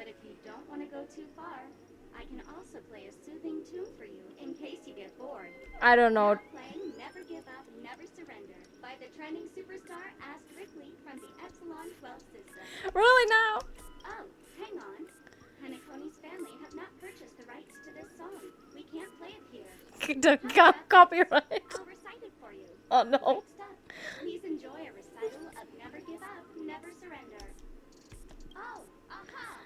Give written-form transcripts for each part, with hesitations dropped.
But if you don't want to go too far, I can also play a soothing tune for you in case you get bored. I don't know. Now playing Never Give Up, Never Surrender by the trending superstar Ask Rickley from the Epsilon 12 system. Really now? Oh, hang on. Penacony's family have not purchased the rights to this song. We can't play it here. The How about copyright. this? I'll recite it for you. Oh no. Next up, please enjoy a recital of Never Give Up, Never Surrender. Oh, aha!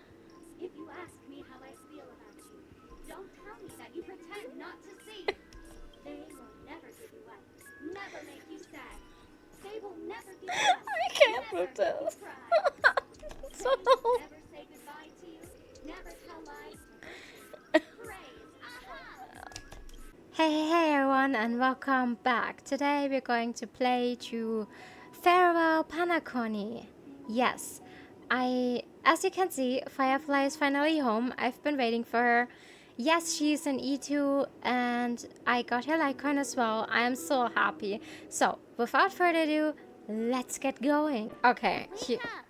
If you ask me how I feel about you, don't tell me that you pretend not to see. They will never give you up, never make you sad. They will never give you up, I can't never put make you this. cry. So. They will never say goodbye to you, never tell lies to hurt you. Praise, aha! Hey everyone, and welcome back. Today we're going to play to Farewell Penacony. Yes, as you can see, Firefly is finally home. I've been waiting for her. Yes, she's in E2 and I got her Lycon as well. I am so happy. So, without further ado, let's get going. Okay, Wake up!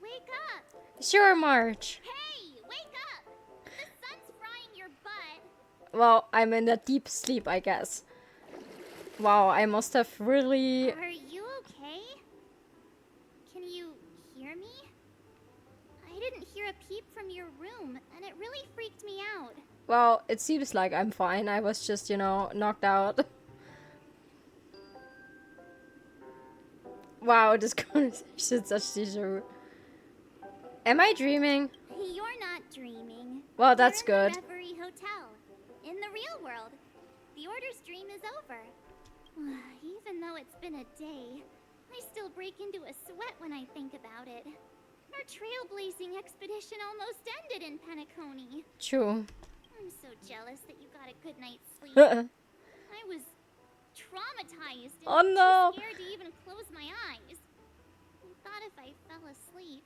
Wake up! sure, March. Hey, wake up! The sun's frying your butt. Well, I'm in a deep sleep, I guess. Wow, I must have really... Are you okay? Can you hear me? I didn't hear a peep from your room, and it really freaked me out. Well, it seems like I'm fine. I was just, knocked out. Wow, this conversation is such deja vu. Am I dreaming? You're not dreaming. Well, that's You're in good. the Reverie Hotel. In the real world. The Order's dream is over. Even though it's been a day, I still break into a sweat when I think about it. Our trailblazing expedition almost ended in Penacony. True. I'm so jealous that you got a good night's sleep. Oh I was traumatized no. and too scared to even close my eyes. I thought if I fell asleep,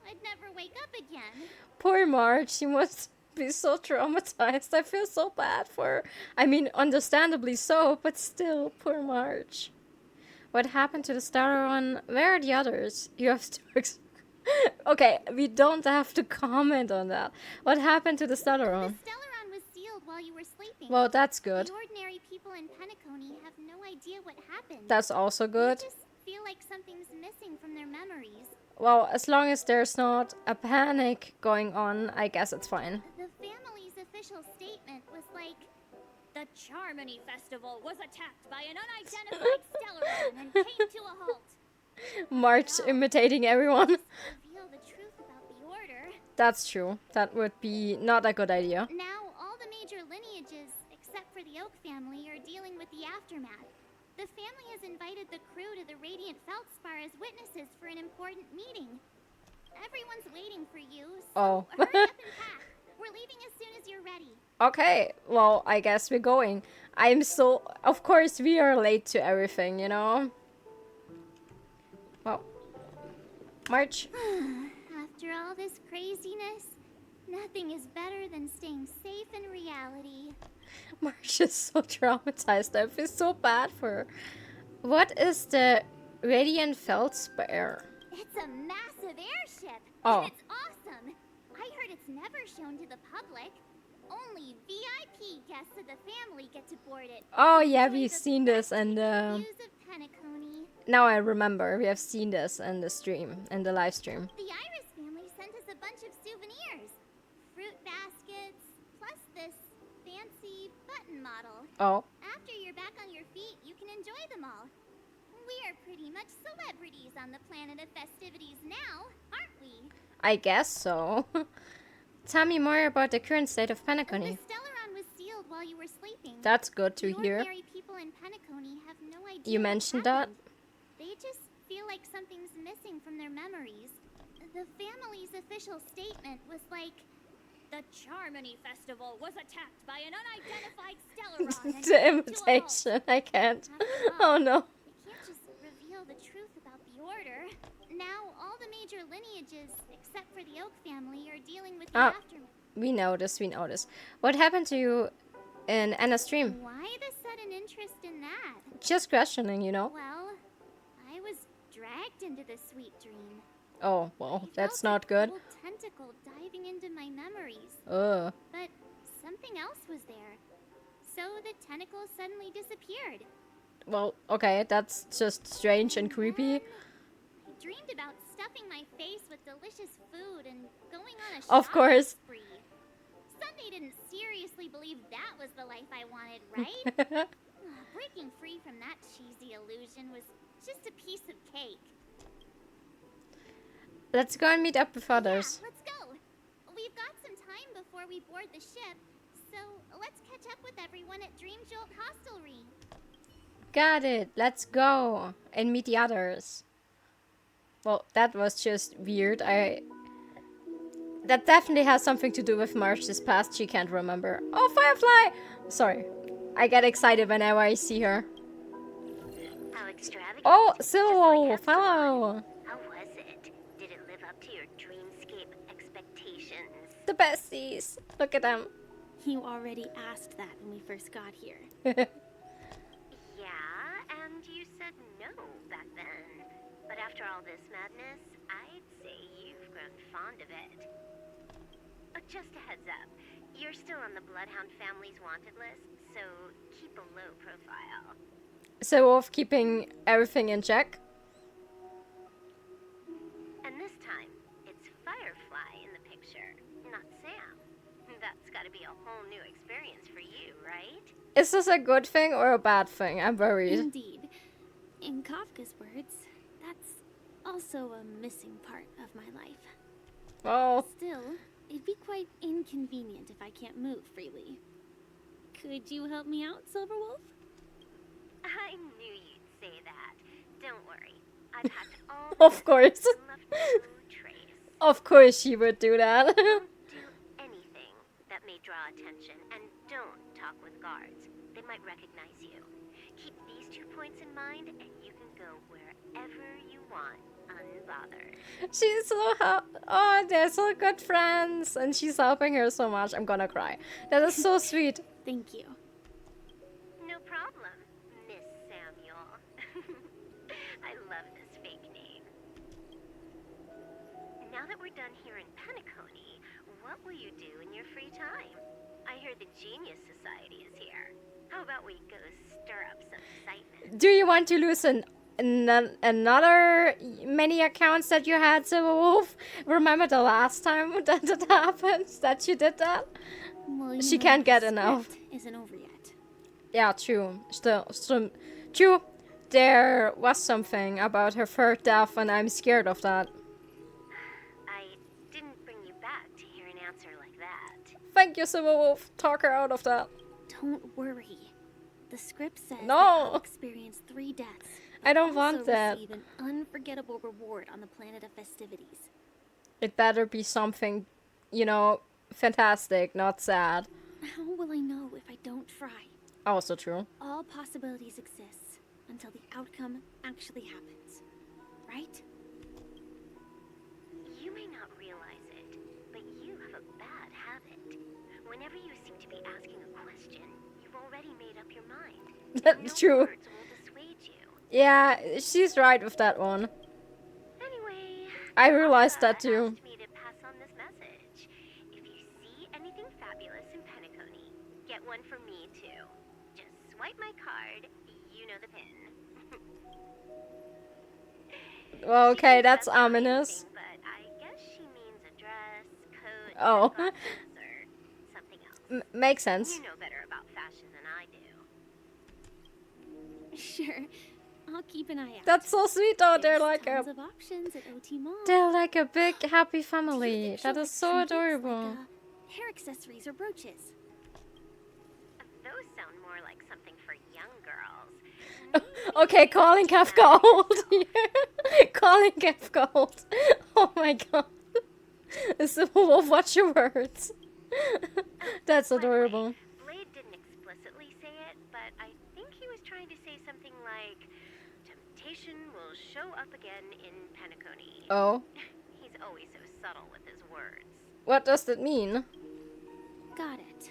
I'd never wake up again. Poor Marge, she must be so traumatized. I feel so bad for her. I mean, understandably so, but still, poor Marge. What happened to the starter one? Where are the others? You have to... Okay, we don't have to comment on that. What happened to the starter The one? Stellaron was sealed while you were sleeping. Well, that's good. The ordinary people in Penacony have no idea what happened. That's also good. They just feel like something's missing from their memories. Well, as long as there's not a panic going on, I guess it's fine. The family's official statement was like, the Charmony Festival was attacked by an unidentified Stellaron and came to a halt. March imitating everyone. Reveal the truth about the Order. That's true. That would be not a good idea. Now, all the major lineages, except for the Oak family, are dealing with the aftermath. The family has invited the crew to the Radiant Feldspar as witnesses for an important meeting. Everyone's waiting for you, so Oh. hurry up and pack. We're leaving as soon as you're ready. Okay, well, I guess we're going. I'm so... Of course, we are late to everything, you know? Well. March. After all this craziness, nothing is better than staying safe in reality. March is so traumatized. I feel so bad for her. What is the Radiant Feldspar? It's a massive airship, Oh. and it's awesome. I heard it's never shown to the public. Only VIP guests of the family get to board it. Oh yeah, Enjoy we've the seen this and breathtaking views of Penacony. now I remember. We have seen this in the stream, in the live stream. The Iris family sent us a bunch of souvenirs. Fruit baskets, plus this fancy button model. Oh. After you're back on your feet, you can enjoy them all. We are pretty much celebrities on the planet of festivities now, aren't we? I guess so. Tell me more about the current state of The Penacony. Stellaron was sealed while you were sleeping. That's good to The hear. ordinary people in Penacony have no idea You what mentioned that? happened. They just feel like something's missing from their memories. The family's official statement was like, the Charmony Festival was attacked by an unidentified Stellaron and The came to a halt. imitation, I can't. After Oh all, no. They can't just reveal the truth about the Order. Now, all the major lineages, except for the Oak family, are dealing with the Ah. aftermath. We know this, we know this. What happened to you in Anna's stream? Why the sudden interest in that? Just questioning, you know? Well, I was dragged into the sweet dream. Oh, well, I that's felt not a good. cold tentacle into my memories. Ugh. But something else was there. So the tentacles suddenly disappeared. Well, okay, that's just strange and creepy. I dreamed about stuffing my face with delicious food and going on a Of shopping course. spree. Sunday didn't seriously believe that was the life I wanted, right? Breaking free from that cheesy illusion was just a piece of cake. Let's go and meet up with others. Yeah, let's go. We've got some time before we board the ship, so let's catch up with everyone at Dream Jolt Hostelry. Got it. Let's go and meet the others. Well, that was just weird. That definitely has something to do with March's past. She can't remember. Oh, Firefly! Sorry. I get excited whenever I see her. How extravagant. Oh, Just Silvo! like Hello! How was it? Did it live up to your dreamscape expectations? The besties. Look at them. You already asked that when we first got here. Yeah, and you said no back then. But after all this madness, I'd say you've grown fond of it. Just a heads up, you're still on the Bloodhound family's wanted list, so keep a low profile. So of keeping everything in check. And this time, it's Firefly in the picture, not Sam. That's gotta be a whole new experience for you, right? Is this a good thing or a bad thing? I'm worried. Indeed. In Kafka's words, that's also a missing part of my life. Oh, Still, it'd be quite inconvenient if I can't move freely. Could you help me out, Silverwolf? I knew you'd say that. Don't worry. I've hacked all of course. and left no trace. Of course she would do that. Don't do anything that may draw attention, and don't talk with guards. They might recognize you. Keep these 2 points in mind, and you can go wherever you want, unbothered. She's so oh, they're so good friends, and she's helping her so much. I'm gonna cry. That is so sweet. Thank you. No problem, Miss Samuel. I love this fake name. Now that we're done here in Penacony, what will you do in your free time? I hear the Genius Society is here. How about we go stir up some excitement? Do you want to lose another many accounts that you had, Silverwolf? Remember the last time that happened? That you did that? Well, you She know, can't get the enough. script isn't over yet. Yeah, true. Still, true. There was something about her third death, and I'm scared of that. I didn't bring you back to hear an answer like that. Thank you, Silverwolf. Talk her out of that. Don't worry. The script says No. that I'll experience 3 deaths. I don't but want also that. receive an unforgettable reward on the planet of festivities. It better be something, you know, fantastic, not sad. How will I know if I don't try? Also true. All possibilities exist until the outcome actually happens. Right? You may not realize it, but you have a bad habit. Whenever you seem to be asking a question, you've already made up your mind. That's No true. words will dissuade you. Yeah, she's right with that one. Anyway, I realized that Kafka too. asked me to pass on this message. If you see anything fabulous in Penacony, get one for me too. Just swipe my card. You know the pin. Well, She okay, didn't that's specify ominous. anything, but I guess she means a dress, coat, Oh. sunglasses, or something else. Makes sense. You know better about fashion than I do. Sure. I'll keep an eye out. That's so sweet though. They're There's like tons a of options at OT Mall. they're like a big happy Do you family. think she'll That is like so trinkets adorable. Like, hair accessories or brooches. Those sound more like something for young girls. Okay, calling Kafka old. Calling Kafka old. Oh my god. Wolf, watch your words. That's By the way, adorable. Blade didn't explicitly say it, but I think he was trying to say something like, temptation will show up again in Penacony. Oh, He's always so subtle with his words. what does that mean? Got it.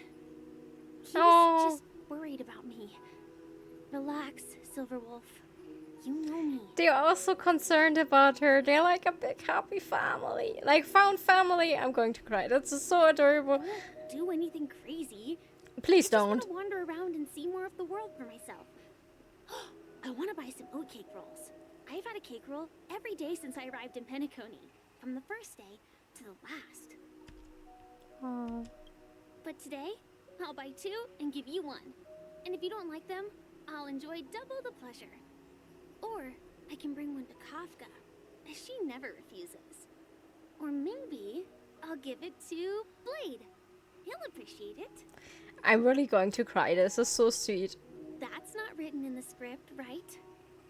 He Oh. was just worried about me. Relax, Silverwolf. You know me. They're also concerned about her. They're like a big happy family. Like found family. I'm going to cry. That's so adorable. I won't do anything crazy. Please I just want don't. to wander around and see more of the world for myself. I want to buy some oatcake rolls. I've had a cake roll every day since I arrived in Penacony, from the first day to the last. Oh. But today, I'll buy 2 and give you 1. And if you don't like them, I'll enjoy double the pleasure. Or I can bring one to Kafka, as she never refuses. Or maybe I'll give it to Blade. He'll appreciate it. I'm really going to cry. This is so sweet. That's not written in the script, right?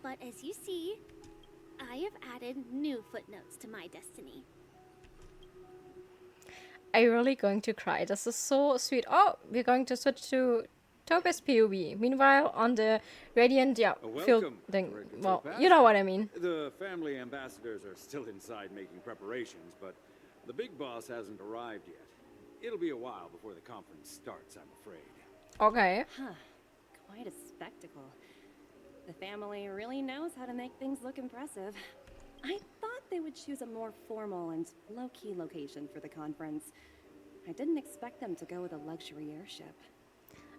But as you see, I have added new footnotes to my destiny. I'm really going to cry. This is so sweet. Oh, we're going to switch to Topaz POV. Meanwhile, on the Radiant, field Welcome, thing. Director Well, Topaz. you know what I mean. The family ambassadors are still inside making preparations, but the big boss hasn't arrived yet. It'll be a while before the conference starts, I'm afraid. Okay. Huh. Quite a spectacle. The family really knows how to make things look impressive. I thought they would choose a more formal and low-key location for the conference. I didn't expect them to go with a luxury airship.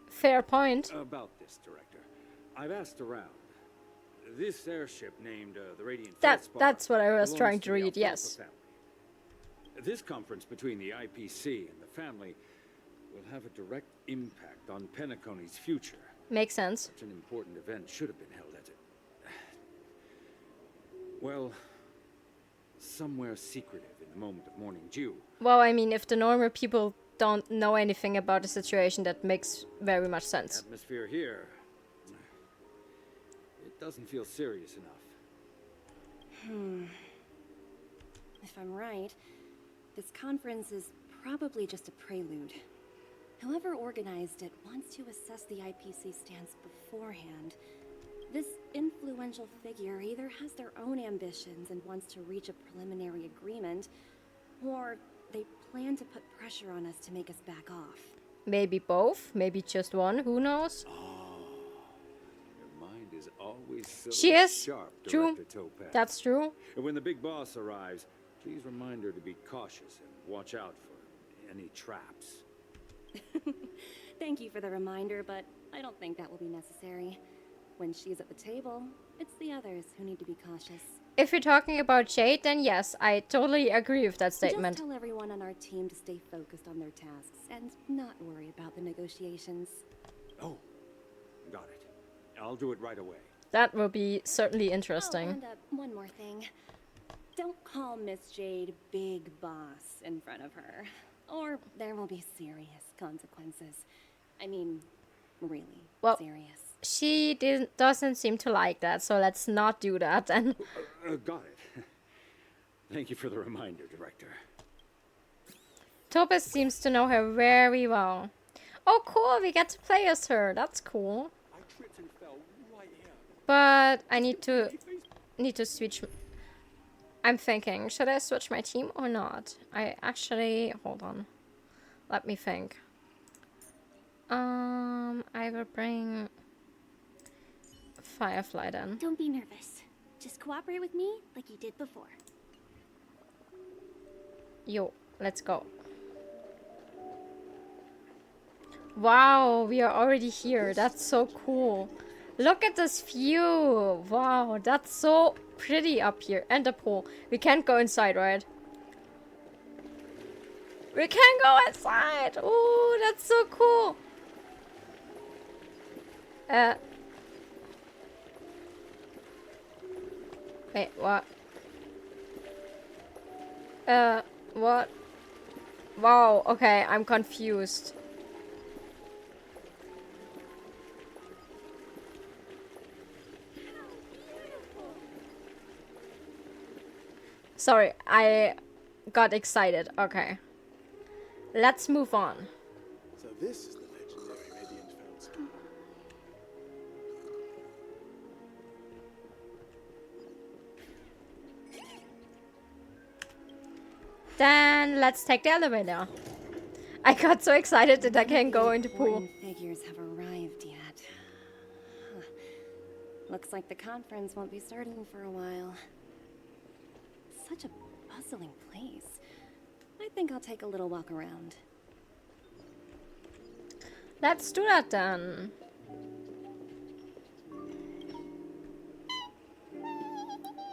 Fair point. About this, Director. I've asked around. This airship named the Radiant Feldspar That's what I was belongs trying to the read, Alfalfa yes. family. This conference between the IPC and the family will have a direct impact on Penacony's future. Makes sense. Such an important event should have been held at it. Well, somewhere secretive in the moment of morning dew. Well, I mean, if the normal people don't know anything about the situation, that makes very much sense. Atmosphere here. It doesn't feel serious enough. If I'm right, this conference is probably just a prelude. Whoever organized it wants to assess the IPC stance beforehand. This influential figure either has their own ambitions and wants to reach a preliminary agreement, or they plan to put pressure on us to make us back off. Maybe both, maybe just one, who knows? Your mind is always so She is. sharp, True. Director Topaz. That's true. And when the big boss arrives, please remind her to be cautious and watch out for any traps. Thank you for the reminder, but I don't think that will be necessary. When she's at the table, it's the others who need to be cautious. If you're talking about Jade, then yes, I totally agree with that statement. Just tell everyone on our team to stay focused on their tasks and not worry about the negotiations. Oh, got it. I'll do it right away. That will be certainly Oh, interesting. and one more thing. Don't call Miss Jade Big Boss in front of her, or there will be serious consequences. I mean, really Well, serious. She doesn't seem to like that, so let's not do that. And Got it. Thank you for the reminder, Director. Topaz seems to know her very well. Oh, cool, we get to play as her. That's cool. I tripped and fell right here. But I need to switch. I'm thinking, should I switch my team or not? I actually, hold on. Let me think. I will bring Firefly then. Don't be nervous. Just cooperate with me like you did before. Yo, let's go. Wow, we are already here. That's so cool. Look at this view. Wow, that's so pretty up here. And the pool. We can't go inside, right? We can go inside. Oh, that's so cool. Wait, what? What? Wow, okay, I'm confused. Sorry, I got excited. Okay. Let's move on. So this is the legendary Radiant Feldspar. Then let's take the elevator. I got so excited that I can go in the pool. Important figures have arrived yet. Huh. Looks like the conference won't be starting for a while. Such a bustling place. I think I'll take a little walk around. Let's do that then.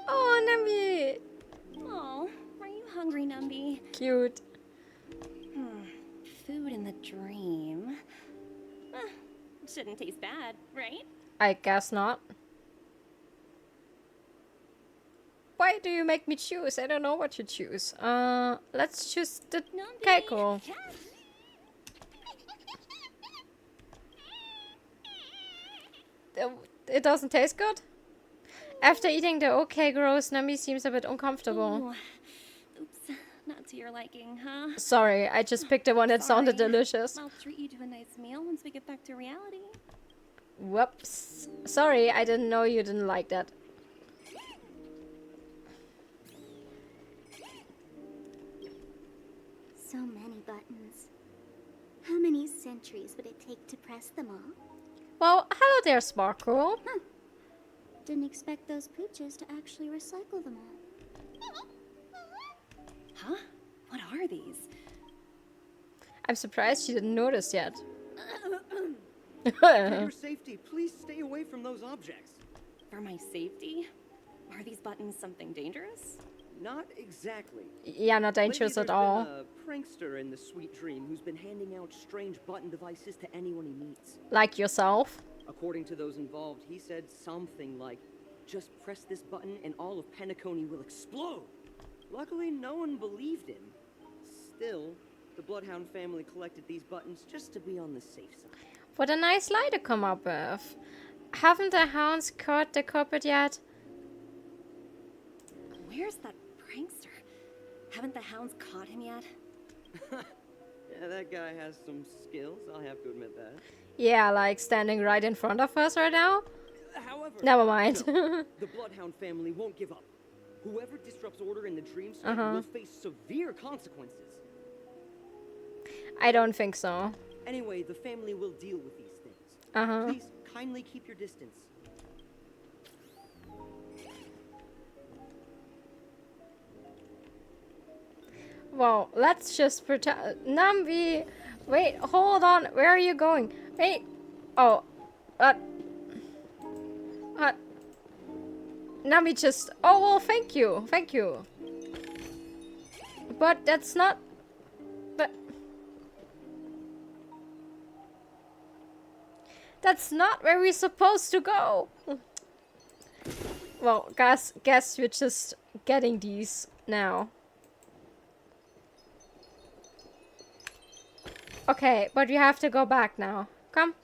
Oh, Nambi! Oh, are you hungry, Numby? Cute. Food in the dream. Shouldn't taste bad, right? I guess not. Why do you make me choose? I don't know what you choose. Let's choose the keiko. It doesn't taste good? After eating the okay gross, Nami seems a bit uncomfortable. Ooh. Oops, not to your liking, huh? Sorry, I just picked the one that sounded Sorry. delicious. I'll treat you to a nice meal once we get back to reality. Whoops. Sorry, I didn't know you didn't like that. So many buttons. How many centuries would it take to press them all? Well, hello there, Sparkle. Didn't expect those pooches to actually recycle them all. Huh? What are these? I'm surprised you didn't notice yet. For your safety, please stay away from those objects. For my safety? Are these buttons something dangerous? Not exactly. Yeah, not dangerous Lately, at all. there's been a prankster in the Sweet Dream who's been handing out strange button devices to anyone he meets. Like yourself. According to those involved, he said something like, "Just press this button and all of Penacony will explode." Luckily, no one believed him. Still, the Bloodhound family collected these buttons just to be on the safe side. What a nice lie to come up with. Haven't the hounds caught the culprit yet? Where's that prankster? Haven't the hounds caught him yet? Yeah, that guy has some skills, I'll have to admit that. Yeah, like standing right in front of us right now? However, Never mind. no, the Bloodhound family won't give up. Whoever disrupts order in the dreamscape will face severe consequences. I don't think so. Anyway, the family will deal with these things. Please kindly keep your distance. Well, let's just pretend. Nambi! Wait, hold on. Where are you going? Wait. Oh. Nambi just. Oh, well, thank you. Thank you. But that's not. But. That's not where we're supposed to go. Well, guess we're just getting these now. Okay, but we have to go back now. Come.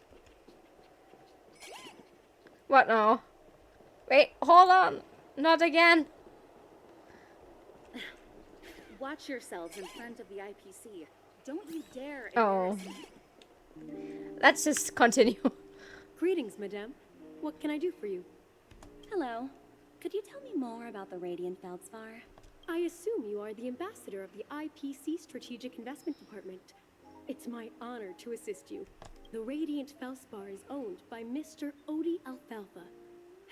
What now? Wait, hold on. Not again. Watch yourselves in front of the IPC. Don't you dare Oh. Let's just continue. Greetings, madame. What can I do for you? Hello. Could you tell me more about the Radiant Feldspar? I assume you are the ambassador of the IPC Strategic Investment Department. It's my honor to assist you. The Radiant Feldspar is owned by Mr. Odie Alfalfa,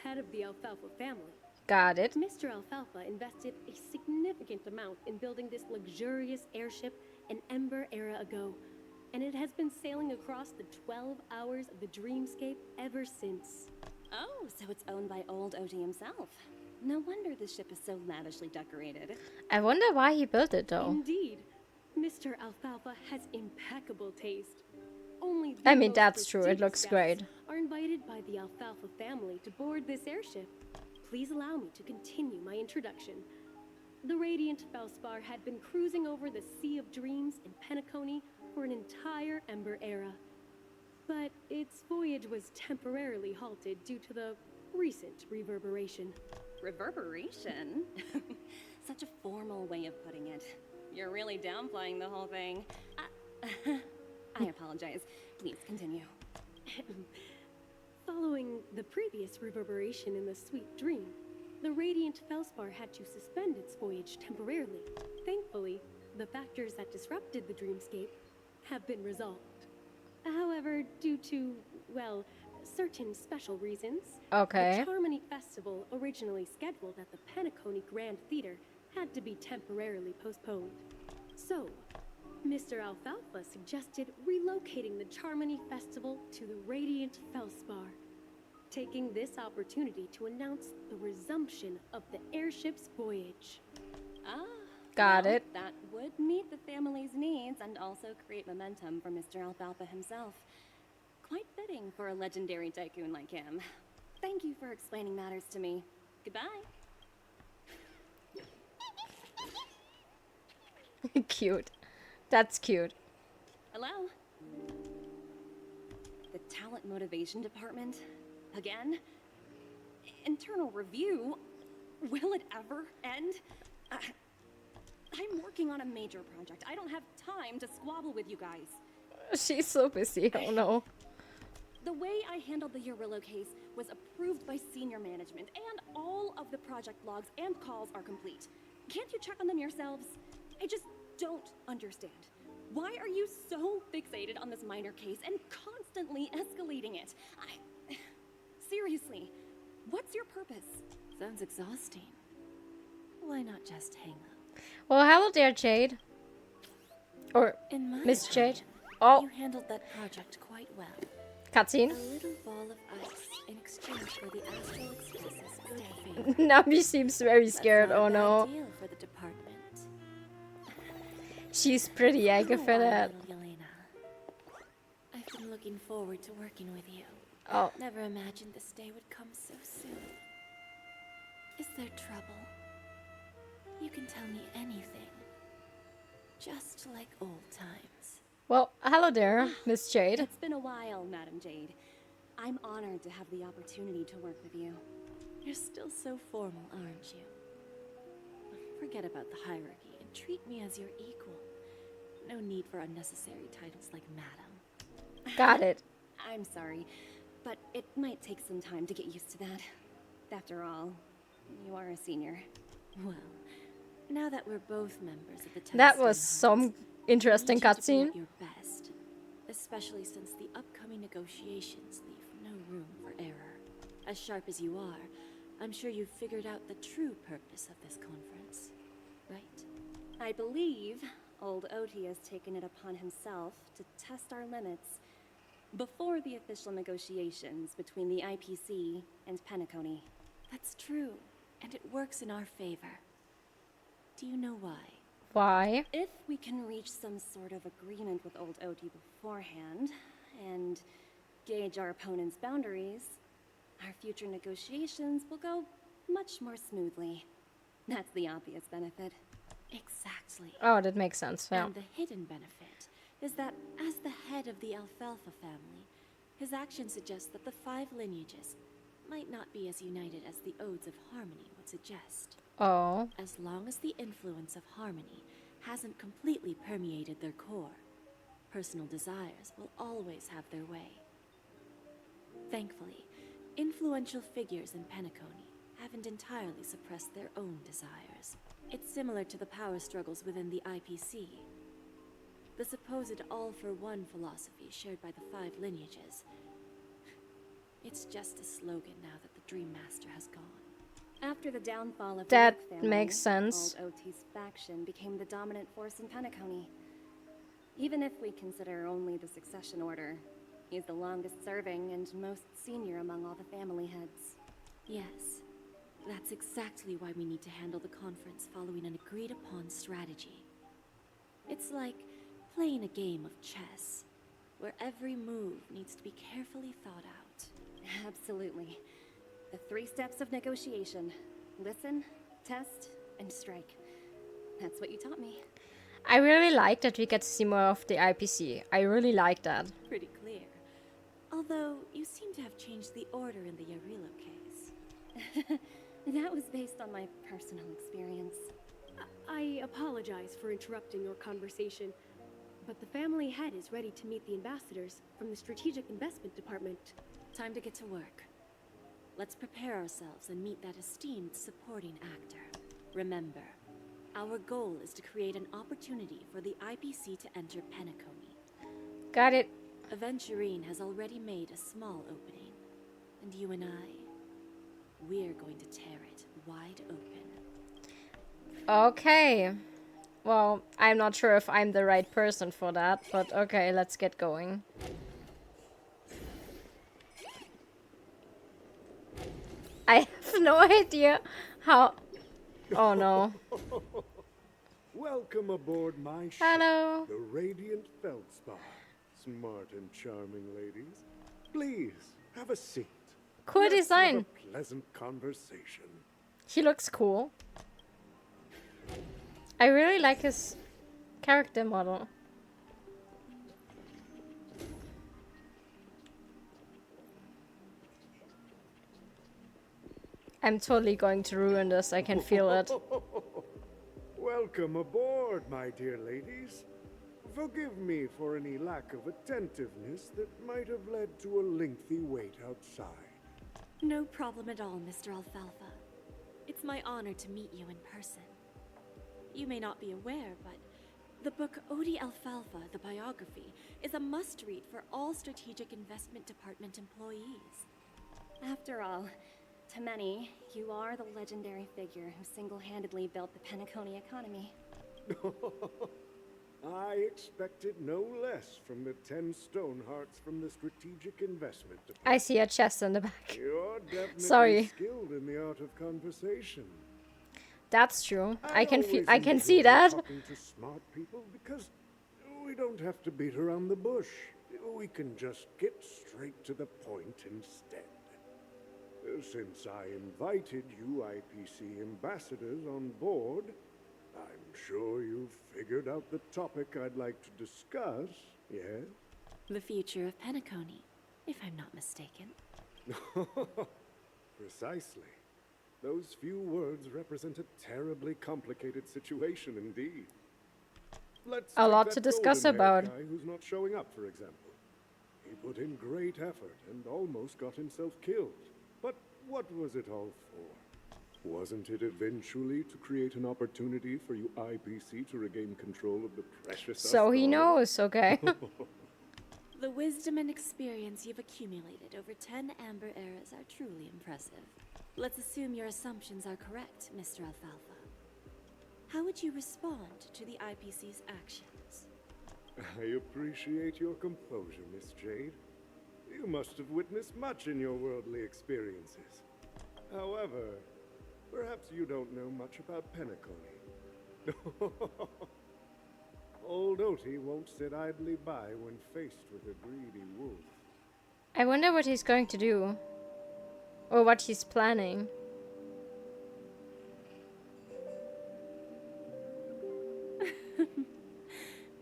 head of the Alfalfa family. Got it. Mr. Alfalfa invested a significant amount in building this luxurious airship an Ember era ago, and it has been sailing across the 12 hours of the dreamscape ever since. Oh, so it's owned by old Odie himself. No wonder the ship is so lavishly decorated. I wonder why he built it though. Indeed, Mr. Alfalfa has impeccable taste. Only the I mean, most that's true. It prestigious looks guests great. Are invited by the Alfalfa family to board this airship. Please allow me to continue my introduction. The Radiant Feldspar had been cruising over the Sea of Dreams in Penacony for an entire Ember era. But its voyage was temporarily halted due to the recent reverberation. Reverberation? Such a formal way of putting it. You're really downplaying the whole thing. I apologize. Please continue. Following the previous reverberation in the Sweet Dream, the Radiant Feldspar had to suspend its voyage temporarily. Thankfully, the factors that disrupted the dreamscape have been resolved. However, due to, well, certain special reasons, Okay. the Charmony Festival, originally scheduled at the Penacony Grand Theater, had to be temporarily postponed. So, Mr. Alfalfa suggested relocating the Charmony Festival to the Radiant Felspar, taking this opportunity to announce the resumption of the airship's voyage. Ah, Got well, it. That would meet the family's needs and also create momentum for Mr. Alfalfa himself. Quite fitting for a legendary tycoon like him. Thank you for explaining matters to me. Goodbye. Cute. That's cute. Hello? The talent motivation department? Again? Internal review? Will it ever end? I'm working on a major project. I don't have time to squabble with you guys. She's so busy. Oh no. The way I handled the Urillo case was approved by senior management, and all of the project logs and calls are complete. Can't you check on them yourselves? I just don't understand. Why are you so fixated on this minor case and constantly escalating it? Seriously, what's your purpose? Sounds exhausting. Why not just hang up? Well, hello there, Jade. Or In my Miss Jade. opinion, Oh, you handled that project quite well. cutscene. A little ball of ice in exchange for the Astral Express's good favor. Navi seems very scared. That's Oh not a no. bad deal for the department. She's pretty. I can feel Hello, that. little Yelena. I've been looking forward to working with you. Oh, Never imagined this day would come so soon. Is there trouble? You can tell me anything. Just like old times. well, hello there, Miss Jade. It's been a while, Madam Jade. I'm honored to have the opportunity to work with you. You're still so formal, aren't you? Forget about the hierarchy and treat me as your equal. No need for unnecessary titles like Madam. Got it. I'm sorry, but it might take some time to get used to that. After all, you are a senior. Well, now that we're both members of the test, That was some interesting cutscene. Your best, especially since the upcoming negotiations leave no room for error. As sharp as you are, I'm sure you've figured out the true purpose of this conference, right? I believe old Oti has taken it upon himself to test our limits before the official negotiations between the IPC and Penacony. That's true, and it works in our favor. Do you know why? Why? If we can reach some sort of agreement with old Oti beforehand and gauge our opponent's boundaries, our future negotiations will go much more smoothly. That's the obvious benefit. Exactly. Oh, that makes sense. Yeah. And the hidden benefit is that as the head of the Alfalfa family, his actions suggest that the 5 lineages might not be as united as the Odes of Harmony would suggest. Oh. As long as the influence of harmony hasn't completely permeated their core, personal desires will always have their way. Thankfully, influential figures in Penacony haven't entirely suppressed their own desires. It's similar to the power struggles within the IPC. The supposed all-for-one philosophy shared by the 5 lineages. It's just a slogan now that the Dream Master has gone. After the downfall of That the Rook family, makes sense. old Oti's faction became the dominant force in Penacony. Even if we consider only the succession order, he's the longest serving and most senior among all the family heads. Yes, that's exactly why we need to handle the conference following an agreed-upon strategy. It's like playing a game of chess, where every move needs to be carefully thought out. Absolutely. The 3 steps of negotiation. Listen, test, and strike. That's what you taught me. I really like that we get to see more of the IPC. I really like that. Pretty clear. Although, you seem to have changed the order in the Yarilo case. That was based on my personal experience. I apologize for interrupting your conversation, but the family head is ready to meet the ambassadors from the Strategic Investment Department. Time to get to work. Let's prepare ourselves and meet that esteemed supporting actor. Remember, our goal is to create an opportunity for the IPC to enter Penacony. Got it. Aventurine has already made a small opening, and you and I, we're going to tear it wide open. Okay. Well, I'm not sure if I'm the right person for that, but okay, let's get going. I have no idea how... Oh no. Welcome aboard my ship, Hello. the Radiant Feldspar. Smart and charming ladies. Please, have a seat. Cool Let's design. have a pleasant conversation. He looks cool. I really like his character model. I'm totally going to ruin this, I can feel it. Welcome aboard, my dear ladies. Forgive me for any lack of attentiveness that might have led to a lengthy wait outside. No problem at all, Mr. Alfalfa. It's my honor to meet you in person. You may not be aware, but the book Odie Alfalfa, the biography, is a must-read for all Strategic Investment Department employees. After all, to many, you are the legendary figure who single-handedly built the Penacony economy. I expected no less from the 10 Stonehearts from the Strategic Investment Department. I see a chest in the back. You're definitely Sorry. skilled in the art of conversation. That's true. I can always see enjoy that. talking to smart people because we don't have to beat around the bush. We can just get straight to the point instead. Since I invited you IPC ambassadors on board, I'm sure you've figured out the topic I'd like to discuss, yes? The future of Penacony, if I'm not mistaken. Precisely. Those few words represent a terribly complicated situation indeed. Let's A take lot that to discuss golden-haired about. guy who's not showing up, for example. He put in great effort and almost got himself killed. But what was it all for? Wasn't it eventually to create an opportunity for you IPC to regain control of the precious So he Astar? knows, okay. The wisdom and experience you've accumulated over 10 Amber Eras are truly impressive. Let's assume your assumptions are correct, Mr. Alfalfa. How would you respond to the IPC's actions? I appreciate your composure, Miss Jade. You must have witnessed much in your worldly experiences. However, perhaps you don't know much about Penacony. Old Oti won't sit idly by when faced with a greedy wolf. I wonder what he's going to do. Or what he's planning.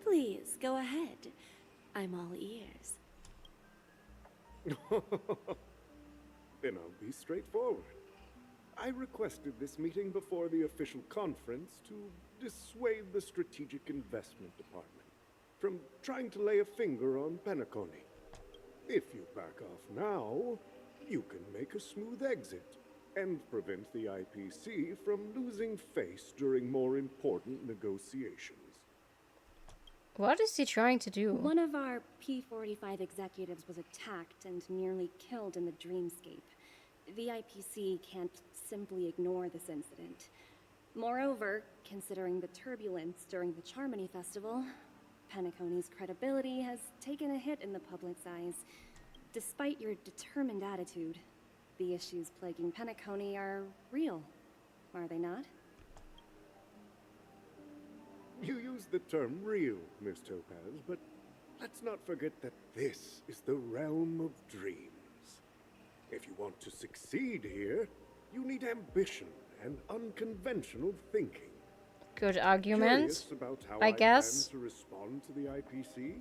Please, go ahead. I'm all ears. Then I'll be straightforward. I requested this meeting before the official conference to dissuade the Strategic Investment Department from trying to lay a finger on Penacony. If you back off now, you can make a smooth exit and prevent the IPC from losing face during more important negotiations. What is he trying to do? One of our P-45 executives was attacked and nearly killed in the dreamscape. The IPC can't simply ignore this incident. Moreover, considering the turbulence during the Charmony Festival, Penacony's credibility has taken a hit in the public's eyes. Despite your determined attitude, the issues plaguing Penacony are real, are they not? You use the term real, Miss Topaz, but let's not forget that this is the realm of dreams. If you want to succeed here, you need ambition and unconventional thinking. Good argument, Curious about how I guess. plan to respond to the IPC?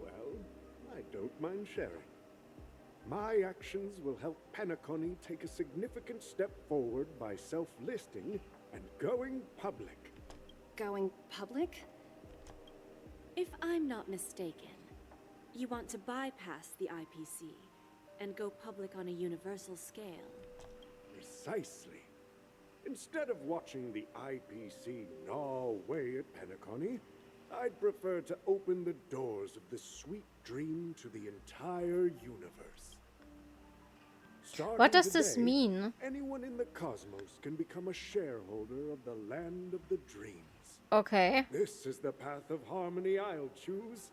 Well, I don't mind sharing. My actions will help Penacony take a significant step forward by self-listing and going public. Going public? If I'm not mistaken, you want to bypass the IPC and go public on a universal scale. Precisely. Instead of watching the IPC gnaw away at Penacony, I'd prefer to open the doors of this sweet dream to the entire universe. Starting What does this today, mean? anyone in the cosmos can become a shareholder of the land of the dreams. Okay. This is the path of harmony I'll choose.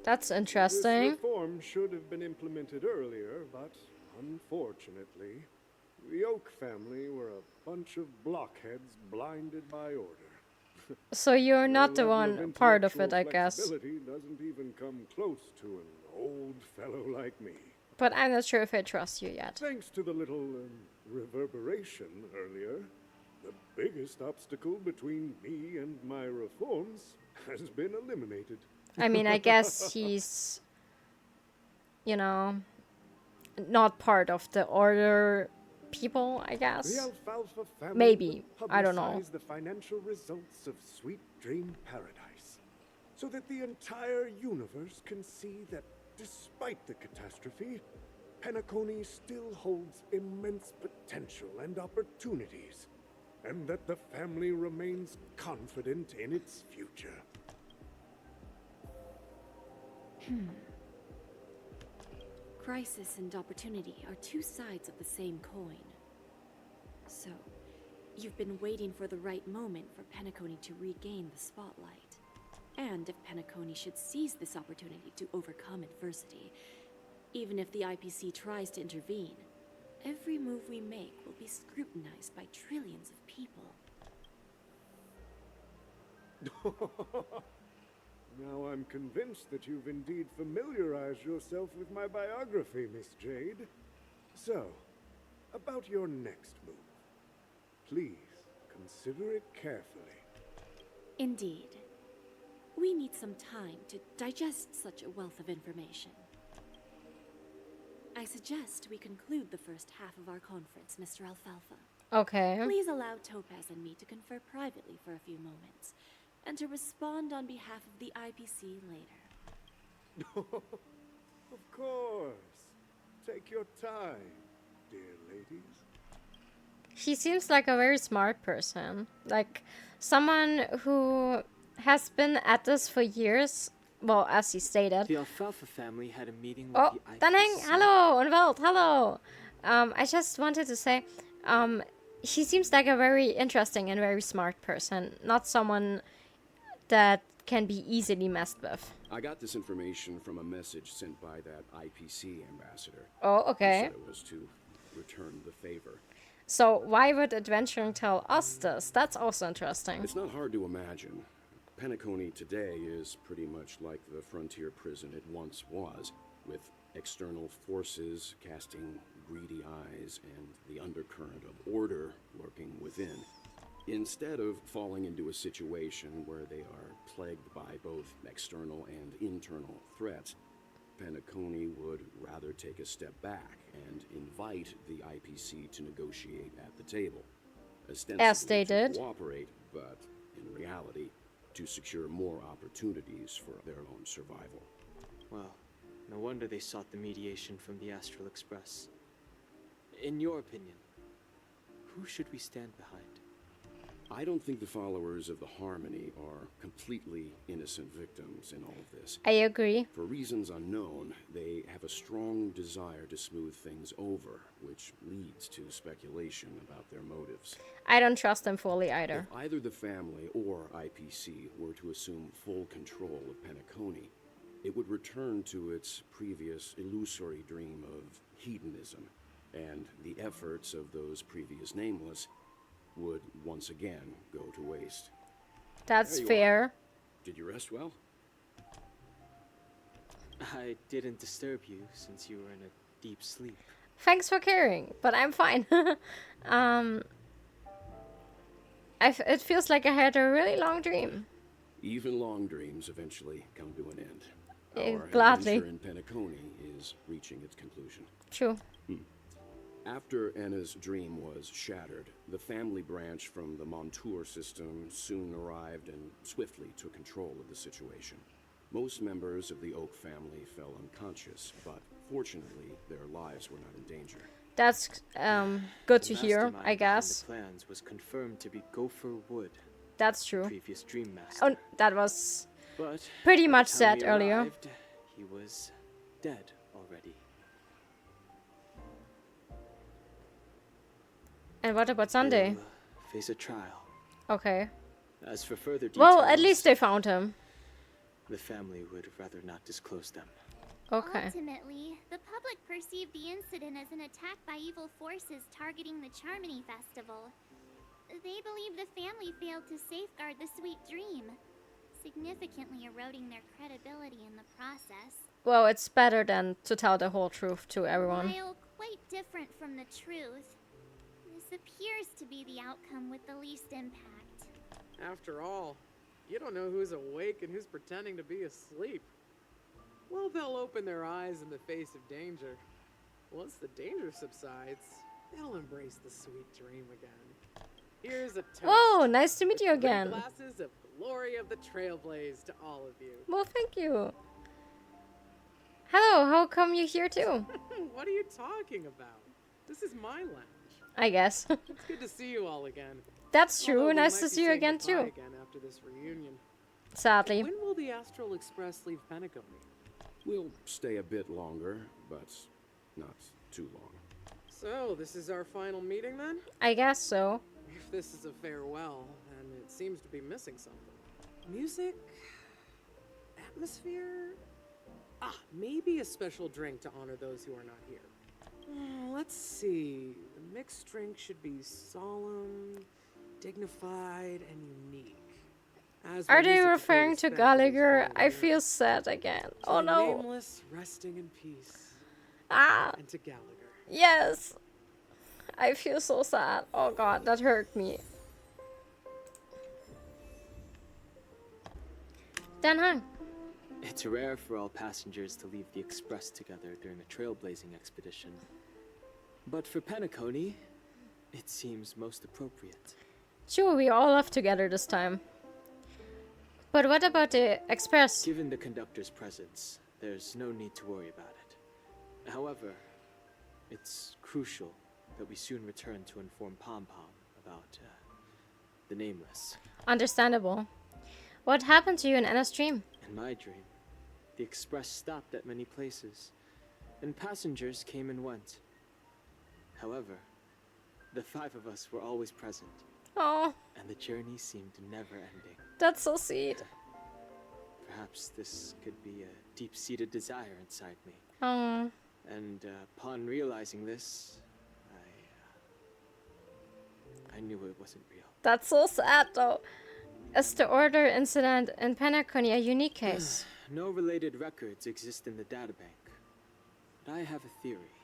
That's This interesting. reform should have been implemented earlier, but unfortunately, the Oak family were a bunch of blockheads blinded by order. So you're not the Their level one part of it, intellectual I guess. flexibility doesn't even come close to an old fellow like me. But I'm not sure if I trust you yet. Thanks to the little reverberation earlier, the biggest obstacle between me and my reforms has been eliminated. I mean, I guess he's, you know, not part of the order people, I The guess. Alfalfa family Maybe. would I don't know. publicize the financial results of Sweet Dream Paradise, so that the entire universe can see that despite the catastrophe, Penacony still holds immense potential and opportunities, and that the family remains confident in its future. Crisis and opportunity are two sides of the same coin. So, you've been waiting for the right moment for Penacony to regain the spotlight. And if Penacony should seize this opportunity to overcome adversity, even if the IPC tries to intervene, every move we make will be scrutinized by trillions of people. Now I'm convinced that you've indeed familiarized yourself with my biography, Miss Jade. So, about your next move. Please, consider it carefully. Indeed. We need some time to digest such a wealth of information. I suggest we conclude the first half of our conference, Mr. Alfalfa. Okay. Please allow Topaz and me to confer privately for a few moments, and to respond on behalf of the IPC later. Of course. Take your time, dear ladies. He seems like a very smart person. Like someone who has been at this for years. Well, as he stated. The Alfalfa family had a meeting with Oh, the Danning, IPC. hello, and Welt, hello. I just wanted to say, he seems like a very interesting and very smart person. Not someone that can be easily messed with. I got this information from a message sent by that IPC ambassador. Oh, He okay. said it was to return the favor. So why would Adventuring tell us this? That's also interesting. It's not hard to imagine. Penacony today is pretty much like the frontier prison it once was, with external forces casting greedy eyes and the undercurrent of order lurking within. Instead of falling into a situation where they are plagued by both external and internal threats, Penacony would rather take a step back and invite the IPC to negotiate at the table. Ostensibly As stated. to cooperate, but in reality, to secure more opportunities for their own survival. Well, no wonder they sought the mediation from the Astral Express. In your opinion, who should we stand behind? I don't think the followers of the Harmony are completely innocent victims in all of this. I agree. For reasons unknown, they have a strong desire to smooth things over, which leads to speculation about their motives. I don't trust them fully either. If either the family or IPC were to assume full control of Penacony, it would return to its previous illusory dream of hedonism, and the efforts of those previous nameless would once again go to waste. That's There you fair. are. Did you rest well? I didn't disturb you since you were in a deep sleep. Thanks for caring, but I'm fine. It feels like I had a really long dream. Even long dreams eventually come to an end. Our Gladly. adventure in Penacony is reaching its conclusion. True. After Anna's dream was shattered, the family branch from the Montour system soon arrived and swiftly took control of the situation. Most members of the Oak family fell unconscious, but fortunately, their lives were not in danger. That's good to The hear, mastermind I behind guess. The plans was confirmed to be Gopher Wood, That's the true. previous Dream Master. Oh, that was But pretty by much the time said we earlier. arrived, he was dead already. And what about Sunday? He'll face a trial. Okay. As for further details, Well, at least they found him. the family would rather not disclose them. Okay. Ultimately, the public perceived the incident as an attack by evil forces targeting the Charmony Festival. They believe the family failed to safeguard the sweet dream, significantly eroding their credibility in the process. Well, it's better than to tell the whole truth to everyone. While quite different from the truth, this appears to be the outcome with the least impact. After all, you don't know who's awake and who's pretending to be asleep. Well, they'll open their eyes in the face of danger. Once the danger subsides, they'll embrace the sweet dream again. Here's a toast. Whoa, nice to meet you with 3 again. glasses of glory of the Trailblaze to all of you. Well, thank you. Hello, how come you're here too? What are you talking about? This is my lounge. I guess. It's good to see you all again. That's true. Although we Nice might to be see you saying again goodbye too. Again after this reunion. Sadly. When will the Astral Express leave Penacony? We'll stay a bit longer, but not too long. So, this is our final meeting then? I guess so. If this is a farewell, then it seems to be missing something. Music? Atmosphere? Ah, maybe a special drink to honor those who are not here. Let's see. The mixed drink should be solemn, dignified, and unique. As Are the they music referring plays to back Gallagher? these I final feel years. sad again. To Oh the no. Nameless, resting in peace. Ah, And to Gallagher. yes. I feel so sad. Oh god, that hurt me. Danhang. It's rare for all passengers to leave the Express together during a trailblazing expedition. But for Penacony, it seems most appropriate. Sure, we all left together this time. But what about the Express? Given the conductor's presence, there's no need to worry about it. However, it's crucial that we soon return to inform Pom Pom about the Nameless. Understandable. What happened to you in Anna's dream? In my dream, the Express stopped at many places, and passengers came and went. However, the 5 of us were always present, Oh, and the journey seemed never-ending. that's so sweet. Perhaps this could be a deep-seated desire inside me. Oh, And upon realizing this, I knew it wasn't real. that's so sad though. Is the Order incident in Penacony a unique case? No related records exist in the databank. But I have a theory.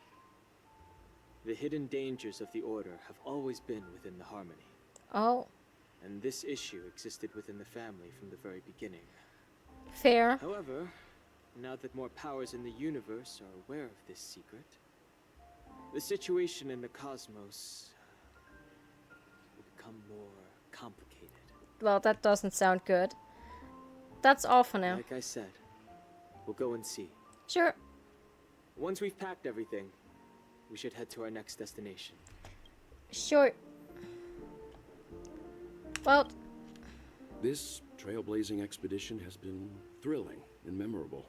The hidden dangers of the Order have always been within the Harmony. Oh, And this issue existed within the family from the very beginning. fair. However, now that more powers in the universe are aware of this secret, the situation in the cosmos will become more complicated. Well, that doesn't sound good. That's all for now. Like I said, we'll go and see. Sure. Once we've packed everything, we should head to our next destination. Sure. Well, This trailblazing expedition has been thrilling and memorable.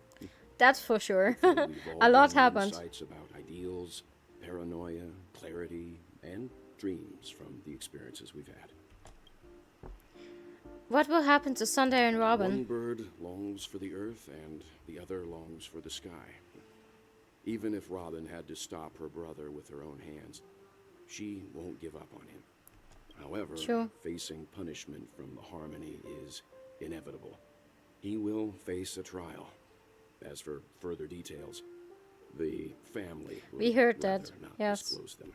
that's for sure. We've all A lot gained happened. insights about ideals, paranoia, clarity, and dreams from the experiences we've had. What will happen to Sunday and One Robin? bird longs for the earth, and the other longs for the sky. Even if Robin had to stop her brother with her own hands, she won't give up on him. However, True. facing punishment from the Harmony is inevitable. He will face a trial. As for further details, the family will We heard rather that, not yes. disclose them.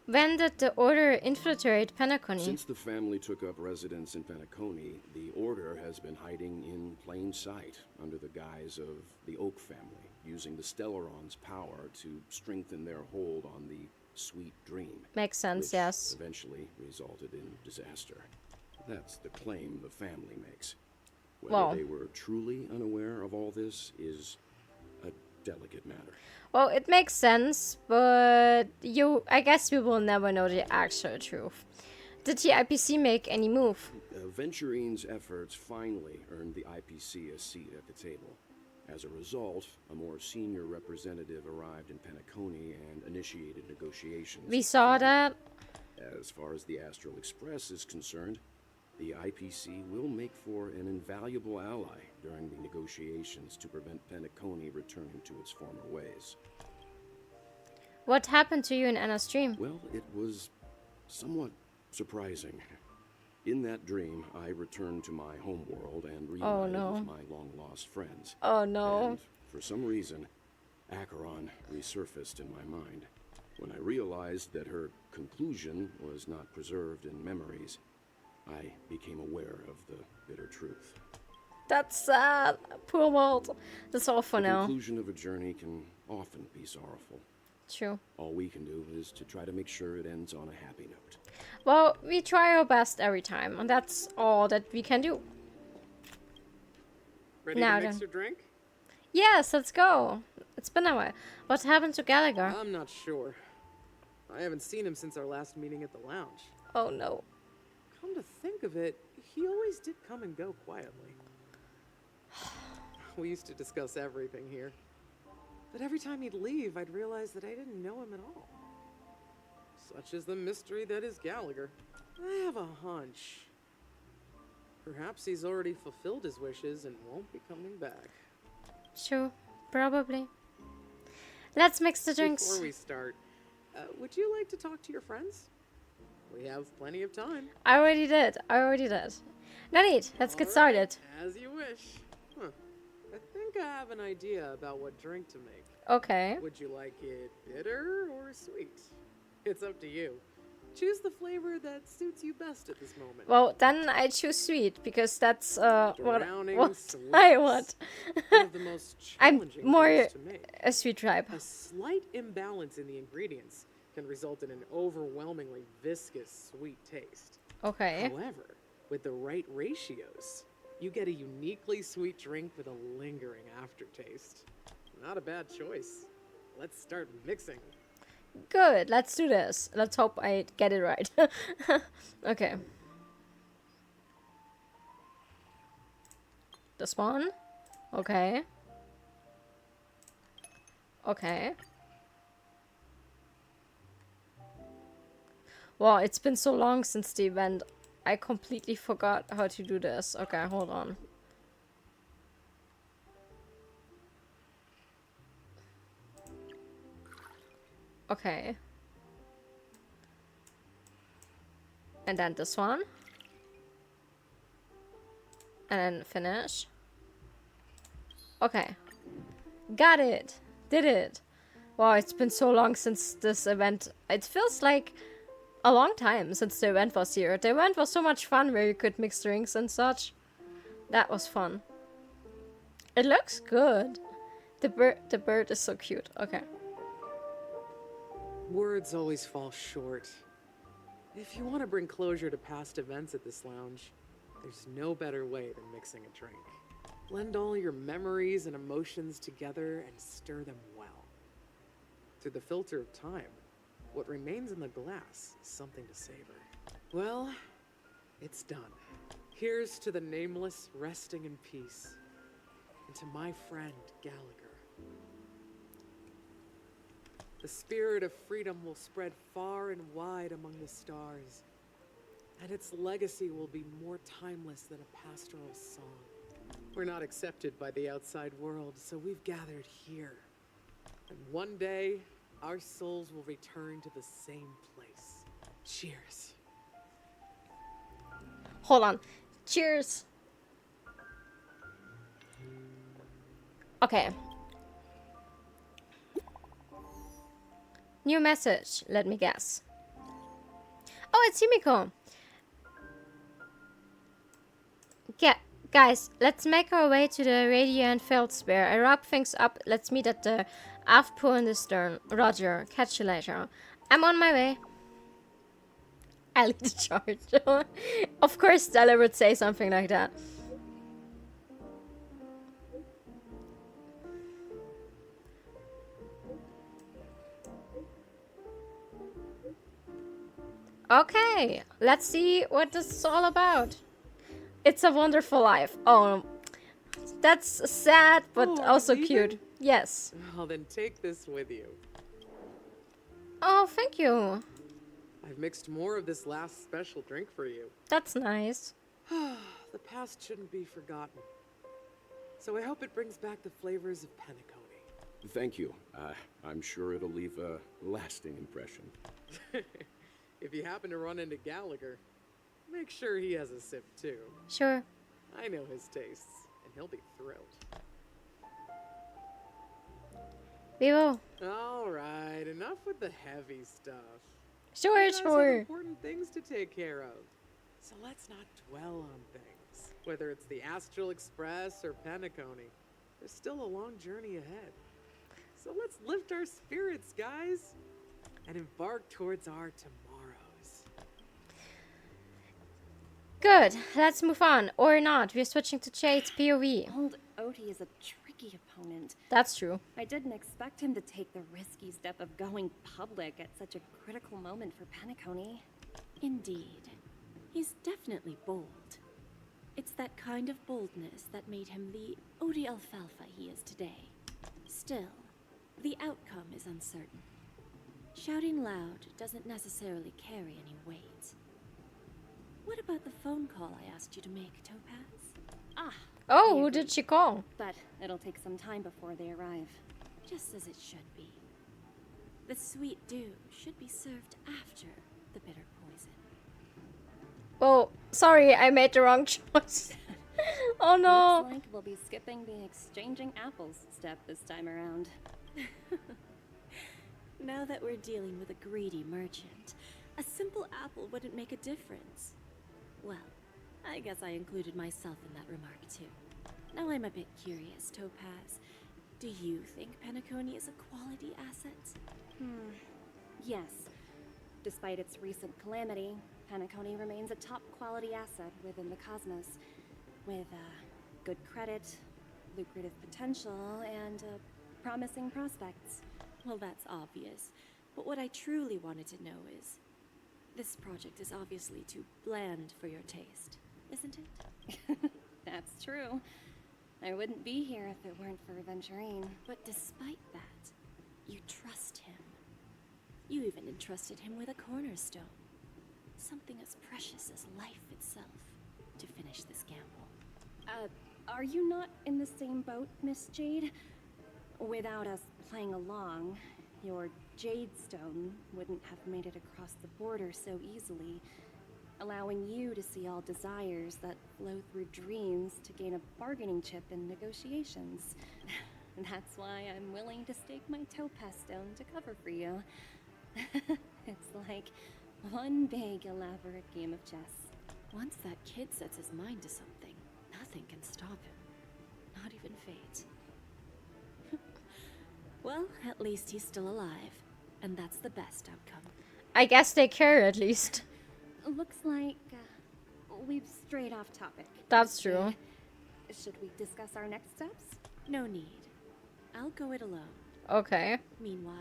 When did the Order infiltrate Penacony? Since the family took up residence in Penacony, the Order has been hiding in plain sight under the guise of the Oak family, using the Stellaron's power to strengthen their hold on the sweet dream. Makes sense, which yes. eventually resulted in disaster. That's the claim the family makes. Whether Well. they were truly unaware of all this is a delicate matter. Well, it makes sense, but I guess we will never know the actual truth. Did the IPC make any move? Venturine's efforts finally earned the IPC a seat at the table. As a result, a more senior representative arrived in Penacony and initiated negotiations. We saw that. As far as the Astral Express is concerned, the IPC will make for an invaluable ally during the negotiations to prevent Penacony returning to its former ways. What happened to you in Anna's dream? Well, it was somewhat surprising. In that dream, I returned to my homeworld and reunited with my long-lost friends. Oh no. And for some reason, Acheron resurfaced in my mind. When I realized that her conclusion was not preserved in memories, I became aware of the bitter truth. That's sad. Poor Walt. That's all for the now. The conclusion of a journey can often be sorrowful. True. All we can do is to try to make sure it ends on a happy note. Well, we try our best every time, and that's all that we can do. Ready now to mix then. your drink? Yes, let's go. It's been a while. What happened to Gallagher? I'm not sure. I haven't seen him since our last meeting at the lounge. Oh no. Come to think of it, he always did come and go quietly. We used to discuss everything here. But every time he'd leave, I'd realize that I didn't know him at all. Such is the mystery that is Gallagher. I have a hunch. Perhaps he's already fulfilled his wishes and won't be coming back. True. Probably. Let's mix the drinks. Before we start, would you like to talk to your friends? We have plenty of time. I already did. No need. Let's get started. As you wish. Huh. I think I have an idea about what drink to make. Okay. Would you like it bitter or sweet? It's up to you. Choose the flavor that suits you best at this moment. Well, then I choose sweet because that's what sweetness. I want. One of the most I'm challenging more drinks to make. a sweet type. A slight imbalance in the ingredients can result in an overwhelmingly viscous sweet taste. Okay. However, with the right ratios, you get a uniquely sweet drink with a lingering aftertaste. Not a bad choice. Let's start mixing. Good. Let's do this. Let's hope I get it right. Okay. This one. Okay. Okay. Wow, it's been so long since the event. I completely forgot how to do this. Okay, hold on. Okay. And then this one. And then finish. Okay. Got it. Did it. Wow, it's been so long since this event. It feels like a long time since the event was here. The event was so much fun where you could mix drinks and such. That was fun. It looks good. The bird is so cute. Okay. Words always fall short. If you want to bring closure to past events at this lounge, there's no better way than mixing a drink. Blend all your memories and emotions together and stir them well. Through the filter of time, what remains in the glass is something to savor. Well, it's done. Here's to the nameless resting in peace, and to my friend Gallagher. The spirit of freedom will spread far and wide among the stars, and its legacy will be more timeless than a pastoral song. We're not accepted by the outside world, so we've gathered here. And one day, our souls will return to the same place. Cheers. Hold on. Cheers. Okay. New message. Let me guess. Oh, it's Himiko. Guys, let's make our way to the Radiant Feldspar. I wrap things up. Let's meet at the aft pool in the stern. Roger. Catch you later. I'm on my way. I lead the charge. Of course Stella would say something like that. Okay, let's see what this is all about. It's a Wonderful Life. Oh, that's sad, but Oh, also leaving? cute. Yes. Well, then take this with you. Oh, thank you. I've mixed more of this last special drink for you. That's nice. The past shouldn't be forgotten. So I hope it brings back the flavors of Penacony. Thank you. I'm sure it'll leave a lasting impression. If you happen to run into Gallagher, make sure he has a sip too. Sure. I know his tastes, and he'll be thrilled. We will. Alright, enough with the heavy stuff. Sure, You guys have sure. important things to take care of. So let's not dwell on things. Whether it's the Astral Express or Penacony, there's still a long journey ahead. So let's lift our spirits, guys, and embark towards our tomorrows. Good. Let's move on. Or not. We're switching to Jade's POV. Old Odie is a tricky opponent. That's true. I didn't expect him to take the risky step of going public at such a critical moment for Penacony. Indeed. He's definitely bold. It's that kind of boldness that made him the Odie Alfalfa he is today. Still, the outcome is uncertain. Shouting loud doesn't necessarily carry any weight. What about the phone call I asked you to make, Topaz? Ah, Oh, who did she call? but it'll take some time before they arrive. Just as it should be. The sweet dew should be served after the bitter poison. Well, sorry, I made the wrong choice. Oh no. Looks like we'll be skipping the exchanging apples step this time around. Now that we're dealing with a greedy merchant, a simple apple wouldn't make a difference. Well, I guess I included myself in that remark too. Now I'm a bit curious, Topaz. Do you think Penacony is a quality asset? Yes. Despite its recent calamity, Penacony remains a top quality asset within the cosmos, with good credit, lucrative potential, and promising prospects. Well, that's obvious. But what I truly wanted to know is, this project is obviously too bland for your taste, isn't it? That's true. I wouldn't be here if it weren't for Venturine. But despite that, you trust him. You even entrusted him with a cornerstone. Something as precious as life itself, to finish this gamble. Are you not in the same boat, Miss Jade? Without us playing along, your Jade Stone wouldn't have made it across the border so easily, allowing you to see all desires that flow through dreams to gain a bargaining chip in negotiations. That's why I'm willing to stake my topaz stone to cover for you. It's like one big elaborate game of chess. Once that kid sets his mind to something, nothing can stop him. Not even fate. Well, at least he's still alive, and that's the best outcome. I guess they care at least. Looks like we've strayed off topic. That's true. Should we discuss our next steps? No need. I'll go it alone. Okay. Meanwhile,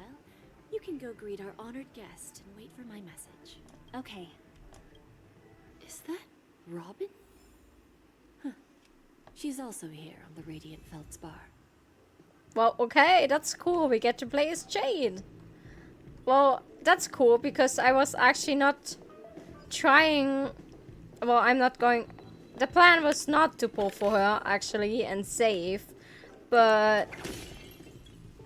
you can go greet our honored guest and wait for my message. Okay. Is that Robin? Huh. She's also here on the Radiant Feldspar. Well, okay, that's cool. We get to play as Jade. Well, that's cool because I was actually not trying... Well, I'm not going... The plan was not to pull for her, actually, and save. But...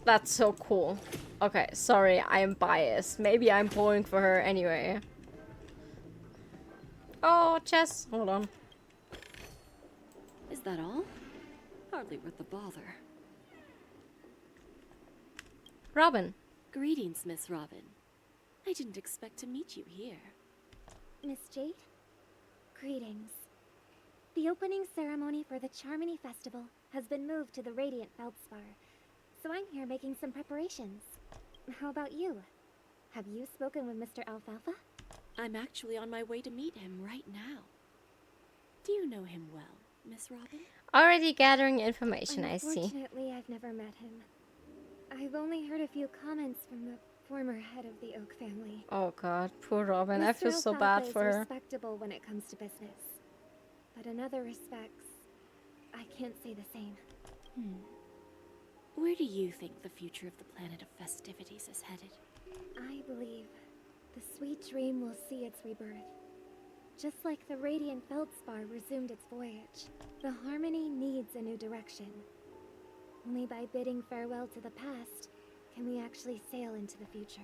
That's so cool. Okay, sorry, I am biased. Maybe I'm pulling for her anyway. Oh, chess. Hold on. Is that all? Hardly worth the bother. Robin. Greetings, Miss Robin. I didn't expect to meet you here. Miss Jade? Greetings. The opening ceremony for the Charmony Festival has been moved to the Radiant Feldspar, so I'm here making some preparations. How about you? Have you spoken with Mr. Alfalfa? I'm actually on my way to meet him right now. Do you know him well, Miss Robin? Already gathering information, I see. Unfortunately, I've never met him. I've only heard a few comments from the former head of the Oak family. Oh god, poor Robin. I Mr. feel so Alfalfa bad is for her. respectable when it comes to business. but in other respects, I can't say the same. Where do you think the future of the planet of festivities is headed? I believe the sweet dream will see its rebirth. Just like the radiant feldspar resumed its voyage, the Harmony needs a new direction. Only by bidding farewell to the past can we actually sail into the future.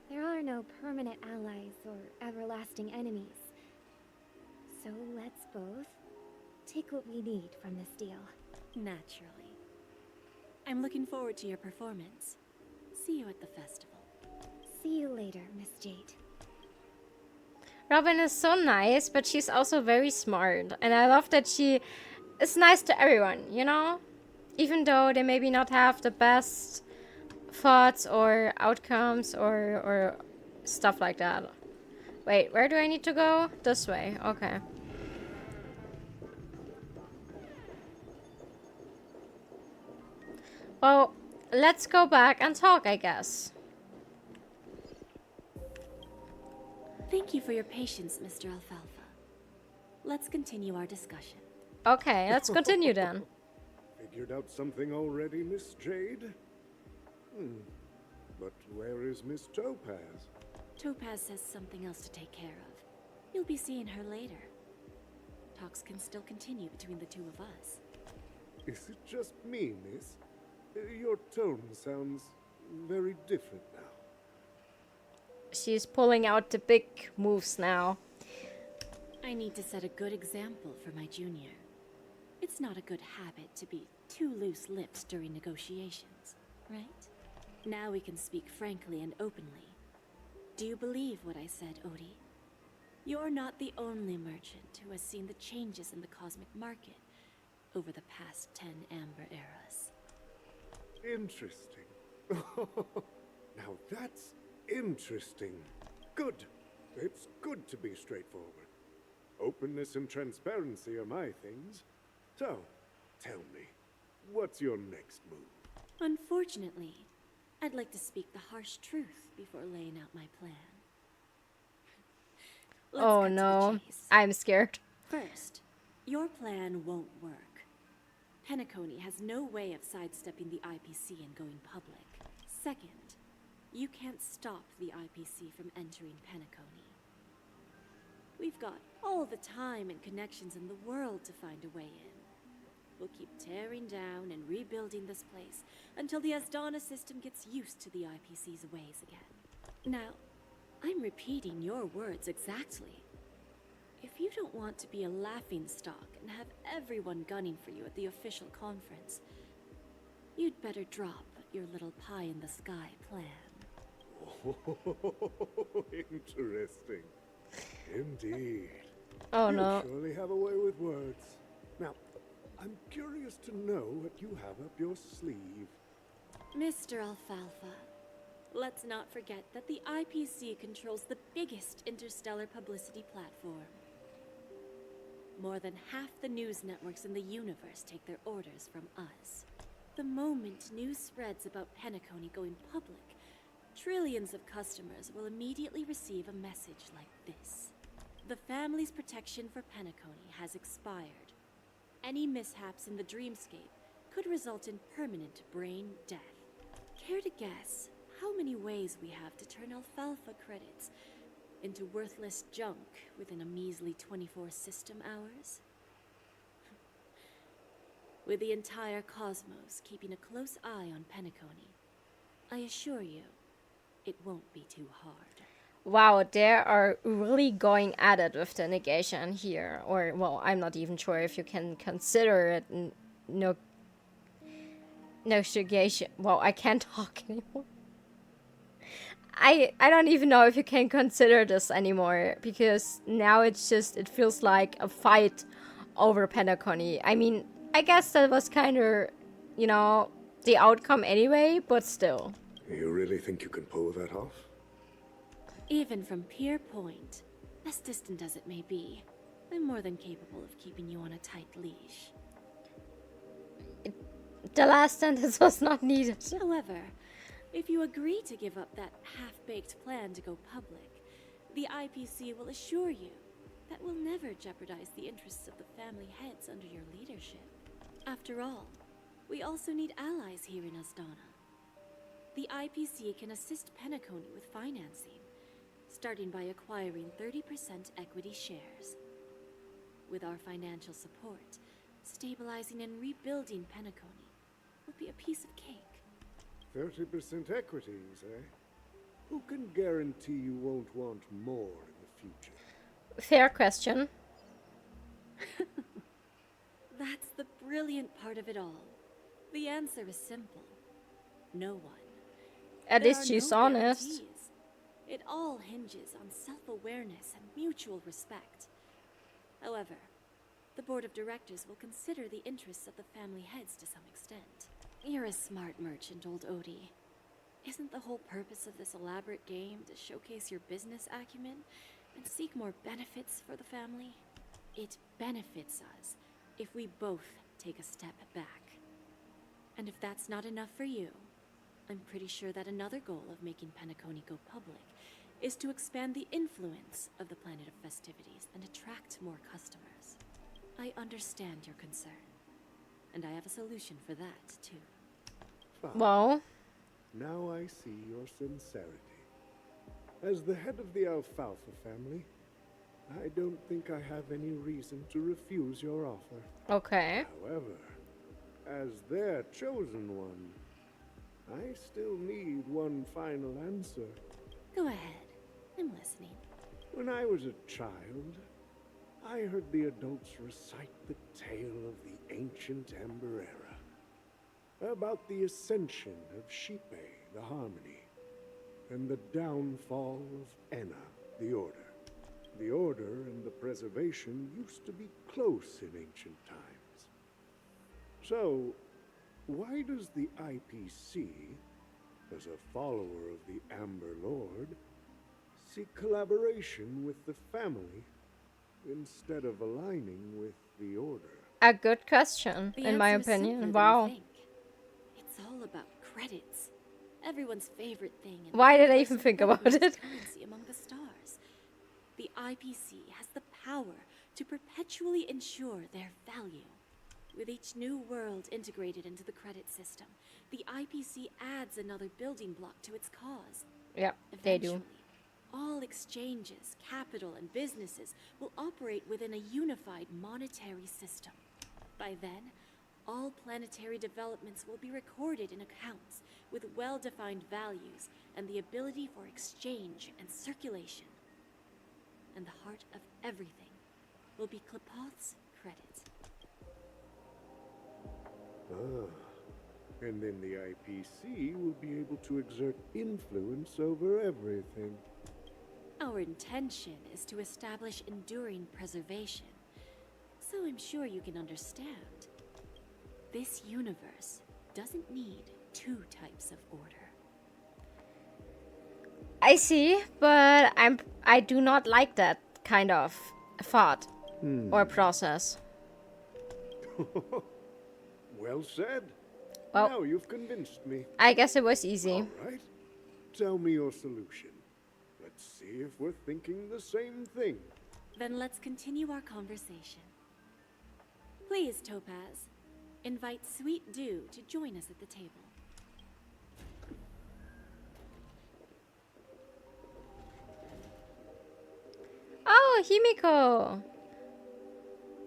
There are no permanent allies or everlasting enemies. So let's both take what we need from this deal. Naturally. I'm looking forward to your performance. See you at the festival. See you later, Miss Jade. Robin is so nice, but she's also very smart. And I love that she is nice to everyone, you know? Even though they maybe not have the best thoughts or outcomes or stuff like that. Wait, where do I need to go? This way, okay. Well, let's go back and talk, I guess. Thank you for your patience, Mr. Alfalfa. Let's continue our discussion. Okay, let's continue then. Figured out something already, Miss Jade? But where is Miss Topaz? Topaz has something else to take care of. You'll be seeing her later. Talks can still continue between the two of us. Is it just me, miss? Your tone sounds very different now. She's pulling out the big moves now. I need to set a good example for my junior. It's not a good habit to be too loose-lipped during negotiations, right? Now we can speak frankly and openly. Do you believe what I said, Odie? You're not the only merchant who has seen the changes in the cosmic market over the past 10 Amber Eras. Interesting. Now that's interesting. Good. It's good to be straightforward. Openness and transparency are my things. So, tell me, what's your next move? Unfortunately, I'd like to speak the harsh truth before laying out my plan. Oh no, I'm scared. First, your plan won't work. Penacony has no way of sidestepping the IPC and going public. Second, you can't stop the IPC from entering Penacony. We've got all the time and connections in the world to find a way in. We'll keep tearing down and rebuilding this place until the Asdana system gets used to the IPC's ways again. Now, I'm repeating your words exactly. If you don't want to be a laughingstock and have everyone gunning for you at the official conference, you'd better drop your little pie-in-the-sky plan. Oh, interesting. Indeed. Oh no. You surely have a way with words. Now, I'm curious to know what you have up your sleeve. Mr. Alfalfa, let's not forget that the IPC controls the biggest interstellar publicity platform. More than half the news networks in the universe take their orders from us. The moment news spreads about Penacony going public, trillions of customers will immediately receive a message like this. The family's protection for Penacony has expired. Any mishaps in the dreamscape could result in permanent brain death. Care to guess how many ways we have to turn alfalfa credits into worthless junk within a measly 24 system hours? With the entire cosmos keeping a close eye on Penacony, I assure you, it won't be too hard. Wow, they are really going at it with the negation here. Or, well, I'm not even sure if you can consider it negation. Well, I can't talk anymore. I don't even know if you can consider this anymore, because now it's just, it feels like a fight over Penacony. I mean, I guess that was kind of, you know, the outcome anyway, but still. You really think you can pull that off? Even from Pier Point, as distant as it may be, I'm more than capable of keeping you on a tight leash. The last sentence was not needed. However, if you agree to give up that half-baked plan to go public, the IPC will assure you that will never jeopardize the interests of the family heads under your leadership. After all, we also need allies here in Asdana. The IPC can assist Penacony with financing, starting by acquiring 30% equity shares. With our financial support, stabilizing and rebuilding Penacony will be a piece of cake. 30% equities, eh? Who can guarantee you won't want more in the future? Fair question. That's the brilliant part of it all. The answer is simple. No one. At There least are she's no honest. guarantees. It all hinges on self-awareness and mutual respect. However, the board of directors will consider the interests of the family heads to some extent. You're a smart merchant, old Odie. Isn't the whole purpose of this elaborate game to showcase your business acumen and seek more benefits for the family? It benefits us if we both take a step back. And if that's not enough for you, I'm pretty sure that another goal of making Penacony go public is to expand the influence of the Planet of Festivities and attract more customers. I understand your concern, and I have a solution for that, too. Fine. Well, Now I see your sincerity. As the head of the Alfalfa family, I don't think I have any reason to refuse your offer. okay. However, as their chosen one, I still need one final answer. Go ahead. I'm listening. When I was a child, I heard the adults recite the tale of the ancient Amber Era, about the ascension of Shipe, the Harmony, and the downfall of Enna, the Order. The Order and the Preservation used to be close in ancient times. So, why does the IPC, as a follower of the Amber Lord, seek collaboration with the family instead of aligning with the Order? A good question, The in my answer is simpler opinion. than you Wow. think. It's all about credits. Everyone's favorite thing. And Why the did I universal even think about currency it? Currency among the stars. The IPC has the power to perpetually ensure their value. With each new world integrated into the credit system, the IPC adds another building block to its cause. Yeah, they do. Eventually, all exchanges, capital, and businesses will operate within a unified monetary system. By then, all planetary developments will be recorded in accounts with well-defined values and the ability for exchange and circulation. And the heart of everything will be Klepoth's credit. And then the IPC will be able to exert influence over everything. Our intention is to establish enduring preservation, so I'm sure you can understand. This universe doesn't need two types of order. I see, but I do not like that kind of thought or process. Well said. Well, Now you've convinced me. I guess it was easy. All right. Tell me your solution. Let's see if we're thinking the same thing. Then let's continue our conversation. Please, Topaz, invite Sweet Dew to join us at the table. Oh, Himiko!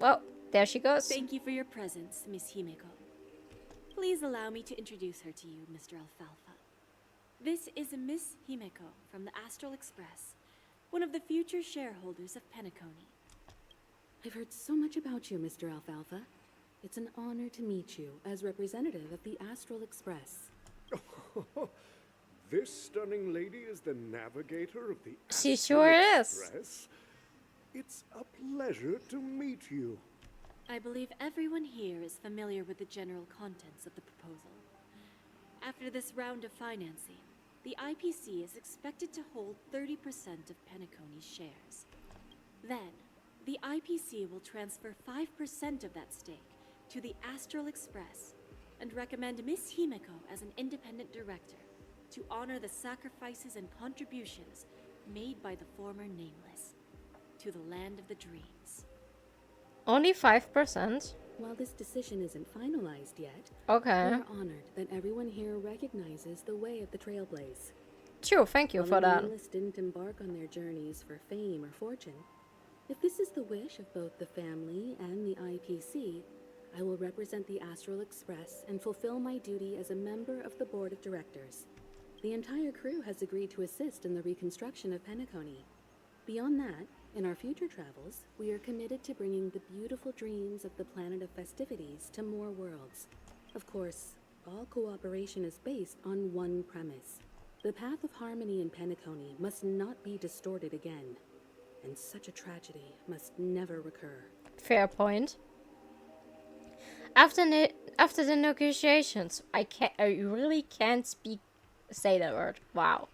Well, there she goes. Thank you for your presence, Miss Himeko. Please allow me to introduce her to you, Mr. Alfalfa. This is Miss Himeko from the Astral Express, one of the future shareholders of Penacony. I've heard so much about you, Mr. Alfalfa. It's an honor to meet you as representative of the Astral Express. This stunning lady is the navigator of the She Astral sure is. Express. It's a pleasure to meet you. I believe everyone here is familiar with the general contents of the proposal. After this round of financing, the IPC is expected to hold 30% of Penacony's shares. Then, the IPC will transfer 5% of that stake to the Astral Express and recommend Miss Himeko as an independent director to honor the sacrifices and contributions made by the former Nameless. to the land of the dreams. Only 5%? While this decision isn't finalized yet, Okay. we're honored that everyone here recognizes the way of the Trailblaze. True, thank you While for the that. Nameless didn't embark on their journeys for fame or fortune, if this is the wish of both the family and the IPC, I will represent the Astral Express and fulfill my duty as a member of the board of directors. The entire crew has agreed to assist in the reconstruction of Penacony. Beyond that, in our future travels, we are committed to bringing the beautiful dreams of the planet of festivities to more worlds. Of course, all cooperation is based on one premise. The path of harmony in Penacony must not be distorted again, and such a tragedy must never recur. Fair point. After the negotiations, I really can't say that word. Wow.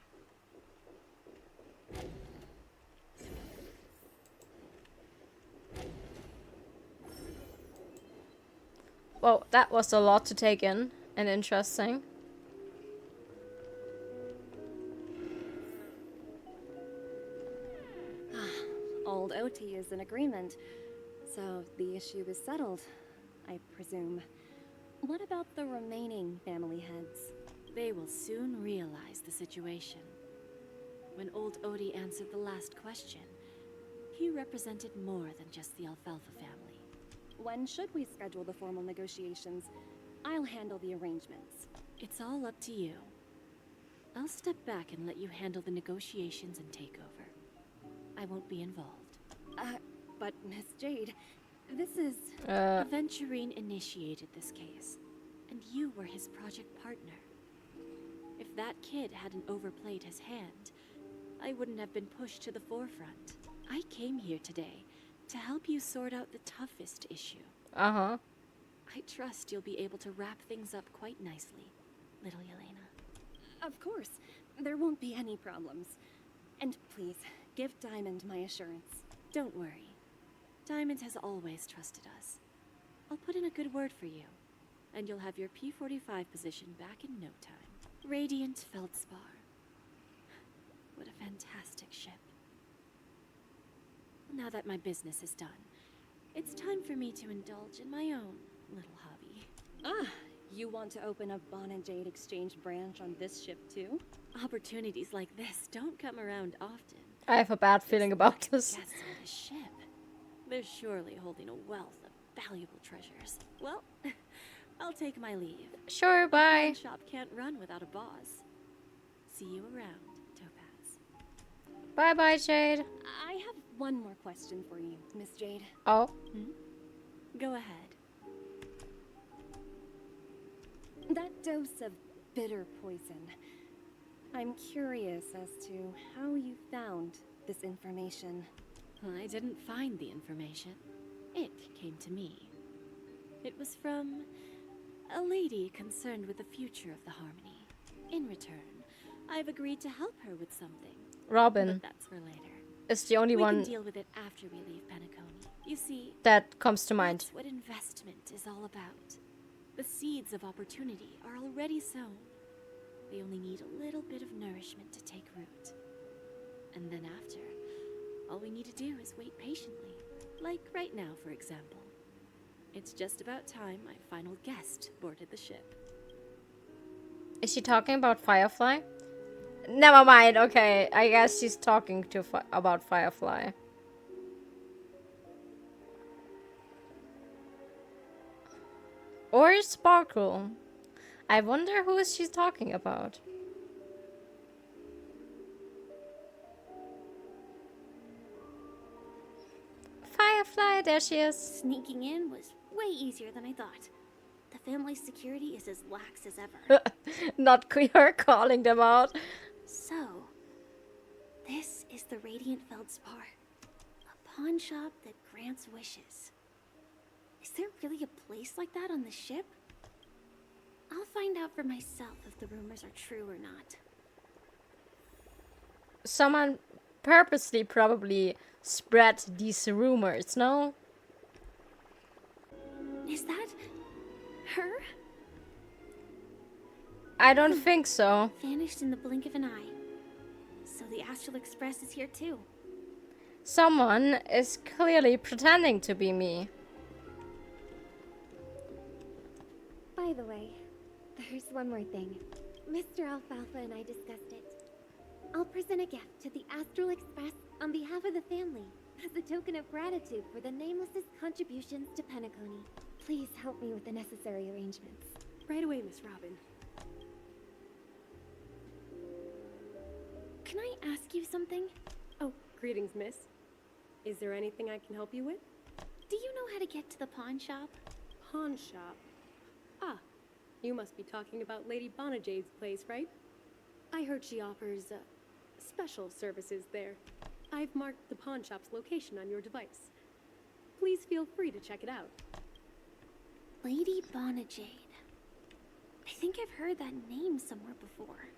Well, that was a lot to take in and interesting. Old OT is in agreement, so the issue is settled, I presume. What about the remaining family heads? They will soon realize the situation. When old Odie answered the last question, he represented more than just the Alfalfa family. When should we schedule the formal negotiations? I'll handle the arrangements. It's all up to you. I'll step back and let you handle the negotiations and takeover. I won't be involved. But Miss Jade, this is... Aventurine initiated this case, and you were his project partner. If that kid hadn't overplayed his hand, I wouldn't have been pushed to the forefront. I came here today to help you sort out the toughest issue. Uh-huh. I trust you'll be able to wrap things up quite nicely, little Yelena. Of course. There won't be any problems. And please, give Diamond my assurance. Don't worry. Diamond has always trusted us. I'll put in a good word for you, and you'll have your P-45 position back in no time. Radiant Feldspar. What a fantastic ship. Now that my business is done, it's time for me to indulge in my own little hobby. Ah, you want to open a Bon and Jade exchange branch on this ship too? Opportunities like this don't come around often. I have a bad feeling about this. Guests on the ship. They're surely holding a wealth of valuable treasures. Well, I'll take my leave. Sure, bye. The shop can't run without a boss. See you around, Topaz. Bye-bye, Jade. I have one more question for you, Miss Jade. Oh? Go ahead. That dose of bitter poison. I'm curious as to how you found this information. I didn't find the information. It came to me. It was from a lady concerned with the future of the Harmony. In return, I've agreed to help her with something. Robin. But that's for later. Is the only one We can deal with it after we leave Penacony. You see, that comes to mind. That's what investment is all about. The seeds of opportunity are already sown. They only need a little bit of nourishment to take root. And then after, all we need to do is wait patiently. Like right now, for example. It's just about time my final guest boarded the ship. Is she talking about Firefly? Never mind, okay. I guess she's talking about Firefly. Or Sparkle. I wonder who is she talking about. Firefly, there she is. Sneaking in was way easier than I thought. The family's security is as lax as ever. Not her calling them out. So, this is the Radiant Feldspar. A pawn shop that grants wishes. Is there really a place like that on the ship? I'll find out for myself if the rumors are true or not. Someone purposely probably spread these rumors, no? Is that her? I don't think so. Vanished in the blink of an eye. So the Astral Express is here too. Someone is clearly pretending to be me. By the way, there's one more thing. Mr. Alfalfa and I discussed it. I'll present a gift to the Astral Express on behalf of the family as a token of gratitude for the Nameless's contributions to Penacony. Please help me with the necessary arrangements. Right away, Miss Robin. Can I ask you something? Oh, greetings, miss. Is there anything I can help you with? Do you know how to get to the pawn shop? Pawn shop? Ah, you must be talking about Lady Bonajade's place, right? I heard she offers, special services there. I've marked the pawn shop's location on your device. Please feel free to check it out. Lady Bonajade. I think I've heard that name somewhere before.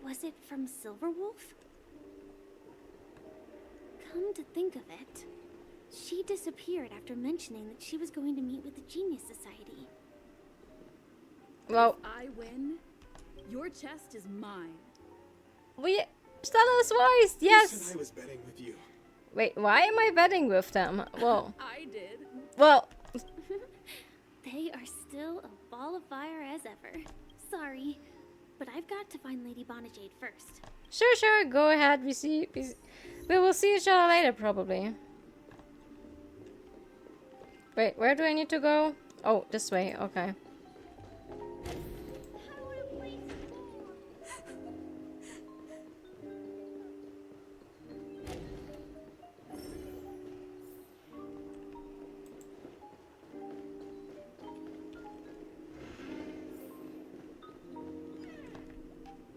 Was it from Silverwolf? Come to think of it, she disappeared after mentioning that she was going to meet with the Genius Society. Well, if I win, your chest is mine. Stella's voice, yes. Who said I was betting with you? Wait, why am I betting with them? Well, I did. Well, they are still a ball of fire as ever. Sorry, but I've got to find Lady Bonajade first. Sure, go ahead. We will see each other later, probably. Wait, where do I need to go? Oh, this way. Okay.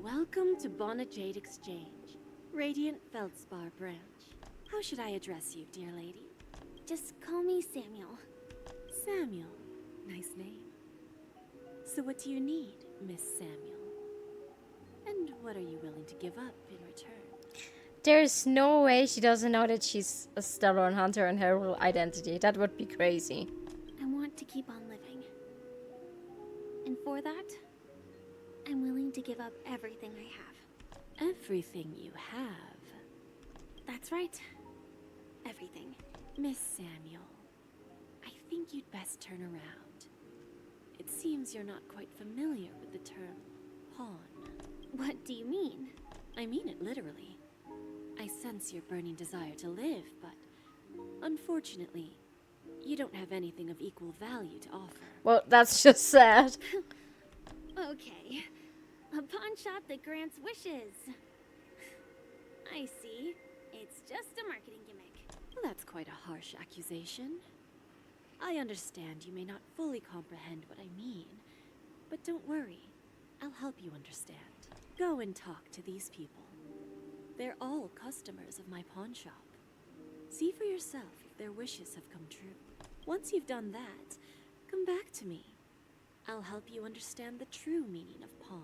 Welcome to Bonajade Exchange, Radiant Feldspar branch. How should I address you, dear lady? Just call me Samuel. Samuel. Nice name. So what do you need, Miss Samuel? And what are you willing to give up in return? There's no way she doesn't know that she's a Stellar Hunter and her real identity. That would be crazy. I want to keep on living. And for that, I'm willing to give up everything I have. Everything you have? That's right. Everything. Miss Samuel, I think you'd best turn around. It seems you're not quite familiar with the term pawn. What do you mean? I mean it literally. I sense your burning desire to live, but unfortunately, you don't have anything of equal value to offer. Well, that's just sad. Okay. A pawn shop that grants wishes. I see. It's just a marketing gimmick. Well, that's quite a harsh accusation. I understand you may not fully comprehend what I mean, but don't worry. I'll help you understand. Go and talk to these people. They're all customers of my pawn shop. See for yourself if their wishes have come true. Once you've done that, come back to me. I'll help you understand the true meaning of pawn.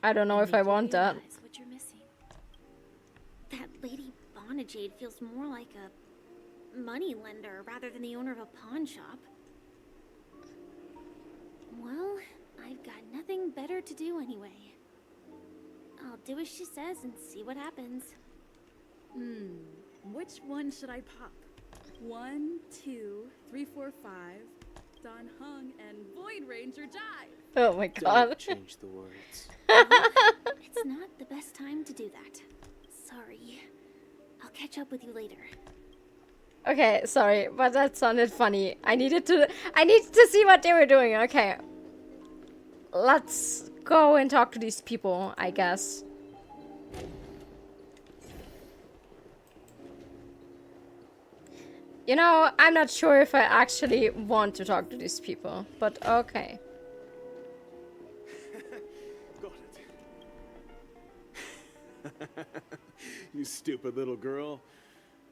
I don't know if I want that. What you're missing. That Lady Bonajade feels more like a money lender rather than the owner of a pawn shop. Well, I've got nothing better to do anyway. I'll do as she says and see what happens. Which one should I pop? 1, 2, 3, 4, 5. Don Hung and Void Ranger Jive. Oh my god. Don't change the words. It's not the best time to do that. Sorry. I'll catch up with you later. Okay, sorry, but that sounded funny. I needed to see what they were doing. Okay. Let's go and talk to these people, I guess. You know, I'm not sure if I actually want to talk to these people, but okay. Got it. You stupid little girl.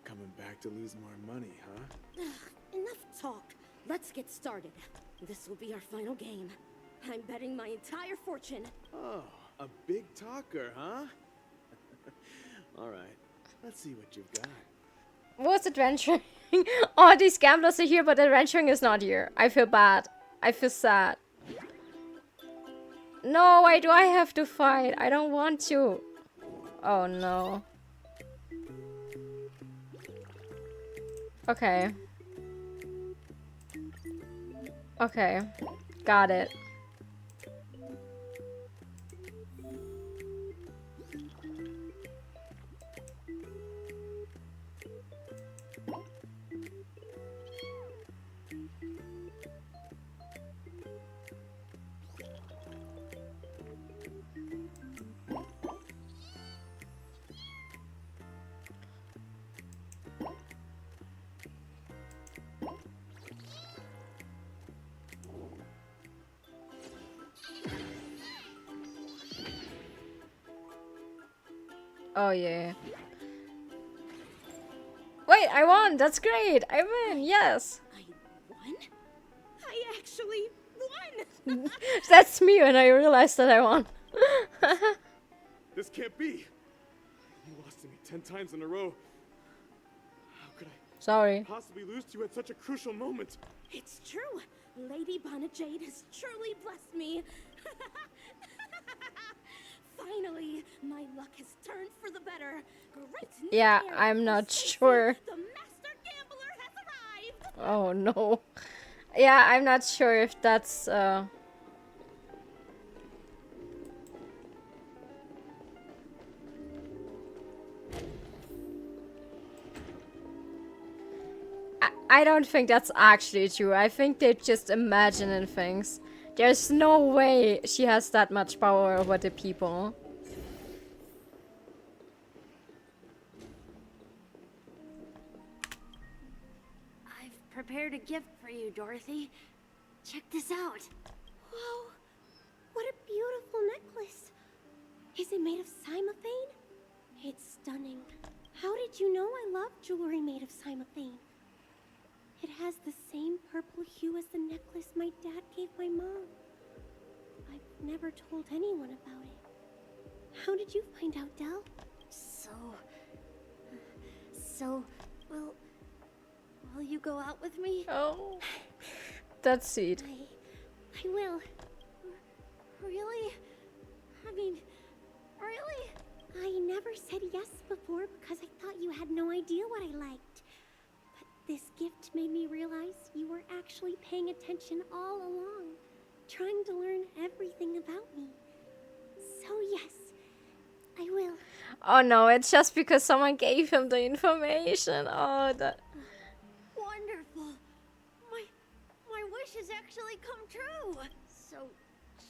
Coming back to lose more money, huh? Enough talk. Let's get started. This will be our final game. I'm betting my entire fortune. Oh, a big talker, huh? All right, let's see what you've got. What's adventuring? Oh, these gamblers are here, but adventuring is not here. I feel bad. I feel sad. No, why do I have to fight? I don't want to. Oh no. Okay. Okay. Got it. Oh yeah. Wait, I won! That's great! I win! Yes! Won? I actually won! That's me when I realized that I won. This can't be! You lost to me 10 times in a row. How could I Sorry. possibly lose to you at such a crucial moment? It's true. Lady Jade has truly blessed me. Finally, my luck has turned for the better. Great news Yeah, there. I'm The not Stacy, sure. The master gambler has arrived. Oh no. Yeah, I'm not sure if that's I don't think that's actually true. I think they're just imagining things. There's no way she has that much power over the people. I've prepared a gift for you, Dorothy. Check this out. Whoa, what a beautiful necklace. Is it made of cymophane? It's stunning. How did you know I love jewelry made of cymophane? It has the same purple hue as the necklace my dad gave my mom. I've never told anyone about it. How did you find out, Del? Will you go out with me? Oh, that's sweet. I will. Really? I mean, really? I never said yes before because I thought you had no idea what I liked. But this gift made me realize you were actually paying attention all along, trying to learn everything about me. So yes, I will. Oh no, it's just because someone gave him the information. Oh, that... Wonderful. My wish has actually come true. So,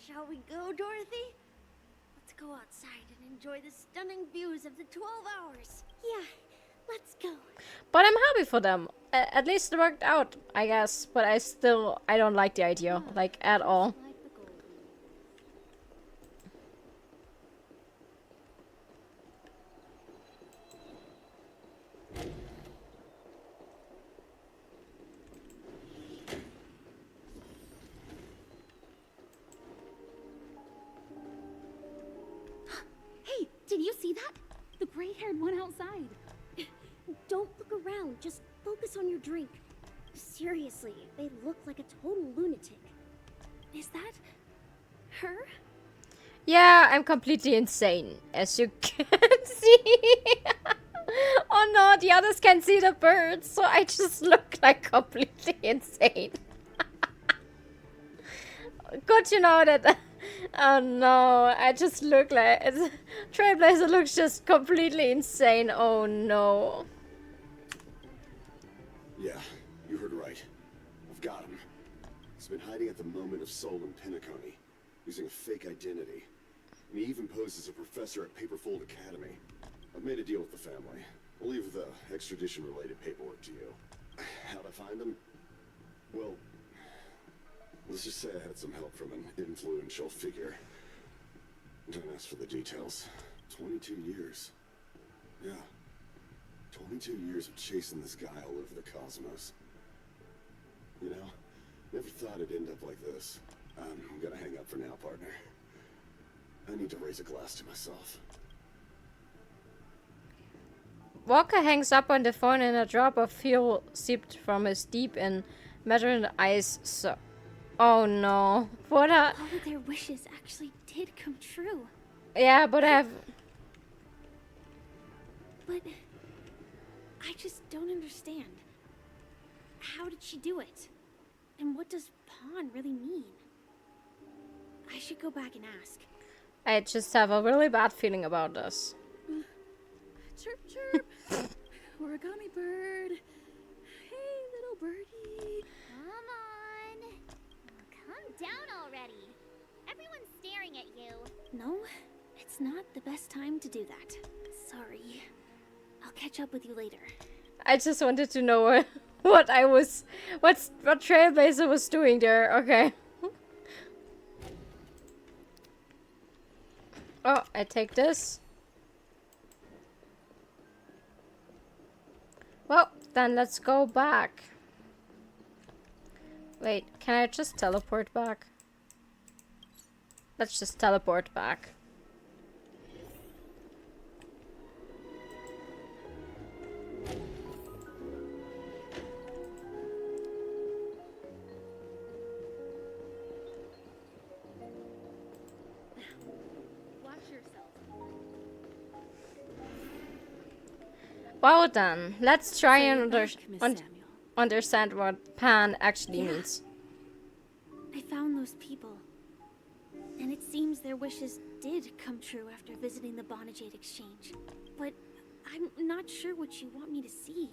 shall we go, Dorothy? Let's go outside and enjoy the stunning views of the 12 hours. Yeah, let's go. But I'm happy for them. At least it worked out, I guess. But I don't like the idea, like, at all. Hey, did you see that? The gray-haired one outside. Don't look around, just focus on your drink. Seriously, they look like a total lunatic. Is that her? Yeah, I'm completely insane, as you can see. Oh no, the others can see the birds, so I just look like completely insane. Good to know that. Oh no, I just look like... Trailblazer looks just completely insane. Oh no. Yeah, you heard right. I've got him. He's been hiding at the moment of soul in Penacony, using a fake identity. And he even posed as a professor at Paperfold Academy. I've made a deal with the family. I'll leave the extradition-related paperwork to you. How'd I find him? Well, let's just say I had some help from an influential figure. Don't ask for the details. 22 years. Yeah. 22 years of chasing this guy all over the cosmos. You know, never thought it'd end up like this. I'm gonna hang up for now, partner. I need to raise a glass to myself. Walker hangs up on the phone and a drop of fuel seeped from his deep and measuring eyes. So, oh no. What a... All of their wishes actually did come true. Yeah, but But I just don't understand. How did she do it? And what does pawn really mean? I should go back and ask. I just have a really bad feeling about this. Chirp, chirp. Origami bird. Hey, little birdie. Come on. Calm down already. Everyone's staring at you. No, it's not the best time to do that. Sorry. I'll catch up with you later. I just wanted to know what Trailblazer was doing there. Okay. Oh, I take this. Well, then let's go back. Wait, can I just teleport back? Let's just teleport back. Well then, let's try and understand what pan actually means. I found those people. And it seems their wishes did come true after visiting the Bonajade Exchange. But I'm not sure what you want me to see.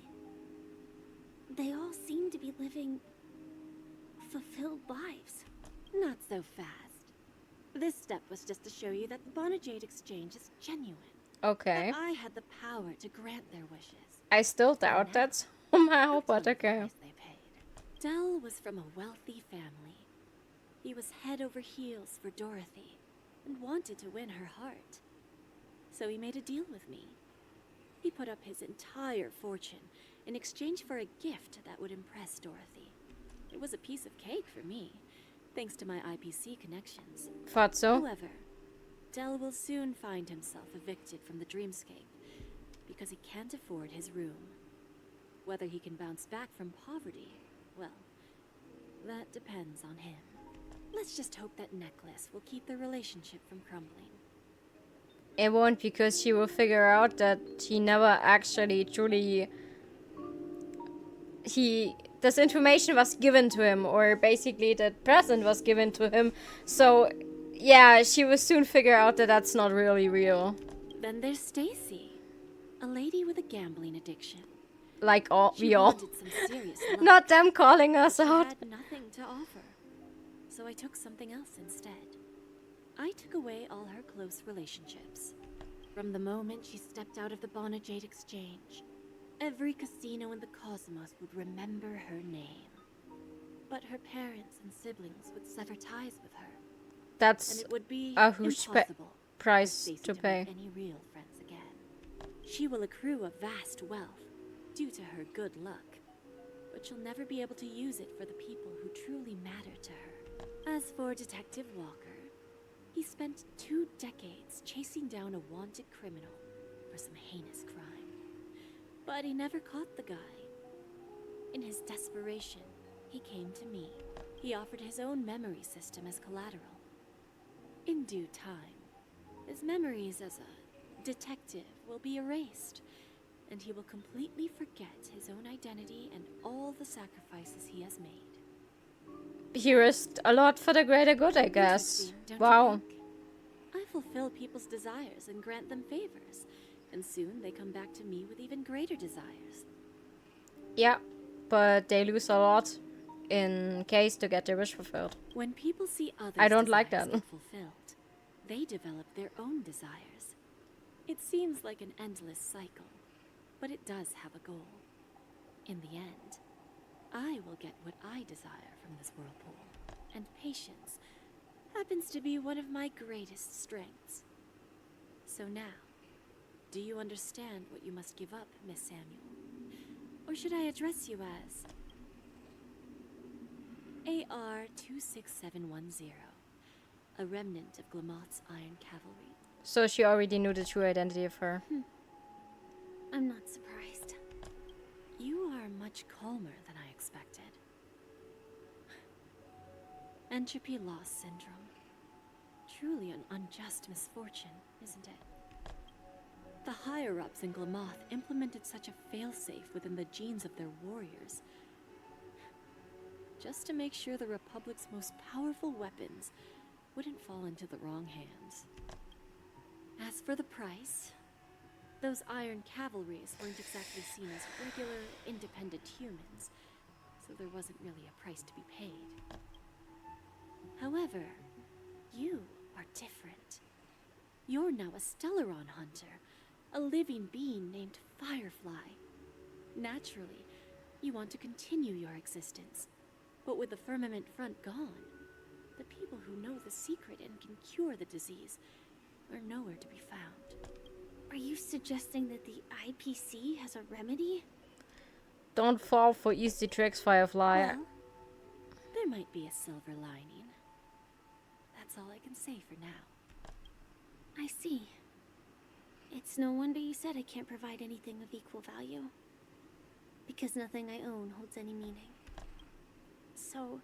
They all seem to be living fulfilled lives. Not so fast. This step was just to show you that the Bonajade Exchange is genuine. Okay. That I had the power to grant their wishes. I still doubt that somehow, but okay. Dell was from a wealthy family. He was head over heels for Dorothy and wanted to win her heart. So he made a deal with me. He put up his entire fortune in exchange for a gift that would impress Dorothy. It was a piece of cake for me, thanks to my IPC connections. Thought so. However, Dell will soon find himself evicted from the dreamscape because he can't afford his room. Whether he can bounce back from poverty, well, that depends on him. Let's just hope that necklace will keep their relationship from crumbling. It won't, because she will figure out that he never actually truly... This information was given to him, or basically that present was given to him. So, yeah, she will soon figure out that that's not really real. Then there's Stacy, a lady with a gambling addiction. Like all She we all. wanted some serious luck. Not them calling us She out. had nothing to offer, so I took something else instead. I took away all her close relationships. From the moment she stepped out of the Bonajade Exchange, every casino in the cosmos would remember her name. But her parents and siblings would sever ties with her. That's and it would be a huge impossible price for Stacy to make pay. any real friends again. She will accrue a vast wealth due to her good luck, but she'll never be able to use it for the people who truly matter to her. As for Detective Walker, he spent 2 decades chasing down a wanted criminal for some heinous crime. But he never caught the guy. In his desperation, he came to me. He offered his own memory system as collateral. In due time, his memories as a detective will be erased, and he will completely forget his own identity and all the sacrifices he has made. He risked a lot for the greater good, I guess. Wow. I fulfill people's desires and grant them favors, and soon they come back to me with even greater desires. Yeah, but they lose a lot in case to get their wish fulfilled. When people see others' I don't like desires that. get fulfilled, they develop their own desires. It seems like an endless cycle, but it does have a goal. In the end, I will get what I desire from this whirlpool, and patience happens to be one of my greatest strengths. So now, do you understand what you must give up, Miss Samuel? Or should I address you as AR-26710, a remnant of Glamoth's Iron Cavalry? So she already knew the true identity of her. I'm not surprised. You are much calmer than I expected. Entropy loss syndrome. Truly an unjust misfortune, isn't it? The higher-ups in Glamoth implemented such a failsafe within the genes of their warriors just to make sure the Republic's most powerful weapons wouldn't fall into the wrong hands. As for the price, those iron cavalries weren't exactly seen as regular, independent humans, so there wasn't really a price to be paid. However, you are different. You're now a Stellaron hunter, a living being named Firefly. Naturally, you want to continue your existence, but with the firmament front gone, the people who know the secret and can cure the disease are nowhere to be found. Are you suggesting that the IPC has a remedy? Don't fall for easy tricks, Firefly. Well, there might be a silver lining. That's all I can say for now. I see. It's no wonder you said I can't provide anything of equal value. Because nothing I own holds any meaning. So,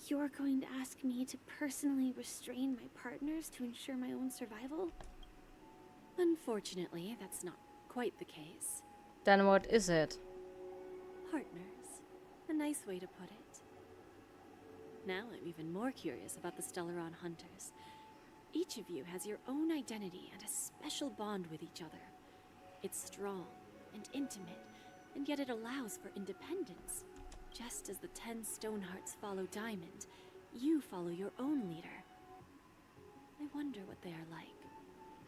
you're going to ask me to personally restrain my partners to ensure my own survival? Unfortunately, that's not quite the case. Then what is it? Partners. A nice way to put it. Now I'm even more curious about the Stellaron hunters. Each of you has your own identity and a special bond with each other. It's strong and intimate, and yet it allows for independence. Just as the 10 Stonehearts follow Diamond, you follow your own leader. I wonder what they are like,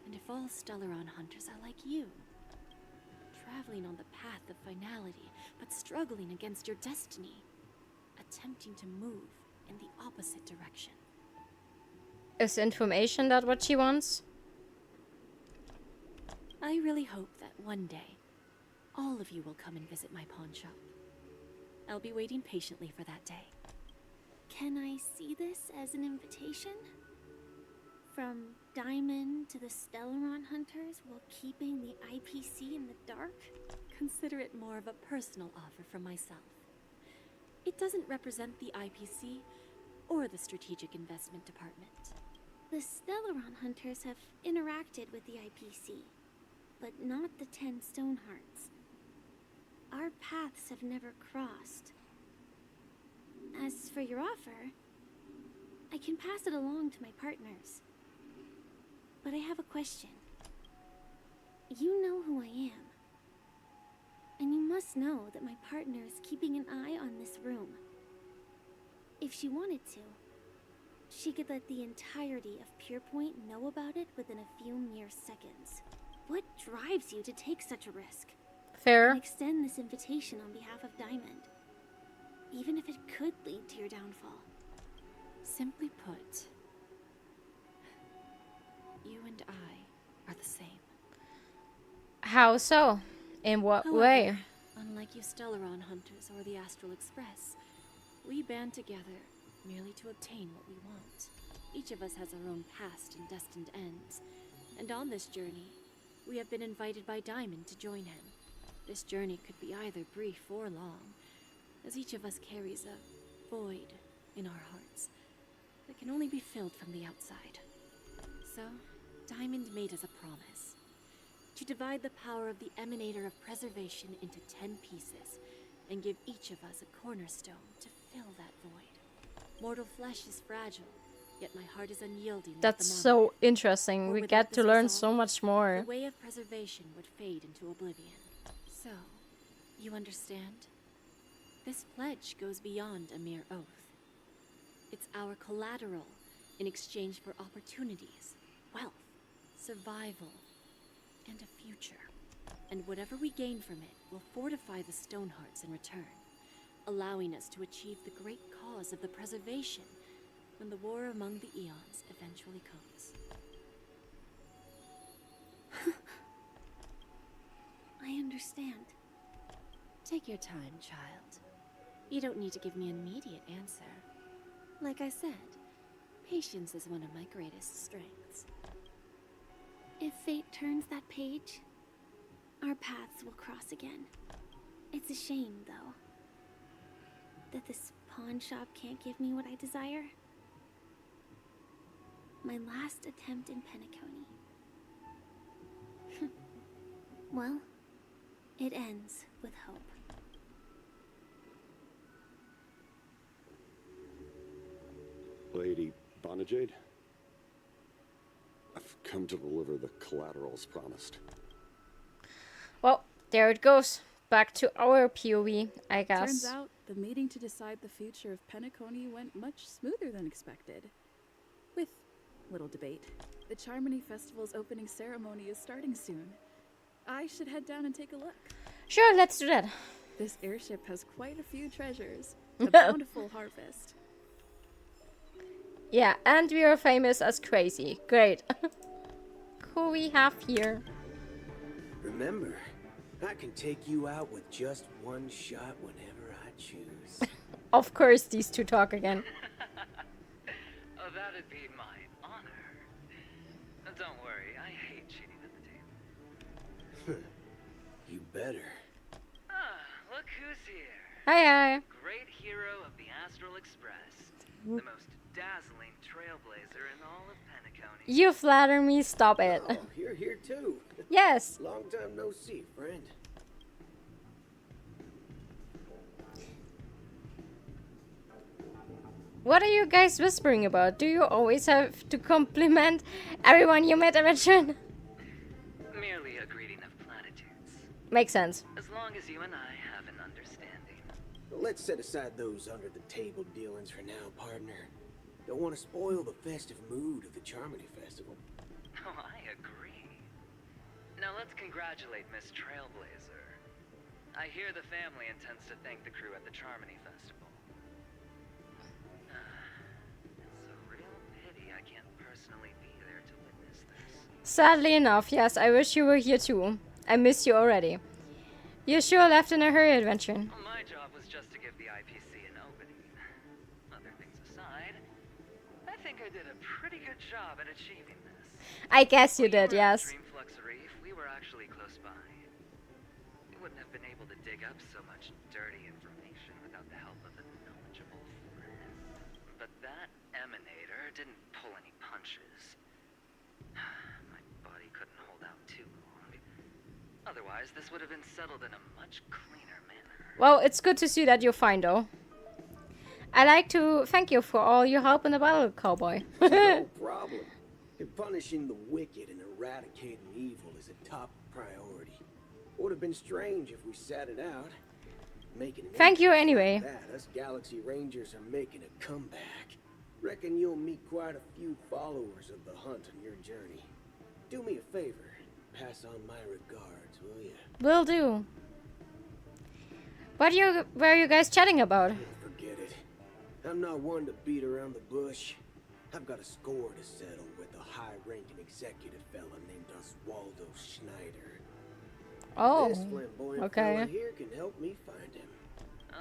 and if all Stellaron hunters are like you. Traveling on the path of finality, but struggling against your destiny. Attempting to move in the opposite direction. Is information that what she wants? I really hope that one day, all of you will come and visit my pawn shop. I'll be waiting patiently for that day. Can I see this as an invitation? From Diamond to the Stellaron hunters while keeping the IPC in the dark? Consider it more of a personal offer from myself. It doesn't represent the IPC or the Strategic Investment Department. The Stellaron hunters have interacted with the IPC, but not the 10 Stonehearts. Our paths have never crossed. As for your offer, I can pass it along to my partners. But I have a question. You know who I am. And you must know that my partner is keeping an eye on this room. If she wanted to, she could let the entirety of Purepoint know about it within a few mere seconds. What drives you to take such a risk? Fair. And extend this invitation on behalf of Diamond, even if it could lead to your downfall. Simply put, you and I are the same. How so? In what However, way? Unlike you Stellaron hunters or the Astral Express, we band together merely to obtain what we want. Each of us has our own past and destined ends, and on this journey, we have been invited by Diamond to join him. This journey could be either brief or long, as each of us carries a void in our hearts that can only be filled from the outside. So, Diamond made us a promise to divide the power of the Emanator of Preservation into 10 pieces and give each of us a cornerstone to fill that void. Mortal flesh is fragile, yet my heart is unyielding. That's so interesting. We get to learn so much more. The way of preservation would fade into oblivion. So, you understand? This pledge goes beyond a mere oath. It's our collateral in exchange for opportunities, wealth, survival, and a future. And whatever we gain from it will fortify the Stonehearts in return, allowing us to achieve the great cause of the preservation when the war among the eons eventually comes. I understand. Take your time, child. You don't need to give me an immediate answer. Like I said, patience is one of my greatest strengths. If fate turns that page, our paths will cross again. It's a shame, though, that this pawn shop can't give me what I desire. My last attempt in Penacony. Well, it ends with hope. it, Jade? I've come to deliver the collaterals promised. Well, there it goes. Back to our POV, I guess. Turns out the meeting to decide the future of Penacony went much smoother than expected. With little debate. The Charmony Festival's opening ceremony is starting soon. I should head down and take a look. Sure, let's do that. This airship has quite a few treasures. A bountiful harvest. Yeah, and we are famous as crazy. Great. Who we have here? Remember, I can take you out with just one shot whenever I choose. Of course, these two talk again. Oh, that'd be my honor. Don't worry, I hate cheating at the table. You better. Ah, look who's here. Hi. Great hero of the Astral Express. The most dazzling trailblazer in all of Penacony. You flatter me, stop it. Oh, you're here too. Yes. Long time no see, friend. What are you guys whispering about? Do you always have to compliment everyone you met, Richard? Merely a greeting of platitudes. Makes sense. As long as you and I have an understanding. Let's set aside those under-the-table dealings for now, partner. Don't want to spoil the festive mood of the Charmony Festival. Oh, I agree. Now let's congratulate Miss Trailblazer. I hear the family intends to thank the crew at the Charmony Festival. It's a real pity I can't personally be there to witness this. Sadly enough, yes, I wish you were here too. I miss you already. You sure left in a hurry, Adventure. Well, my job was just to give the IPC an opening. Other things aside, I think I did a pretty good job at achieving this. I guess you did, yes. Dreamfluxery, if we were actually close by, we wouldn't have been able to dig up so much dirty information without the help of a knowledgeable friend. But that emanator didn't pull any punches. My body couldn't hold out too long. Otherwise, this would have been settled in a much cleaner manner. Well, it's good to see that you're fine, though. I'd like to thank you for all your help in the battle, cowboy. No problem. Punishing the wicked and eradicating evil is a top priority. Would have been strange if we sat it out. Making Thank you anyway. That, us Galaxy Rangers are making a comeback. Reckon you'll meet quite a few followers of the hunt on your journey. Do me a favor. Pass on my regards, will you? Will do. What were you guys chatting about? Forget it. I'm not one to beat around the bush. I've got a score to settle with a high-ranking executive fella named Oswaldo Schneider. Oh, This flamboyant okay. fella here can help me find him.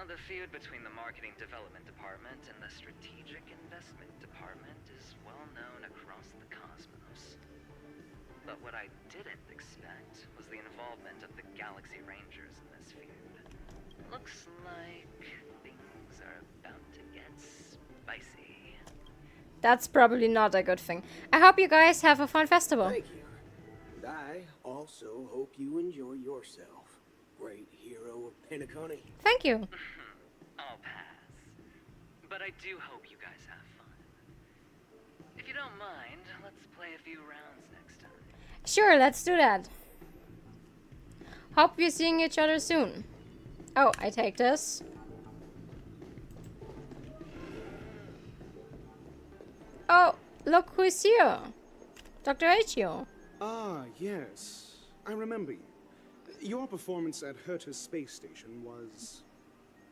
The feud between the Marketing Development Department and the Strategic Investment Department is well known across the cosmos. But what I didn't expect was the involvement of the Galaxy Rangers in this feud. Looks like things are about to get spicy. That's probably not a good thing. I hope you guys have a fun festival. Thank you. And I also hope you enjoy yourself, great hero of Penacony. Thank you. I'll pass. But I do hope you guys have fun. If you don't mind, let's play a few rounds next time. Sure, let's do that. Hope we're seeing each other soon. Oh, I take this. Oh, look who's here. Dr. H.O. Ah, yes. I remember you. Your performance at Herta's space station was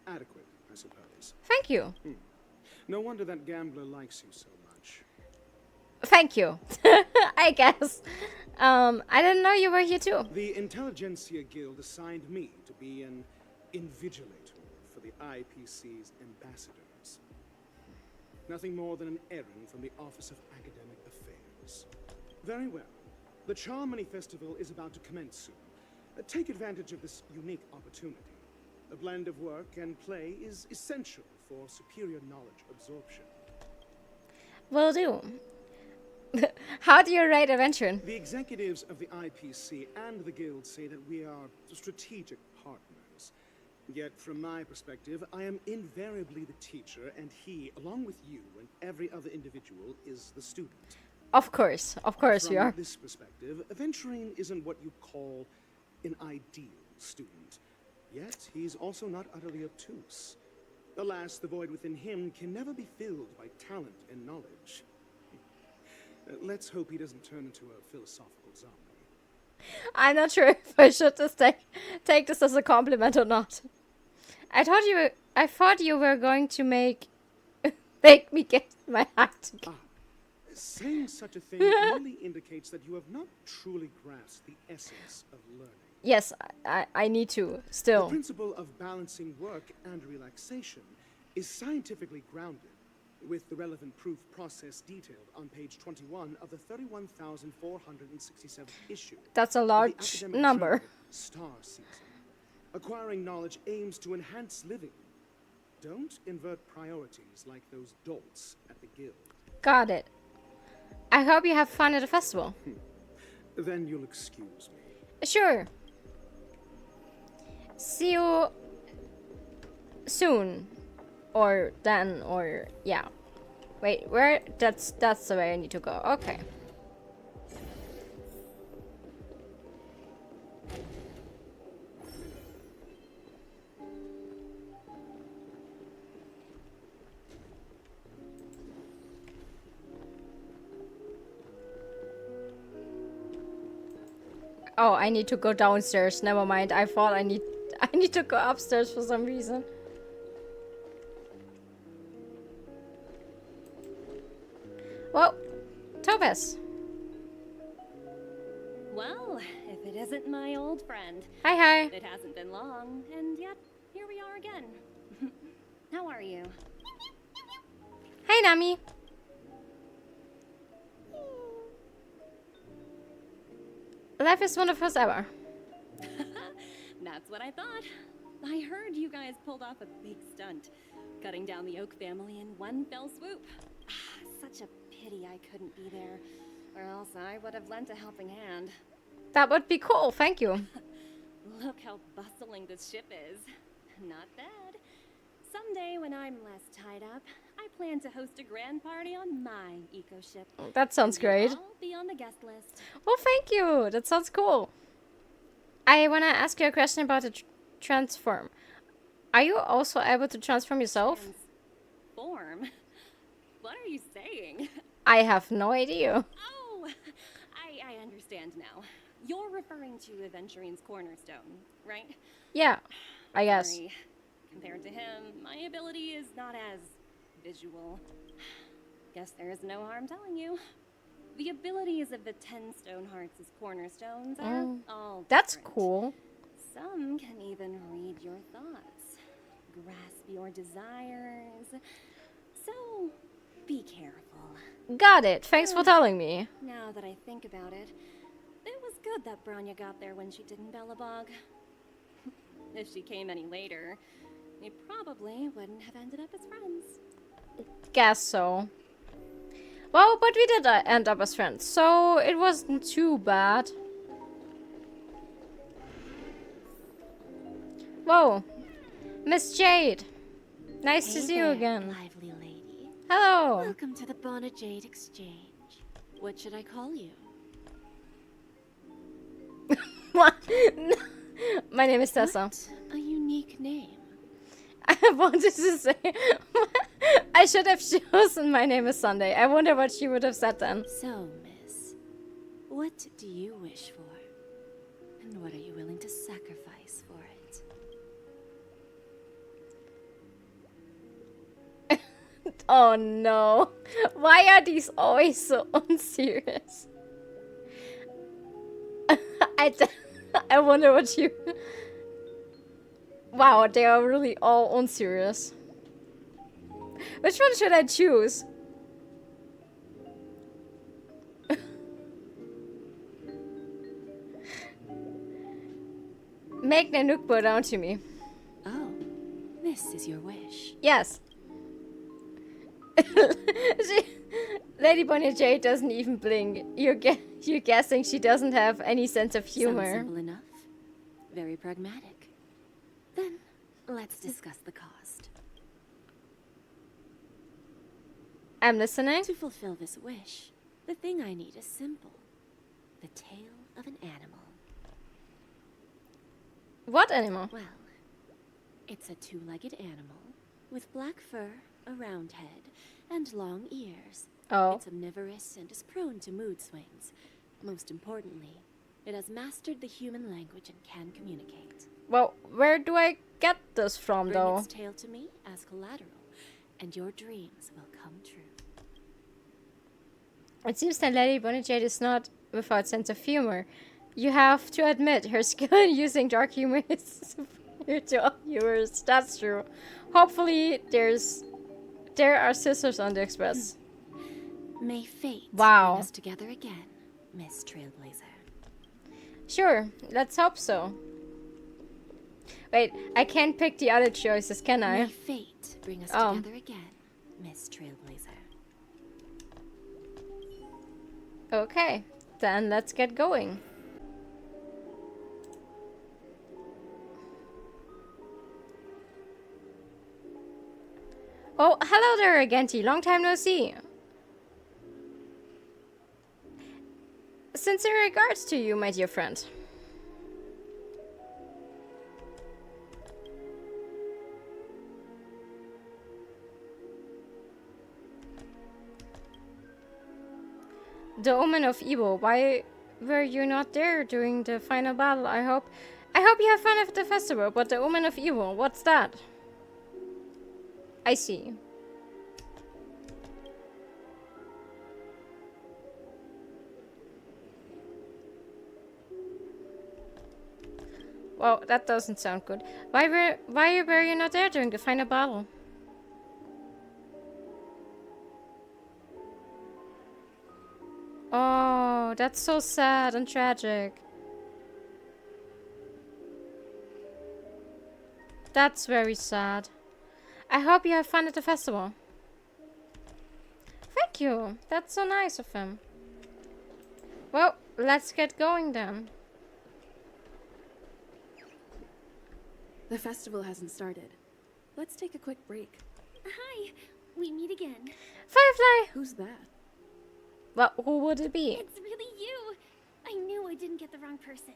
adequate, I suppose. Thank you. No wonder that gambler likes you so much. Thank you. I guess. I didn't know you were here too. The Intelligentsia Guild assigned me to be an invigilator for the IPC's ambassadors. Nothing more than an errand from the Office of Academic Affairs. Very well. The Charmony Festival is about to commence soon. Take advantage of this unique opportunity. A blend of work and play is essential for superior knowledge absorption. Will do. How do you rate Adventure? The executives of the IPC and the Guild say that we are strategic partners. Yet, from my perspective, I am invariably the teacher, and he, along with you and every other individual, is the student. Of course we are. From this perspective, Aventurine isn't what you call an ideal student. Yet, he's also not utterly obtuse. Alas, the void within him can never be filled by talent and knowledge. Let's hope he doesn't turn into a philosophical zombie. I'm not sure if I should just take this as a compliment or not. I thought you were going to make me get my act together. Saying such a thing merely indicates that you have not truly grasped the essence of learning. Yes, I need to still. The principle of balancing work and relaxation is scientifically grounded, with the relevant proof process detailed on page 21 of the 31,467th issue. That's a large number. Journal, Star Season. Acquiring knowledge aims to enhance living. Don't invert priorities like those dolts at the guild. Got it. I hope you have fun at the festival. Then you'll excuse me. Sure. See you soon. Or then, or yeah. Wait, where? That's the way I need to go. Okay. Oh, I need to go downstairs. Never mind. I thought I need to go upstairs for some reason. Well, Topaz. Well, if it isn't my old friend. Hi. It hasn't been long, and yet here we are again. How are you? Hey, Nami. Life is wonderful as ever. That's what I thought. I heard you guys pulled off a big stunt, cutting down the Oak family in one fell swoop. Such a pity I couldn't be there, or else I would have lent a helping hand. That would be cool, thank you. Look how bustling this ship is. Not bad. Someday when I'm less tied up, I plan to host a grand party on my eco-ship. That sounds great. I'll be on the guest list. Well, thank you. That sounds cool. I want to ask you a question about the transform. Are you also able to transform yourself? Transform? What are you saying? I have no idea. Oh, I understand now. You're referring to Aventurine's cornerstone, right? Yeah, I guess. Sorry. Compared to him, my ability is not as visual. Guess there is no harm telling you. The abilities of the 10 Stonehearts' cornerstones are all That's different. cool. Some can even read your thoughts, grasp your desires. So, be careful. Got it. Thanks for telling me. Now that I think about it, it was good that Branya got there when she didn't Bellabog. If she came any later, we probably wouldn't have ended up as friends. Guess so. Well, but we did end up as friends, so it wasn't too bad. Whoa, Miss Jade. Nice to see you again. Lively lady. Hello. Welcome to the Bona Jade Exchange. What should I call you? What? My name is Tessa. What a unique name. I wanted to say I should have chosen my name is Sunday. I wonder what she would have said then. So, miss, what do you wish for? And what are you willing to sacrifice for it? Oh no. Why are these always so unserious? I wonder what you... Wow, they are really all unserious. Which one should I choose? Make Nanook bow down to me. Oh, this is your wish. Yes. Lady Bonnie Jade doesn't even blink. You're guessing she doesn't have any sense of humor. Sounds simple enough. Very pragmatic. Then, Let's discuss the cost. I'm listening. To fulfill this wish, the thing I need is simple. The tail of an animal. What animal? Well, it's a two-legged animal with black fur, a round head, and long ears. Oh. It's omnivorous and is prone to mood swings. Most importantly, it has mastered the human language and can communicate. Well, where do I get this from, Bring though? its tail to me as collateral, and your dreams will come true. It seems that Lady Bonajade is not without sense of humor. You have to admit, her skill in using dark humor is superior to all humors. That's true. Hopefully, there are scissors on the express. May fate Wow. bring us together again, Miss Trailblazer. Sure, let's hope so. Wait, I can't pick the other choices, can I? May fate bring us together again, Miss Trailblazer. Okay, then let's get going. Oh, hello there, Agenti. Long time no see. Sincere regards to you, my dear friend. The Omen of Evil. Why were you not there during the final battle? I hope you have fun at the festival, but the Omen of Evil, what's that? I see. Well, that doesn't sound good. Why were you not there during the final battle? Oh, that's so sad and tragic. That's very sad. I hope you have fun at the festival. Thank you. That's so nice of him. Well, let's get going then. The festival hasn't started. Let's take a quick break. Hi, we meet again. Firefly! Who's that? Well, who would it be? It's really you. I knew I didn't get the wrong person.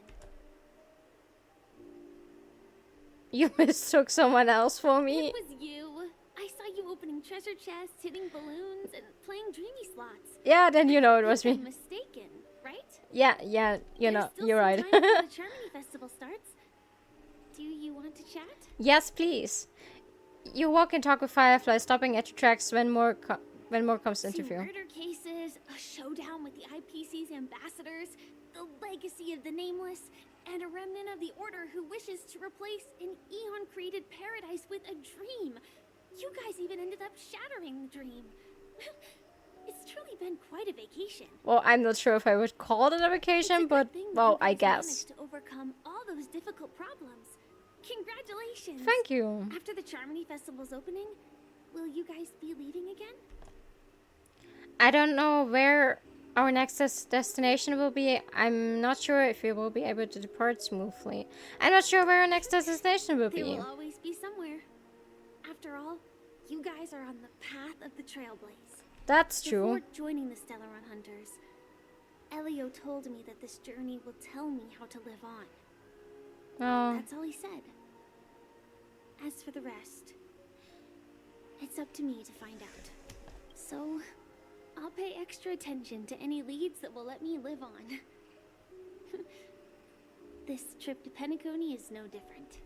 You mistook someone else for me? It was you. I saw you opening treasure chests, hitting balloons, and playing dreamy slots. Yeah, then you know it was I'm me. mistaken, right? Yeah, you know, you're right. Time before the Charmony Festival starts. Do you want to chat? Yes, please. You walk and talk with Firefly, stopping at your tracks when more comes to interview. Murder cases, a showdown with the IPC's ambassadors, the legacy of the Nameless, and a remnant of the Order who wishes to replace an eon-created paradise with a dream. You guys even ended up shattering the dream. It's truly been quite a vacation. Well, I'm not sure if I would call it a vacation, but, well, I guess. Managed to overcome all those difficult problems. Congratulations! Thank you. After the Charmony Festival's opening, will you guys be leaving again? I don't know where our next destination will be. I'm not sure if we will be able to depart smoothly. I'm not sure where our next destination will be. There will always be somewhere. After all, you guys are on the path of the Trailblaze. That's true. Before joining the Stellar Hunters, Elio told me that this journey will tell me how to live on. Oh. That's all he said. As for the rest, it's up to me to find out. So, I'll pay extra attention to any leads that will let me live on. This trip to Penacony is no different.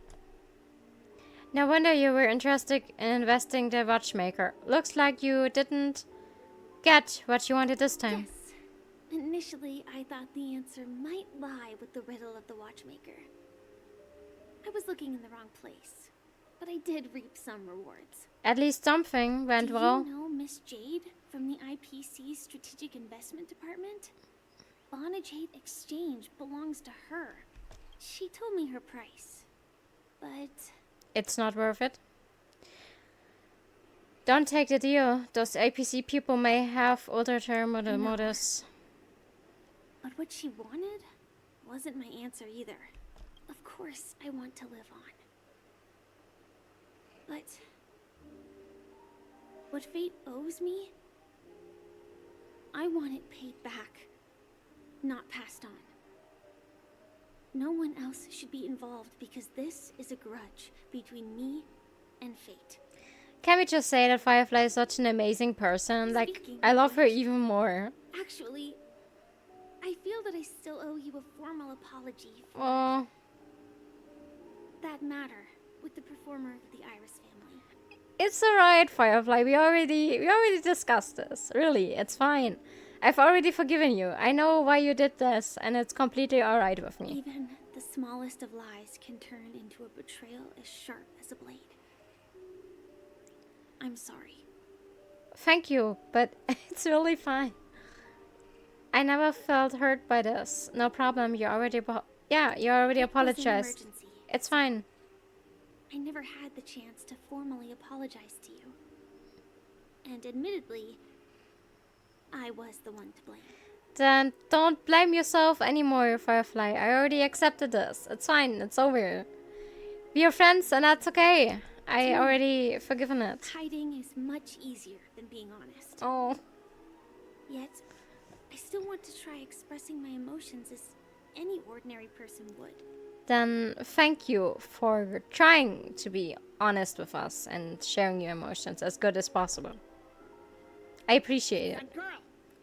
No wonder you were interested in investing the watchmaker. Looks like you didn't get what you wanted this time. Yes. Initially, I thought the answer might lie with the riddle of the watchmaker. I was looking in the wrong place, but I did reap some rewards. At least something went well. Do you know Miss Jade from the IPC's Strategic Investment Department? Bonajade Exchange belongs to her. She told me her price, but It's not worth it. Don't take the deal. Those APC people may have ulterior motives. But what she wanted wasn't my answer either. Of course, I want to live on. But what fate owes me, I want it paid back, not passed on. No one else should be involved because this is a grudge between me and fate. Can we just say that Firefly is such an amazing person? Like, I love her even more. Actually, I feel that I still owe you a formal apology for Oh, that matter with the performer of the Iris family. it's alright, Firefly. We already discussed this. Really, it's fine. I've already forgiven you. I know why you did this, and it's completely alright with me. Even the smallest of lies can turn into a betrayal as sharp as a blade. I'm sorry. Thank you, but it's really fine. I never felt hurt by this. No problem. You already apologized. Emergency. It's fine. I never had the chance to formally apologize to you. And admittedly, I was the one to blame. Then don't blame yourself anymore, Firefly. I already accepted this. It's fine. It's over. We are friends, and that's okay. I already forgiven it. Hiding is much easier than being honest. Oh. Yet, I still want to try expressing my emotions as any ordinary person would. Then thank you for trying to be honest with us and sharing your emotions as good as possible. I appreciate it. Girl,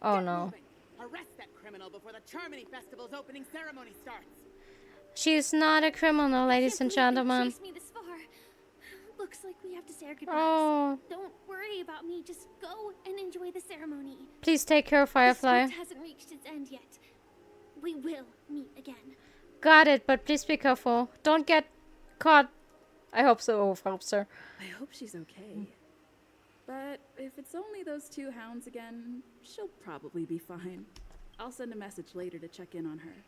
oh no. Moving. Arrest that criminal before the Charmony Festival's opening ceremony starts. She's not a criminal, ladies and gentlemen. Chased me this far. Looks like we have to say our goodbyes. Oh. Don't worry about me. Just go and enjoy the ceremony. Please take care, Firefly. The hasn't reached its end yet. We will meet again. Got it, but please be careful. Don't get caught. I hope so, officer. I hope she's okay. But if it's only those two hounds again, she'll probably be fine. I'll send a message later to check in on her.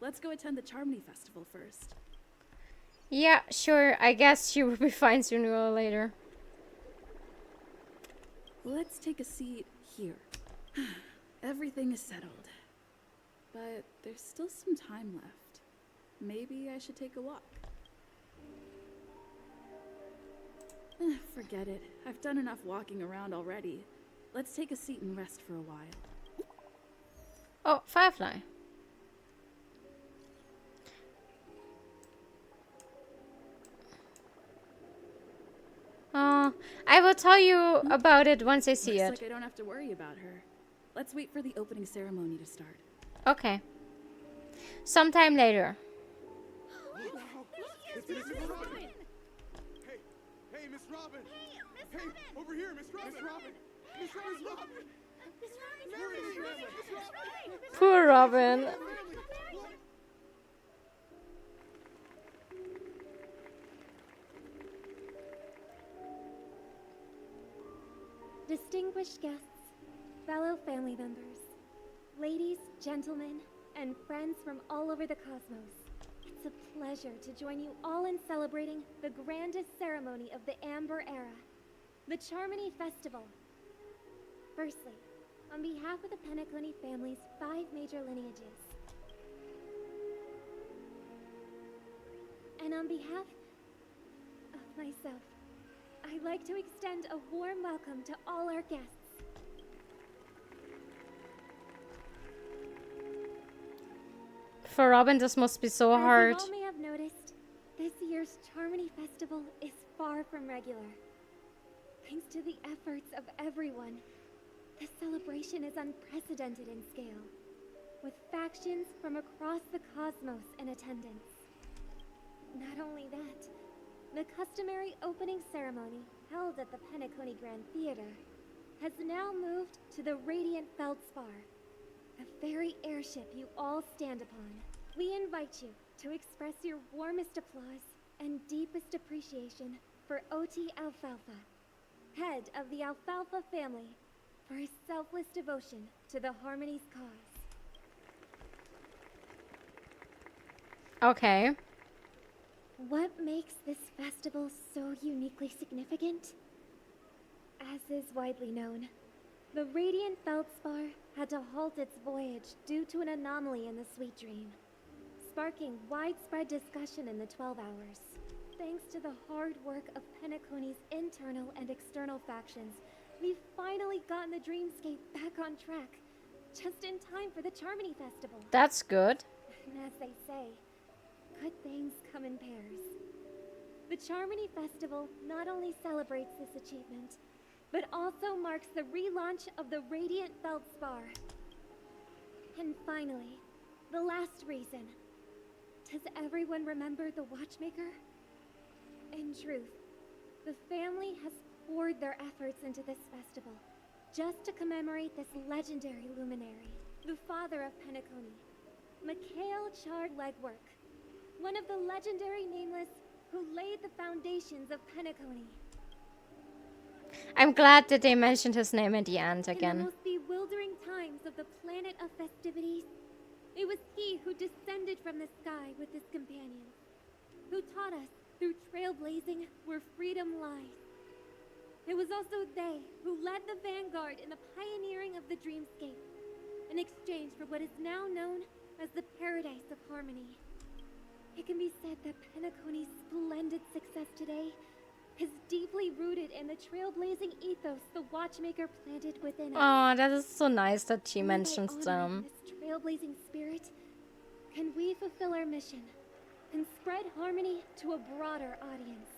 Let's go attend the Charmony Festival first. Yeah, sure. I guess she will be fine sooner or later. Let's take a seat here. Everything is settled. But there's still some time left. Maybe I should take a walk. Forget it. I've done enough walking around already. Let's take a seat and rest for a while. Oh, Firefly. I will tell you about it once I see it. Looks like I don't have to worry about her. Let's wait for the opening ceremony to start. Okay. Sometime later. Hey, Miss Robin! Hey, over here, Miss Robin! Miss Robin! Poor Robin. Distinguished guests, fellow family members, ladies, gentlemen, and friends from all over the cosmos. It's a pleasure to join you all in celebrating the grandest ceremony of the Amber Era, the Charmony Festival. Firstly, on behalf of the Penacony family's 5 major lineages, and on behalf of myself, I'd like to extend a warm welcome to all our guests. For Robin, this must be so hard. As you all may have noticed, this year's Charmony Festival is far from regular. Thanks to the efforts of everyone, the celebration is unprecedented in scale, with factions from across the cosmos in attendance. Not only that, the customary opening ceremony held at the Penacony Grand Theater has now moved to the Radiant Feldspar, the very airship you all stand upon. We invite you to express your warmest applause and deepest appreciation for Oti Alfalfa, head of the Alfalfa family, for his selfless devotion to the Harmony's cause. Okay. What makes this festival so uniquely significant? As is widely known, the Radiant Feldspar had to halt its voyage due to an anomaly in the Sweet Dream, sparking widespread discussion in the 12 Hours. thanks to the hard work of Penacony's internal and external factions, we've finally gotten the dreamscape back on track. Just in time for the Charmony Festival. That's good. And as they say, good things come in pairs. The Charmony Festival not only celebrates this achievement, but also marks the relaunch of the Radiant Feldspar. And finally, the last reason. Does everyone remember the Watchmaker? In truth, the family has poured their efforts into this festival, just to commemorate this legendary luminary, the father of Penacony, Mikhail Chard Legwork, one of the legendary Nameless who laid the foundations of Penacony. I'm glad that they mentioned his name at the end In again. the most bewildering times of the planet of festivities, it was he who descended from the sky with his companions, who taught us through trailblazing where freedom lies. It was also they who led the vanguard in the pioneering of the dreamscape, in exchange for what is now known as the Paradise of Harmony. It can be said that Penacony's splendid success today is deeply rooted in the trailblazing ethos the Watchmaker planted within us. Oh, that is so nice that she Only by mentions honoring them. this trailblazing spirit, can we fulfill our mission and spread harmony to a broader audience.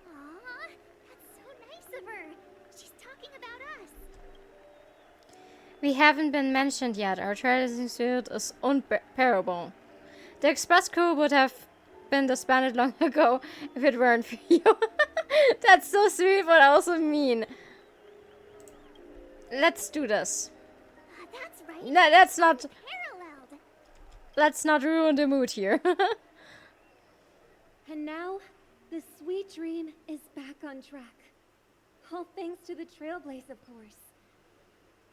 Aw, that's so nice of her. She's talking about us. We haven't been mentioned yet. Our trailblazing spirit is unbearable. The express crew would have been disbanded long ago if it weren't for you. That's so sweet, but also mean. Let's do this. That's right. No, that's not. Paralleled. Let's not ruin the mood here. And now, the sweet dream is back on track. All thanks to the Trailblaze, of course.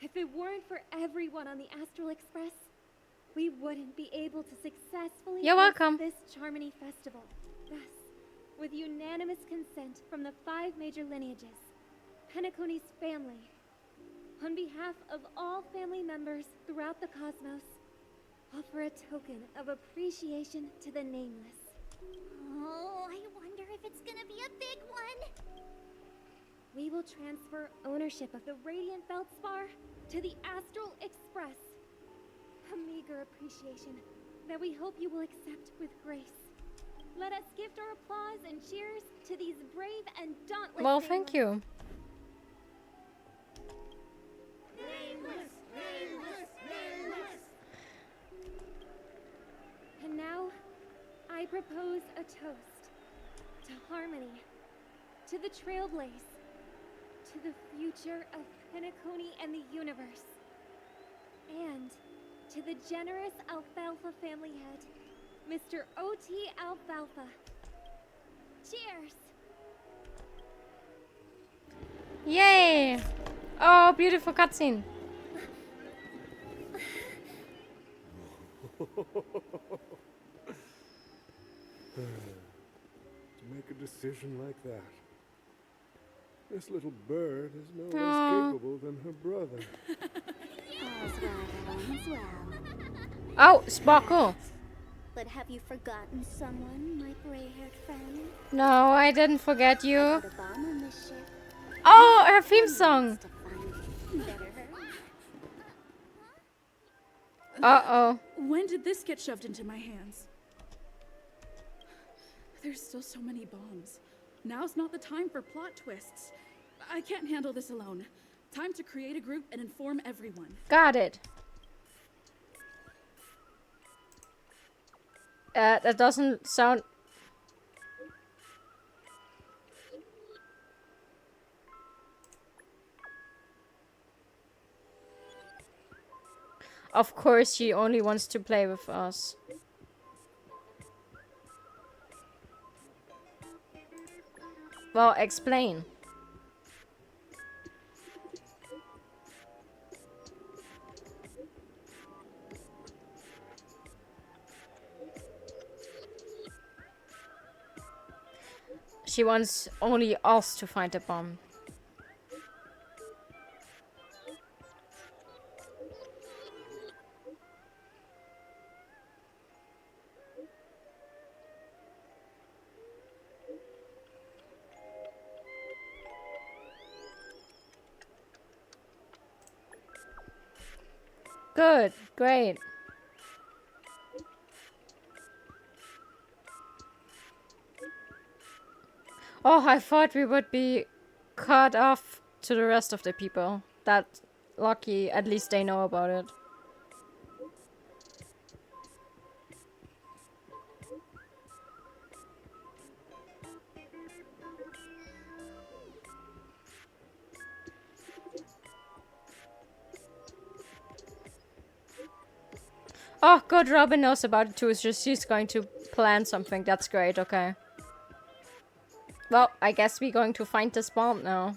If it weren't for everyone on the Astral Express, we wouldn't be able to successfully You're host welcome. this Charmony Festival. Thus, with unanimous consent from the 5 major lineages, Penacony's family, on behalf of all family members throughout the cosmos, offer a token of appreciation to the Nameless. Oh, I wonder if it's gonna be a big one. We will transfer ownership of the Radiant Feldspar to the Astral Express. A meager appreciation that we hope you will accept with grace. Let us gift our applause and cheers to these brave and dauntless Well, thank you. Nameless, nameless, nameless. And now, I propose a toast to harmony, to the Trailblaze, to the future of Penacony and the universe, and to the generous Alfalfa family head, Mr. O.T. Alfalfa. Cheers! Yay! Oh, beautiful cutscene. To make a decision like that. This little bird is no Aw. less capable than her brother. Oh, Sparkle. But have you forgotten someone, my gray-haired friend? No, I didn't forget you. The bomb on this ship. Oh, her theme song. Better hurry. Uh-oh. When did this get shoved into my hands? There's still so many bombs. Now's not the time for plot twists. I can't handle this alone. Time to create a group and inform everyone. Got it. That doesn't sound... Of course, she only wants to play with us. Well, explain. She wants only us to find the bomb. good. Great. Oh, I thought we would be cut off to the rest of the people. That's lucky. At least they know about it. Oh, good. Robin knows about it too. It's just she's going to plan something. That's great. Okay. Well, I guess we're going to find this bomb now.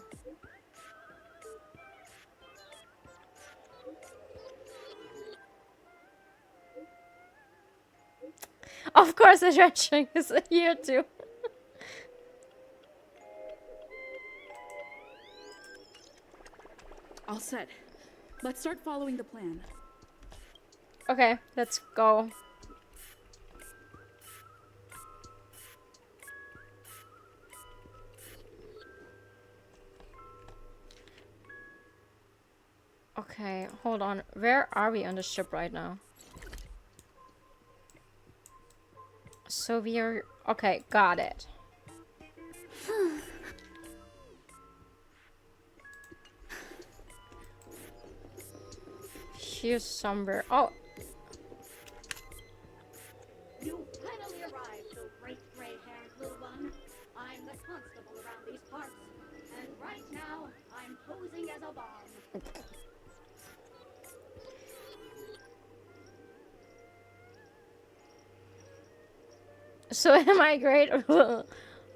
Of course, the dredging is here too. All set. Let's start following the plan. Okay, let's go. Okay, hold on. Where are we on the ship right now? So we are... Okay, got it. Here's somewhere. Oh! You finally arrived, the great gray-haired little one. I'm the constable around these parts, and right now, I'm posing as a bomb. So am I great?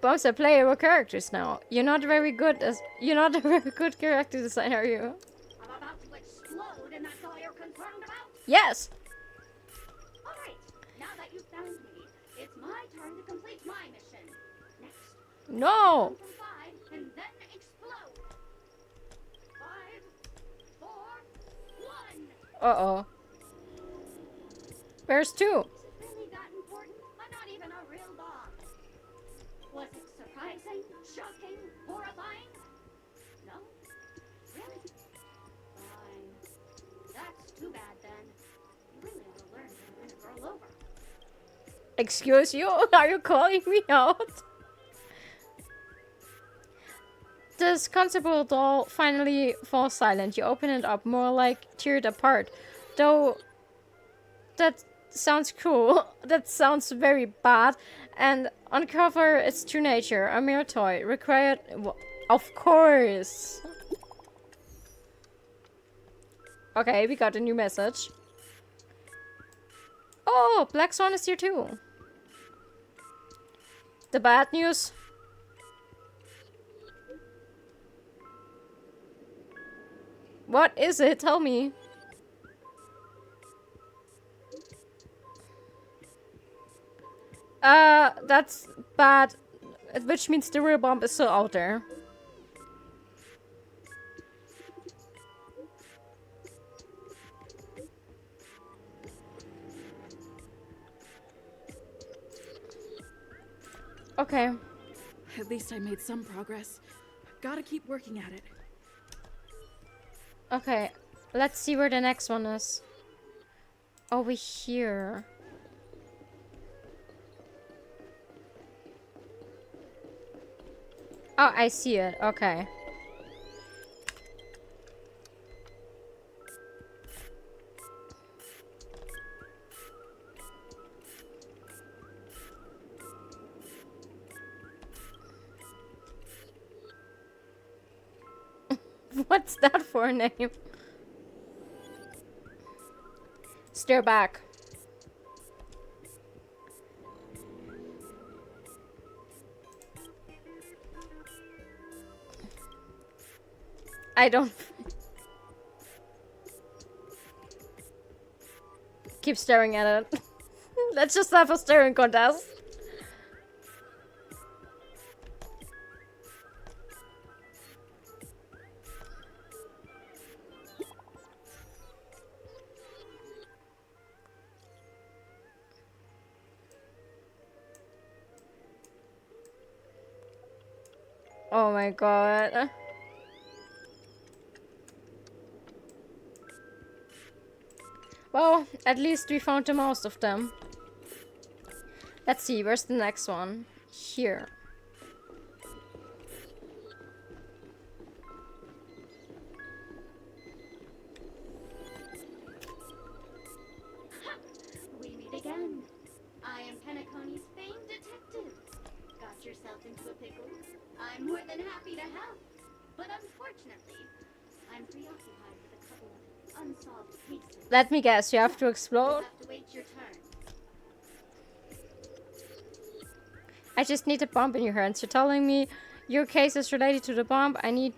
Bombs are playable characters now. You're not a very good character designer, are you? I'm about to explode, and that's all you're concerned about? Yes! Alright, now that you've found me, it's my turn to complete my mission. Next, No! count from 5, and then explode. 5, 4, 1. Uh-oh. Where's 2? Really that important? I'm not even a real bomb. Was it surprising, shocking, horrifying? No? Really? Fine. That's too bad then. You really ought to learn to win a girl over. Excuse you? Are you calling me out? This constable doll finally falls silent. You open it up, more like tear it apart. Though that sounds cool. That sounds very bad. And uncover its true nature. A mere toy. Required... Of course. Okay, we got a new message. Oh, Black Swan is here too. The bad news. What is it? Tell me. That's bad. Which means the real bomb is still out there. Okay. At least I made some progress. Gotta keep working at it. Okay, let's see where the next one is. Over here. Oh, I see it. Okay. What's that for a name? Stare back. I don't... Keep staring at it. Let's just have a staring contest. Oh my god. Well, at least we found the most of them. Let's see, where's the next one? Here. We meet again. I am Penacony's famed detective. Got yourself into a pickle? I'm more than happy to help. But unfortunately, I'm preoccupied with a couple of unsolved cases. Let me guess, you have to You'll explode? have to wait your turn. I just need a bomb in your hands. You're telling me your case is related to the bomb? I need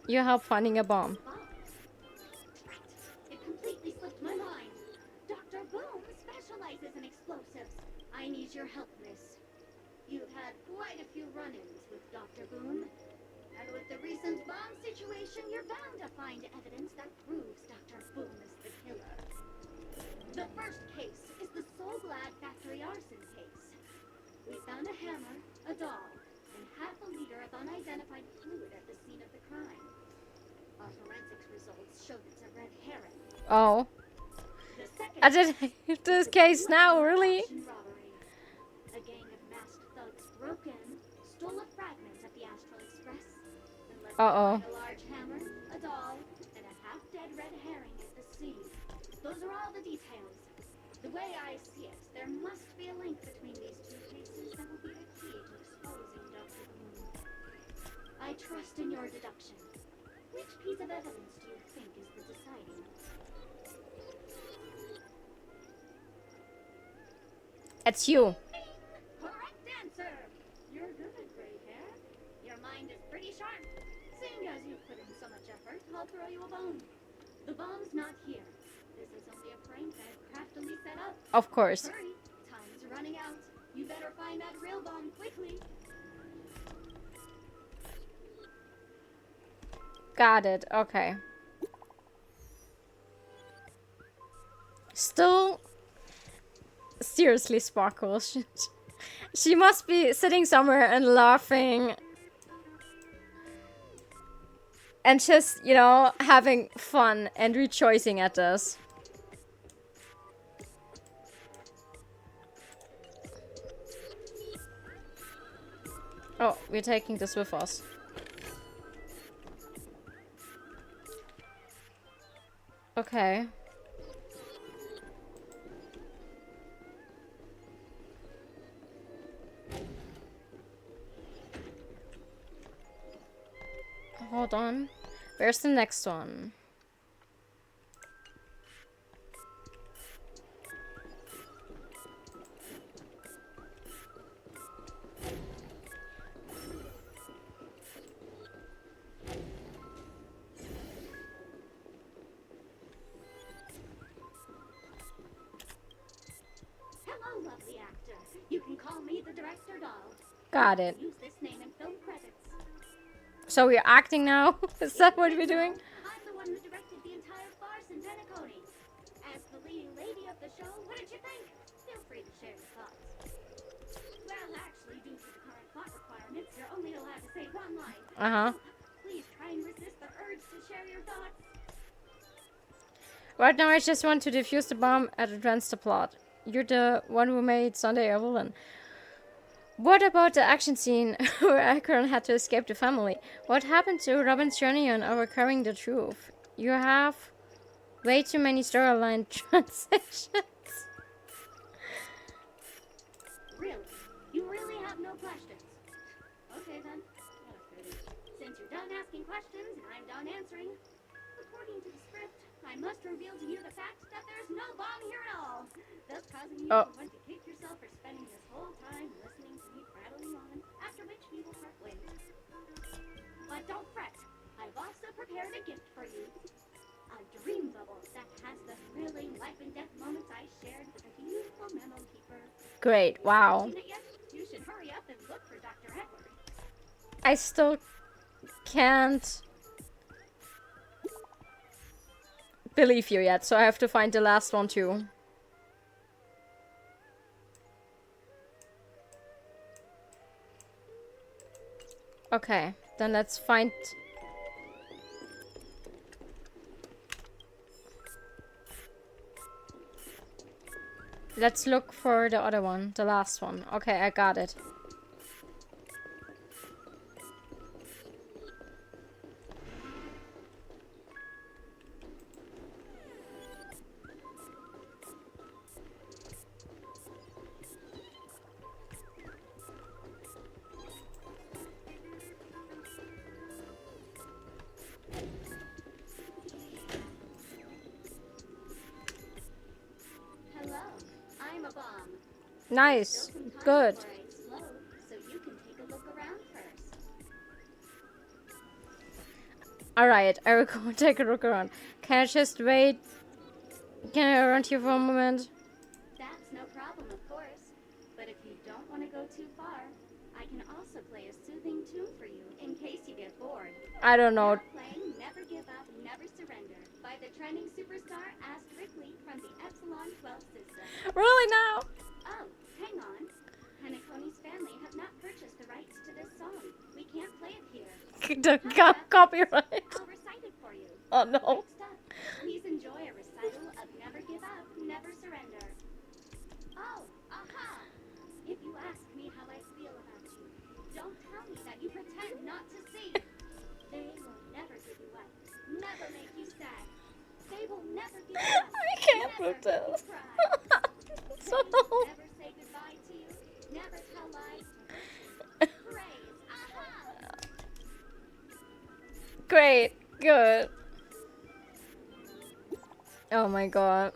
your help finding a bomb. It completely slipped my mind. Dr. Boom specializes in explosives. I need your help, miss. You've had quite a few run-ins with Dr. Boom. And with the recent bomb situation, you're bound to find evidence that proves Dr. Boom is the killer. The first case is the Soulglad factory arson case. We found a hammer, a doll, and half a liter of unidentified fluid at the scene of the crime. Our forensics results showed it's a red herring. Oh. The second I did this case now, really? robbery. A gang of masked thugs broke in, stole a fragment of the Astral Express, and left Uh-oh. behind a large hammer, a doll, and a half-dead red herring at the scene. Those are all the details. The way I see it, there must be a link between these two cases that will be the key to exposing Dr. Boom. I trust in your deduction. Which piece of evidence do you think is the deciding? It's you. Correct answer! You're good at gray hair. Your mind is pretty sharp. Seeing as you put in so much effort, I'll throw you a bone. The bomb's not here. This is only a prank I've craftily set up. Of course. Hurry, time's running out. You better find that real bomb quickly. Got it. Okay. Still, seriously, Sparkle. She must be sitting somewhere and laughing. And just, you know, having fun and rejoicing at this. Oh, we're taking this with us. Okay. Hold on. Where's the next one? Hello, lovely actor. You can call me the director doll. Got it. Use this name in film credits. So we're acting now? Is that what we're doing? I'm the one who directed the entire farce in Penacony. As the leading lady of the show, what did you think? Feel free to share your thoughts. Well, actually, due to the current plot requirements, you're only allowed to say one line. Uh-huh. Please try and resist the urge to share your thoughts. Right now I just want to defuse the bomb and advance the plot. You're the one who made Sunday a villain. What about the action scene where Akron had to escape the family? What happened to Robin's journey on overcoming the truth? You have way too many storyline transitions. Really? You really have no questions? Okay then. What a pity. Since you're done asking questions and I'm done answering, according to the script, I must reveal to you the fact that there's no bomb here at all, thus causing you to want to kick yourself for spending this whole time listening to me prattling on, after which we will part ways. But don't fret, I've also prepared a gift for you. A dream bubble that has the thrilling life and death moments I shared with a beautiful memo keeper. Great, wow. Seen it yet? You should hurry up and look for Dr. Edward. I still can't believe you yet, so I have to find the last one too. Okay, then let's find... Let's look for the other one, the last one. Okay, I got it. Hello, I'm a bomb. Nice. Still some time Good. before I explode, so you can take a look around first. Alright, I will go take a look around. Can I just wait? Can I around here for a moment? That's no problem, of course. But if you don't want to go too far, I can also play a soothing tune for you in case you get bored. I don't know. Now playing Never Give Up, Never Surrender by the trending superstar Ask Ripley from the Epsilon 12 system. Really now? Oh, hang on. Penacony's family have not purchased the rights to this song. We can't play it here. The copyright. I'll recite it for you. Oh no. Next up, please enjoy a recital of Never Give Up, Never Surrender. Oh, aha! If you ask me how I feel about you, don't tell me that you pretend not to see. They will never give you up, never make you sad. They will never give you up, I can't never put this. make you cry. So They will never say goodbye to you, never tell lies to hurt you. Praise, aha! Great. Good. Oh my god.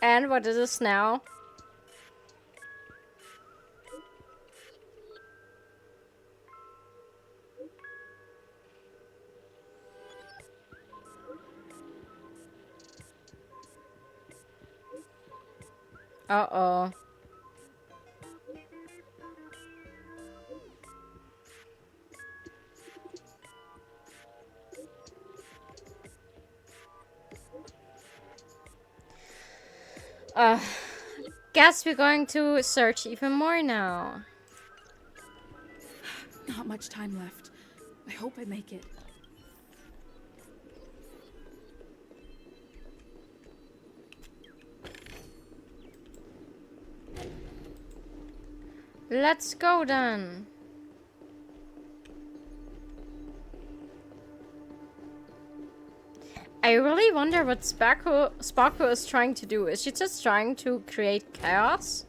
And what is this now? Uh-oh. Guess we're going to search even more now. Not much time left. I hope I make it. Let's go then. I really wonder what Sparkle is trying to do. Is she just trying to create chaos?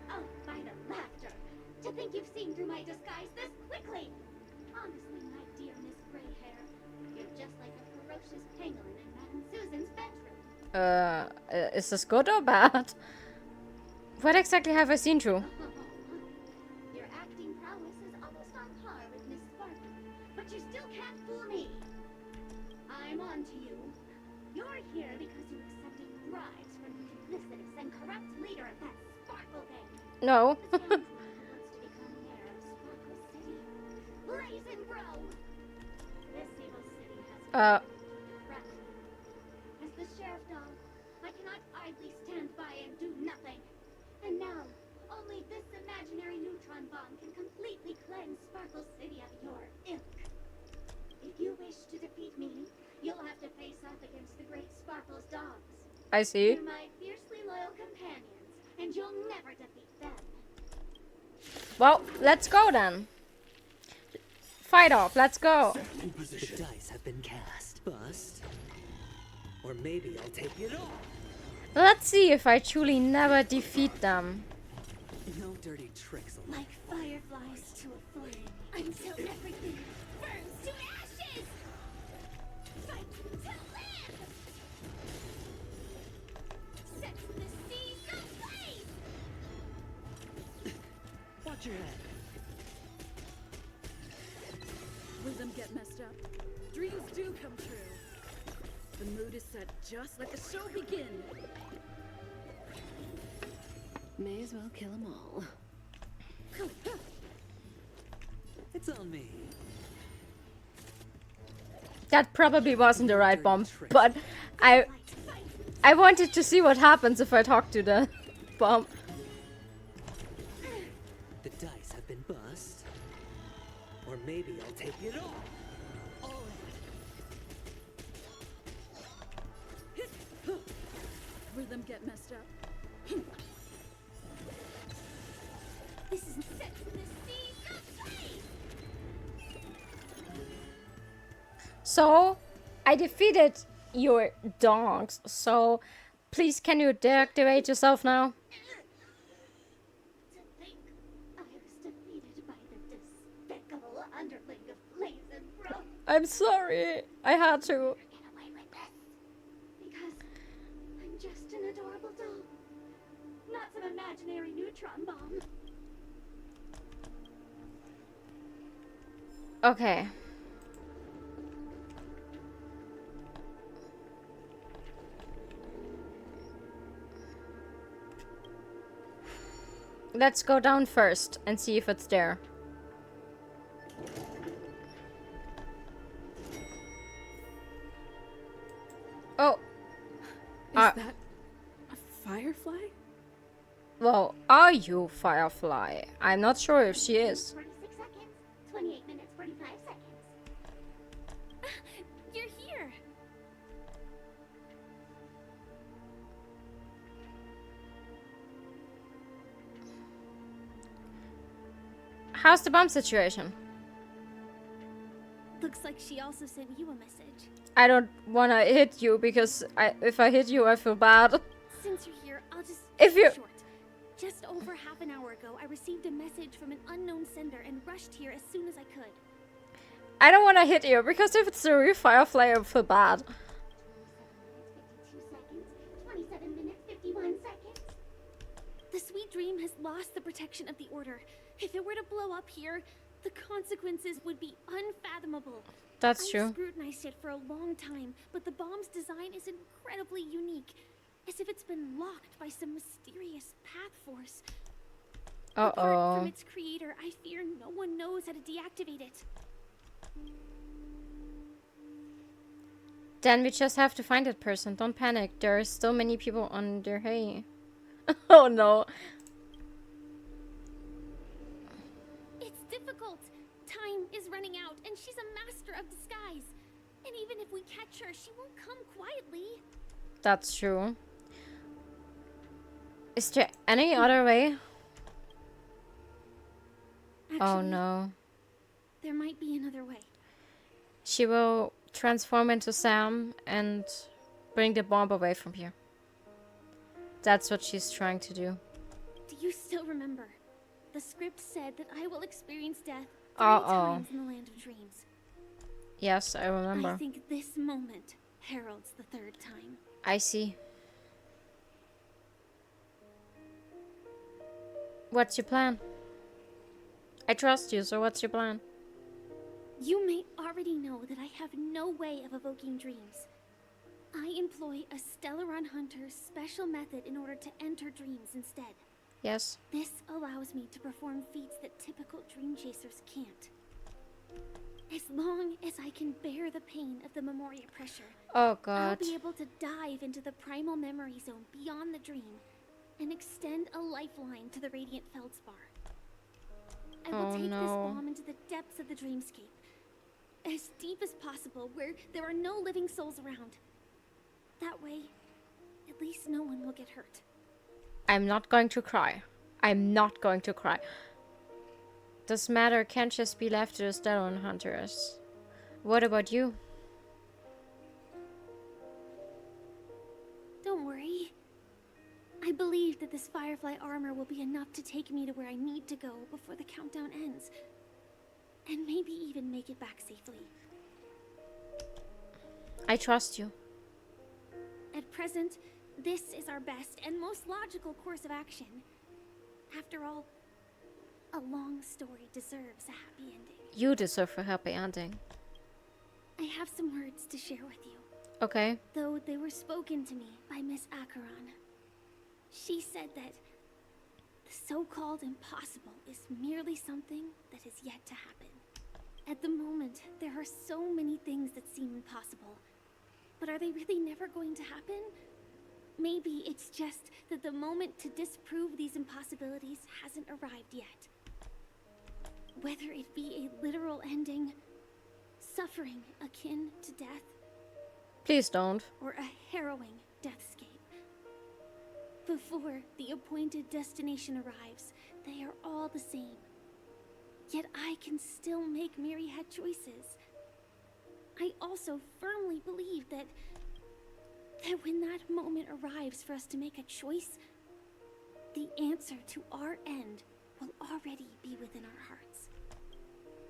Oh, by the laughter! To think you've seen through my disguise this quickly! Honestly, my dear Miss Gray Hair, you're just like a ferocious pangolin in Madame Susan's bedroom. Is this good or bad? What exactly have I seen through? Your acting prowess is almost on par with Miss Sparkle, but you still can't fool me. I'm on to you. You're here because you accepted bribes from the duplicitous and corrupt leader of that Sparkle gang. No. The scoundrel who wants to become mayor of Sparkle City. Blazing Bro! This evil city has threat. As the sheriff dog, I cannot idly stand by and do nothing. And now, only this imaginary neutron bomb can completely cleanse Sparkle City of your ilk. If you wish to defeat me, you'll have to face off against the great Sparkle's dogs. I see. They're my fiercely loyal companions, and you'll never defeat them. Well, let's go then. Fight off, let's go. The dice have been cast. Bust. Or maybe I'll take it all. Let's see if I truly never defeat them. No dirty tricks. Like fireflies to a flame, until everything burns to ashes! Fight to live! Set the seas ablaze! Watch your head. get messed up. Dreams do come true. The mood is set. Just let the show begin. May as well kill them all. It's on me. That probably wasn't the right bomb, but I wanted to see what happens if I talk to the bomb. The dice have been bust. Or maybe I'll take it all. Rhythm get messed up. This is set in the seas of flame. So, I defeated your dogs, so please can you deactivate yourself now? To think I was defeated by the despicable underling of Blaze and Bro. I'm sorry, I had to. Because I'm just an adorable doll. Not some imaginary neutron bomb. Okay. Let's go down first and see if it's there. Oh. Is that a firefly? Well, are you Firefly? I'm not sure if she is. 46 seconds. 28 minutes, 45 seconds. You're here. How's the bomb situation? Looks like she also sent you a message. I don't wanna hit you because if I hit you, I feel bad. Since you're here, I'll just If keep you- it short. Just over half an hour ago, I received a message from an unknown sender and rushed here as soon as I could. I don't wanna hit you because if it's the real Firefly, I feel bad. 27 minutes, 51 seconds. The sweet dream has lost the protection of the Order. If it were to blow up here, the consequences would be unfathomable. That's I've true. scrutinized it for a long time, but the bomb's design is incredibly unique. As if it's been locked by some mysterious path force. Apart Uh-oh. from its creator, I fear no one knows how to deactivate it. Then we just have to find that person. Don't panic. There are still many people on their hay. Oh no. It's difficult. Time is running out, and she's a master of disguise. And even if we catch her, she won't come quietly. That's true. Is there any other way? Oh Actually, no. There might be another way. She will transform into Sam and bring the bomb away from here. That's what she's trying to do. Do you still remember? The script said that I will experience death 3 Uh-oh. times in the land of dreams. Yes, I remember. I think this moment heralds the 3rd time. I see. What's your plan? I trust you, so what's your plan? You may already know that I have no way of evoking dreams. I employ a Stellaron Hunter's special method in order to enter dreams instead. Yes. This allows me to perform feats that typical dream chasers can't. As long as I can bear the pain of the Memoria pressure, Oh god. I'll be able to dive into the primal memory zone beyond the dream and extend a lifeline to the radiant feldspar. I will Oh, take no. this bomb into the depths of the dreamscape, as deep as possible, where there are no living souls around. That way, at least no one will get hurt. I'm not going to cry. I'm not going to cry. This matter can't just be left to the Stellan Hunters. What about you? Don't worry. I believe that this firefly armor will be enough to take me to where I need to go before the countdown ends. And maybe even make it back safely. I trust you. At present, this is our best and most logical course of action. After all, a long story deserves a happy ending. You deserve a happy ending. I have some words to share with you. Okay. Though they were spoken to me by Miss Acheron. She said that the so-called impossible is merely something that is yet to happen. At the moment, there are so many things that seem impossible. But are they really never going to happen? Maybe it's just that the moment to disprove these impossibilities hasn't arrived yet. Whether it be a literal ending, suffering akin to death, Please don't. or a harrowing deathscape. Before the appointed destination arrives, they are all the same. Yet I can still make myriad choices. I also firmly believe that when that moment arrives for us to make a choice, the answer to our end will already be within our hearts.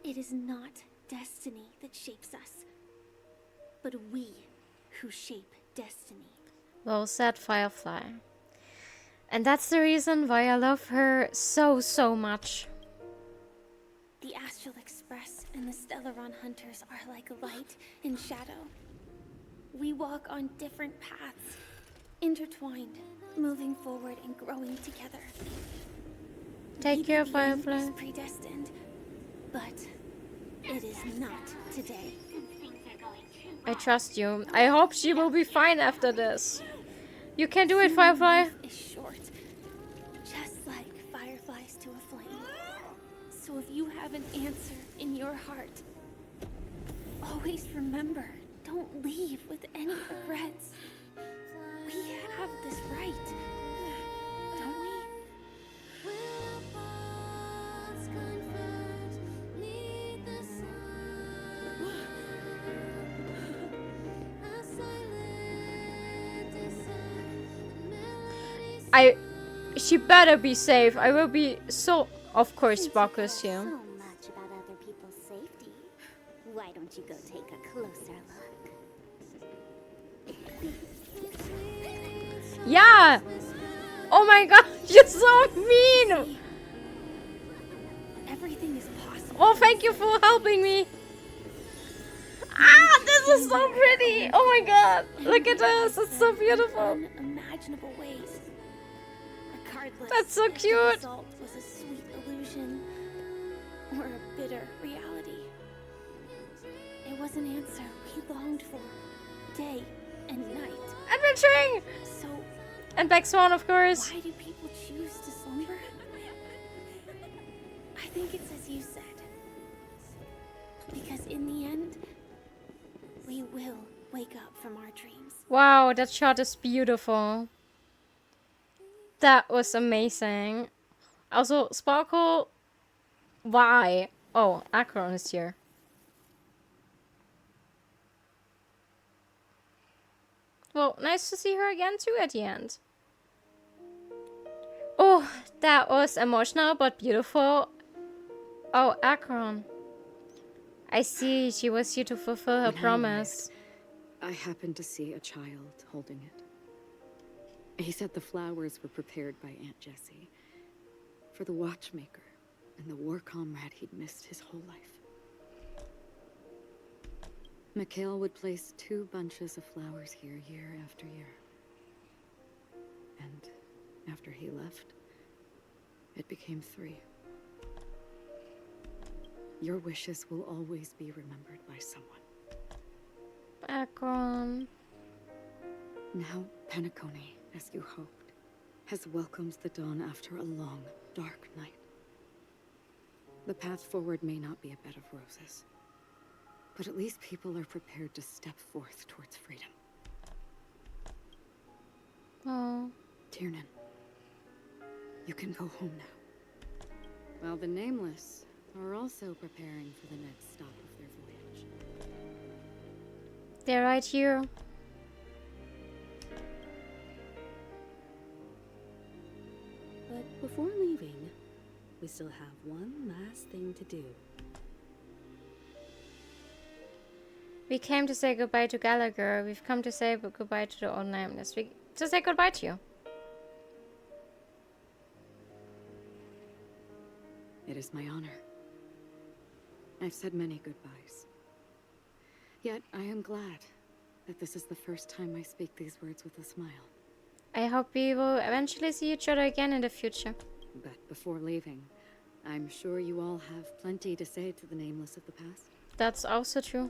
It is not destiny that shapes us, but we who shape destiny. Well said, Firefly. And that's the reason why I love her so, so much. The Astral Express and the Stellaron Hunters are like light and shadow. We walk on different paths, intertwined, moving forward and growing together. Take care, Maybe the Firefly. end is predestined, but it is not today. I trust you. I hope she will be fine after this. You can do it, Firefly. Life is short, just like fireflies to a flame. So if you have an answer in your heart, always remember, don't leave with any regrets. We have this right, don't we? She better be safe. I will be so... Of course, Spock is here. So much about other people's safety. Why don't you go take a closer look? Yeah! Oh my god, you're so mean! Everything is possible. Oh, thank you for helping me. Ah, this is so pretty! Oh my god, look at this, it's so beautiful. Unimaginable ways. Regardless, That's so if the cute. result was a sweet illusion or a bitter reality. It was an answer we longed for, day and night. Adventuring! So, And Black Swan, of course. why do people choose to slumber? I think it's as you said. Because in the end, we will wake up from our dreams. Wow, that shot is beautiful. That was amazing. Also, Sparkle, why? Oh, Acheron is here. Well, nice to see her again too at the end. Oh, that was emotional but beautiful. Oh, Acheron. I see, she was here to fulfill her When I promise. arrived, I happened to see a child holding it. He said the flowers were prepared by Aunt Jessie for the watchmaker and the war comrade he'd missed his whole life. Mikhail would place 2 bunches of flowers here year after year. And after he left, it became 3. Your wishes will always be remembered by someone. Acheron. Now, Penacony, as you hoped, has welcomed the dawn after a long, dark night. The path forward may not be a bed of roses, but at least people are prepared to step forth towards freedom. Oh. Tiernan, you can go home now. While the Nameless are also preparing for the next stop of their voyage. They're right here. But before leaving, we still have one last thing to do. We came to say goodbye to Gallagher. We've come to say goodbye to the AllNighterrs. We to say goodbye to you. It is my honor. I've said many goodbyes. Yet I am glad that this is the first time I speak these words with a smile. I hope we will eventually see each other again in the future. But before leaving, I'm sure you all have plenty to say to the nameless of the past. That's also true.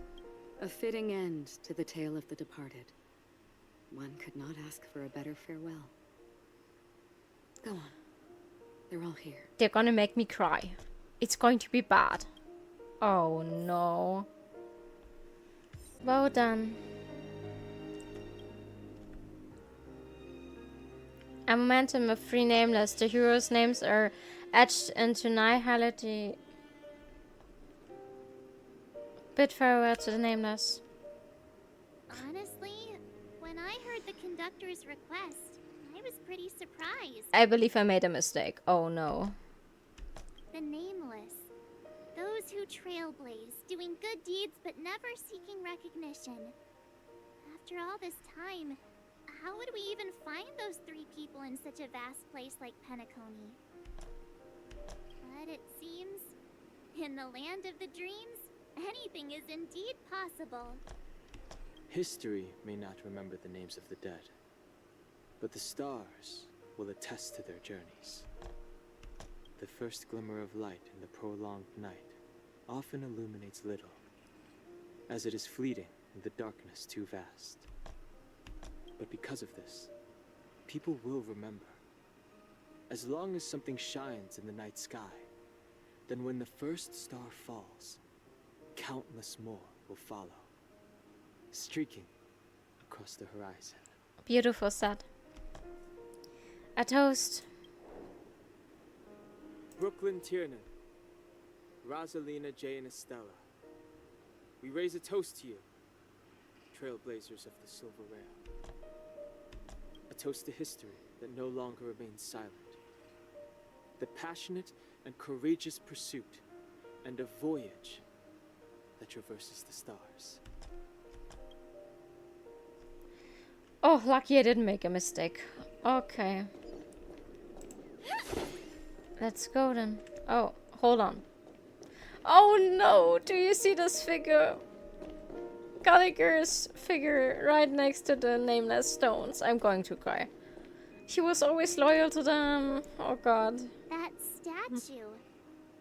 A fitting end to the tale of the departed. One could not ask for a better farewell. Go on. They're all here. They're gonna make me cry. It's going to be bad. Oh no. Well done. A momentum of 3 nameless. The heroes' names are etched into nihility. Bid farewell to the nameless. Honestly, when I heard the conductor's request, I was pretty surprised. I believe I made a mistake. Oh no. The nameless. Those who trailblaze, doing good deeds but never seeking recognition. After all this time, how would we even find those 3 people in such a vast place like Penacony? But it seems, in the land of the dreams, anything is indeed possible. History may not remember the names of the dead, but the stars will attest to their journeys. The first glimmer of light in the prolonged night often illuminates little, as it is fleeting in the darkness too vast. But because of this, people will remember. As long as something shines in the night sky, then when the first star falls, countless more will follow, streaking across the horizon. Beautiful said. A toast. Brooklyn Tiernan, Rosalina, Jay, and Estella. We raise a toast to you, trailblazers of the Silver Rail. A toast to history that no longer remains silent. The passionate and courageous pursuit, and a voyage that traverses the stars. Oh, lucky I didn't make a mistake. Okay. Let's go then. Oh, hold on. Oh no, do you see this figure? Gallagher's figure right next to the nameless stones. I'm going to cry. He was always loyal to them. Oh god. That statue.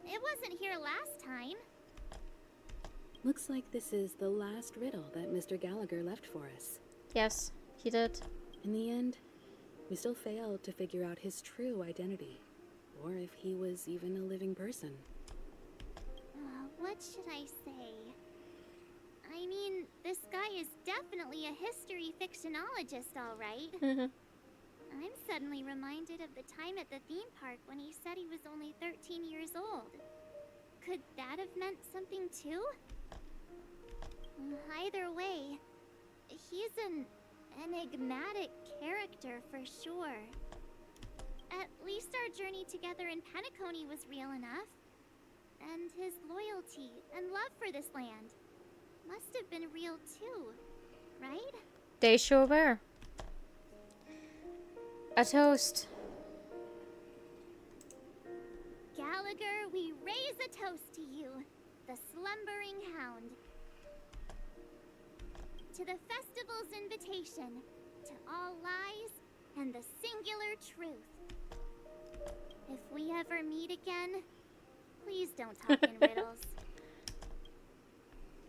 It wasn't here last time. Looks like this is the last riddle that Mr. Gallagher left for us. Yes, he did. In the end, we still failed to figure out his true identity, or if he was even a living person. What should I say? I mean, this guy is definitely a history fictionologist, all right. I'm suddenly reminded of the time at the theme park when he said he was only 13 years old. Could that have meant something too? Either way, he's an enigmatic character for sure. At least our journey together in Penacony was real enough. And his loyalty and love for this land must have been real too, right? They sure were. A toast. Gallagher, we raise a toast to you, the slumbering hound. To the festival's invitation, to all lies and the singular truth. If we ever meet again, please don't talk in riddles.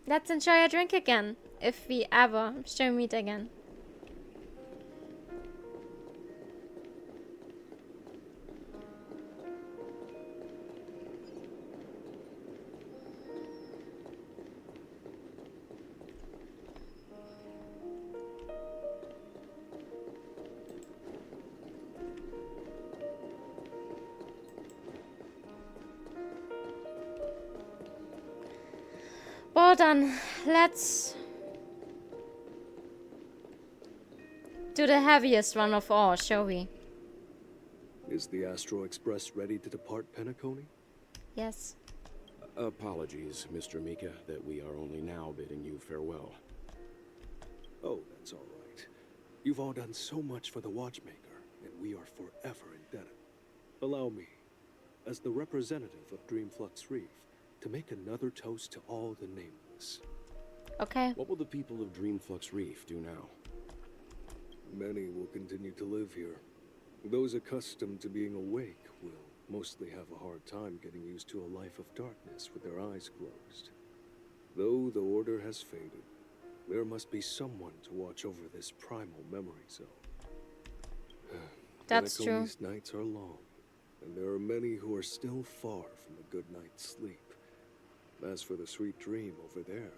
Let's enjoy a drink again, if we ever shall meet again. Well done. Let's do the heaviest one of all, shall we? Is the Astro Express ready to depart Penacony? Yes. Apologies, Mr. Mika, that we are only now bidding you farewell. Oh, that's all right. You've all done so much for the Watchmaker, and we are forever indebted. Allow me, as the representative of Dreamflux Reef, to make another toast to all the nameless. Okay. What will the people of Dreamflux Reef do now? Many will continue to live here. Those accustomed to being awake will mostly have a hard time getting used to a life of darkness with their eyes closed. Though the order has faded, there must be someone to watch over this primal memory zone. That's true. Penacony's nights are long, and there are many who are still far from a good night's sleep. As for the sweet dream over there,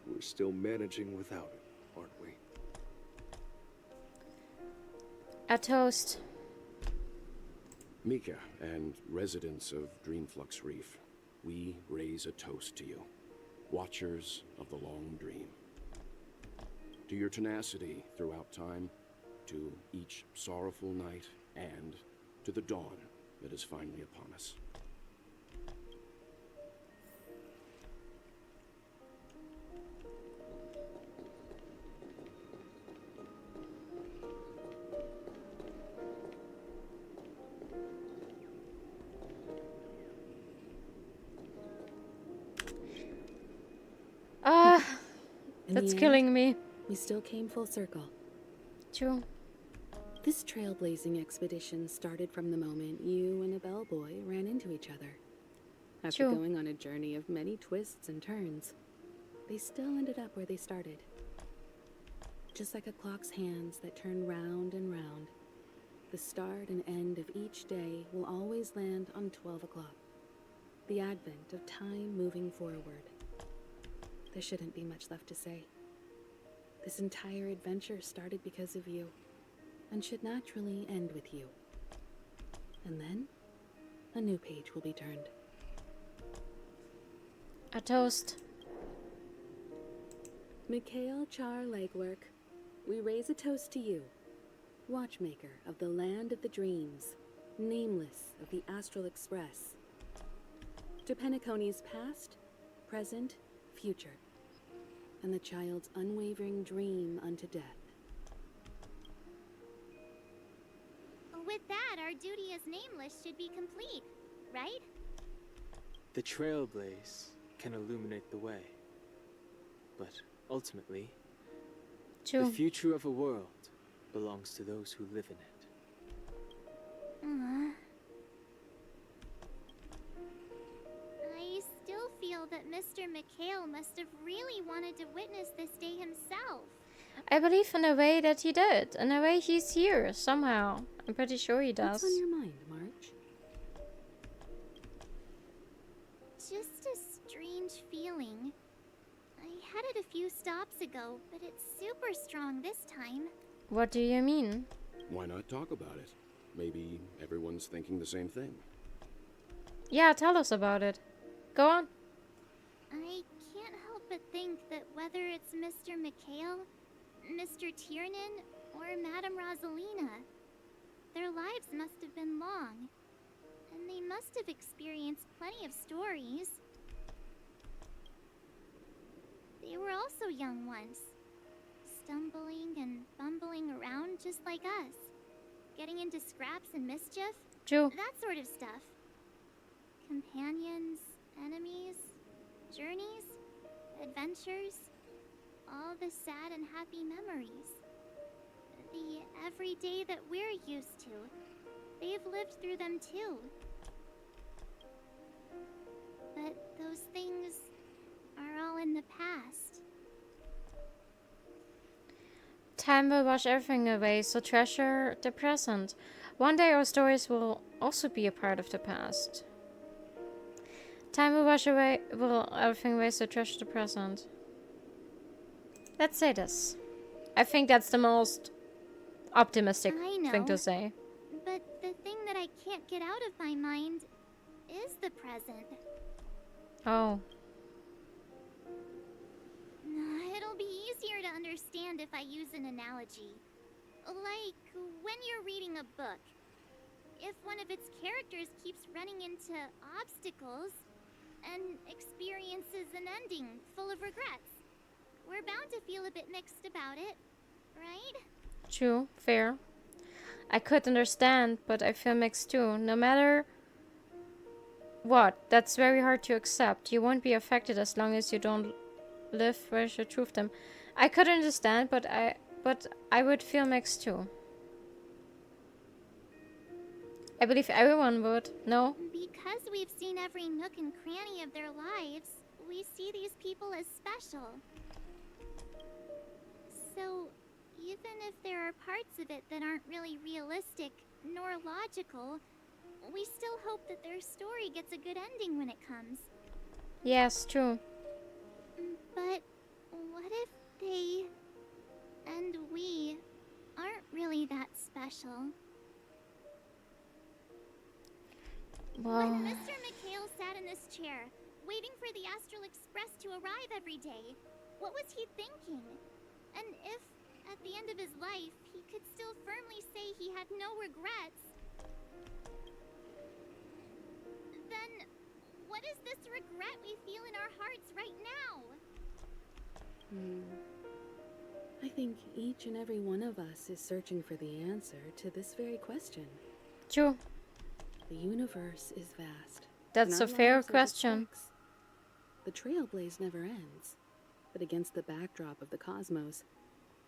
we're still managing without it, aren't we? A toast. Mika and residents of Dreamflux Reef, we raise a toast to you, watchers of the long dream. To your tenacity throughout time, to each sorrowful night, and to the dawn that is finally upon us. That's killing me. We still came full circle. True. This trailblazing expedition started from the moment you and a bellboy ran into each other. After True. going on a journey of many twists and turns, they still ended up where they started. Just like a clock's hands that turn round and round, the start and end of each day will always land on 12 o'clock. The advent of time moving forward. There shouldn't be much left to say. This entire adventure started because of you, and should naturally end with you. And then, a new page will be turned. A toast. Mikhail Char Legwork, we raise a toast to you, watchmaker of the land of the dreams, nameless of the Astral Express. To Penacony's past, present, future, and the child's unwavering dream unto death. With that, our duty as nameless should be complete, right? The trailblaze can illuminate the way, but ultimately, True. the future of a world belongs to those who live in it. I still feel that Mr. Mikhail must have really wanted to witness this day himself. I believe in a way that he did. In a way he's here, somehow. I'm pretty sure he does. What's on your mind, March? Just a strange feeling. I had it a few stops ago, but it's super strong this time. What do you mean? Why not talk about it? Maybe everyone's thinking the same thing. Yeah, tell us about it. Go on. I can't help but think that whether it's Mr. Mikhail, Mr. Tiernan, or Madame Rosalina, their lives must have been long, and they must have experienced plenty of stories. They were also young once, stumbling and bumbling around just like us, getting into scraps and mischief, True. that sort of stuff. Companions, enemies, journeys, adventures, all the sad and happy memories. The everyday that we're used to, they've lived through them too. But those things are all in the past. Time will wash everything away, so treasure the present. One day our stories will also be a part of the past. Time will wash everything away, so treasure the present. Let's say this. I think that's the most optimistic thing to say. But the thing that I can't get out of my mind is the present. Oh. It'll be easier to understand if I use an analogy. Like when you're reading a book. If one of its characters keeps running into obstacles and experiences an ending full of regrets, we're bound to feel a bit mixed about it, right? True, fair. I could understand, but I feel mixed too. No matter What? That's very hard to accept. You won't be affected as long as you don't live where you should truth them. I could understand, but I would feel mixed too. I believe everyone would. No? Because we've seen every nook and cranny of their lives, we see these people as special. So, even if there are parts of it that aren't really realistic nor logical, we still hope that their story gets a good ending when it comes. Yes, true. But what if they and we aren't really that special? Wow. When Mr. McHale sat in this chair, waiting for the Astral Express to arrive every day, what was he thinking? And if, at the end of his life, he could still firmly say he had no regrets, then what is this regret we feel in our hearts right now? I think each and every one of us is searching for the answer to this very question. True. The universe is vast. That's and a our fair lives are just question. specks. The trailblaze never ends. But against the backdrop of the cosmos,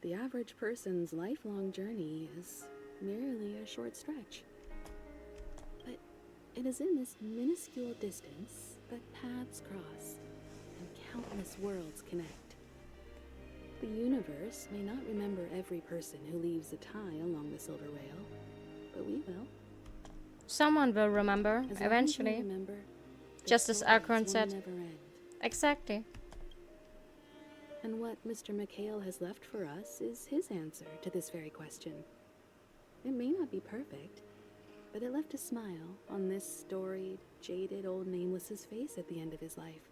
the average person's lifelong journey is merely a short stretch. But it is in this minuscule distance that paths cross and countless worlds connect. The universe may not remember every person who leaves a tie along the silver rail, but we will. Someone will remember, As long eventually. as we remember, the Just as stories Akron will said. never end. Exactly. And what Mr. McHale has left for us is his answer to this very question. It may not be perfect, but it left a smile on this storied, jaded old nameless's face at the end of his life.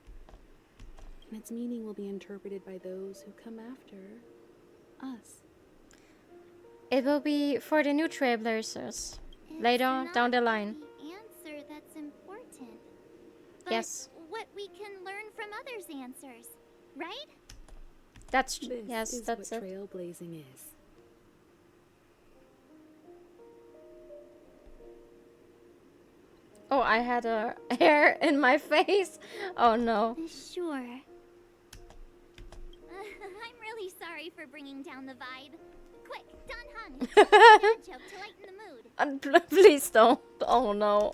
And its meaning will be interpreted by those who come after us. It will be for the new trailblazers. Later down the line. The answer that's important. But Yes. what we can learn from others' answers, right? That's This yes, is that's what it. trailblazing is. Oh, I had a hair in my face. Oh no. Sure. I'm really sorry for bringing down the vibe. Quick, Don Hung, dad joke to lighten the mood. Please don't. Oh no.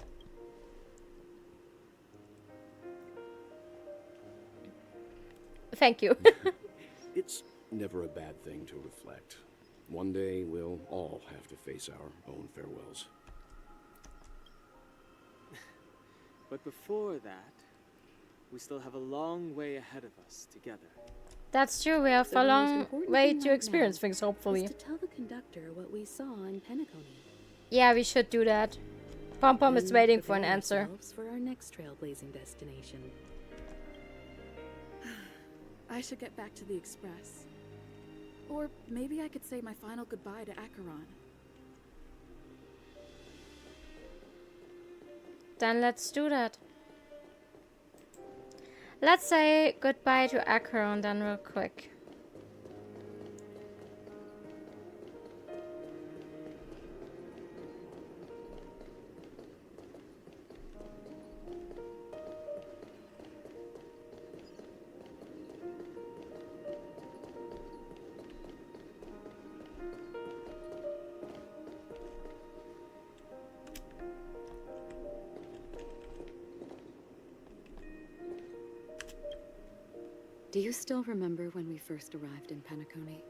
Thank you. It's never a bad thing to reflect. One day we'll all have to face our own farewells. But before that, we still have a long way ahead of us together. That's true. We have So a the most long important way thing to right experience now things, hopefully. is to tell the conductor what we saw in Penacony. Yeah, we should do that. Pom Pom is Then waiting for an prepare answer. ourselves for our next trailblazing destination. I should get back to the Express. Or maybe I could say my final goodbye to Acheron. Then let's do that. Let's say goodbye to Acheron then real quick. Do you still remember when we first arrived in Penacony?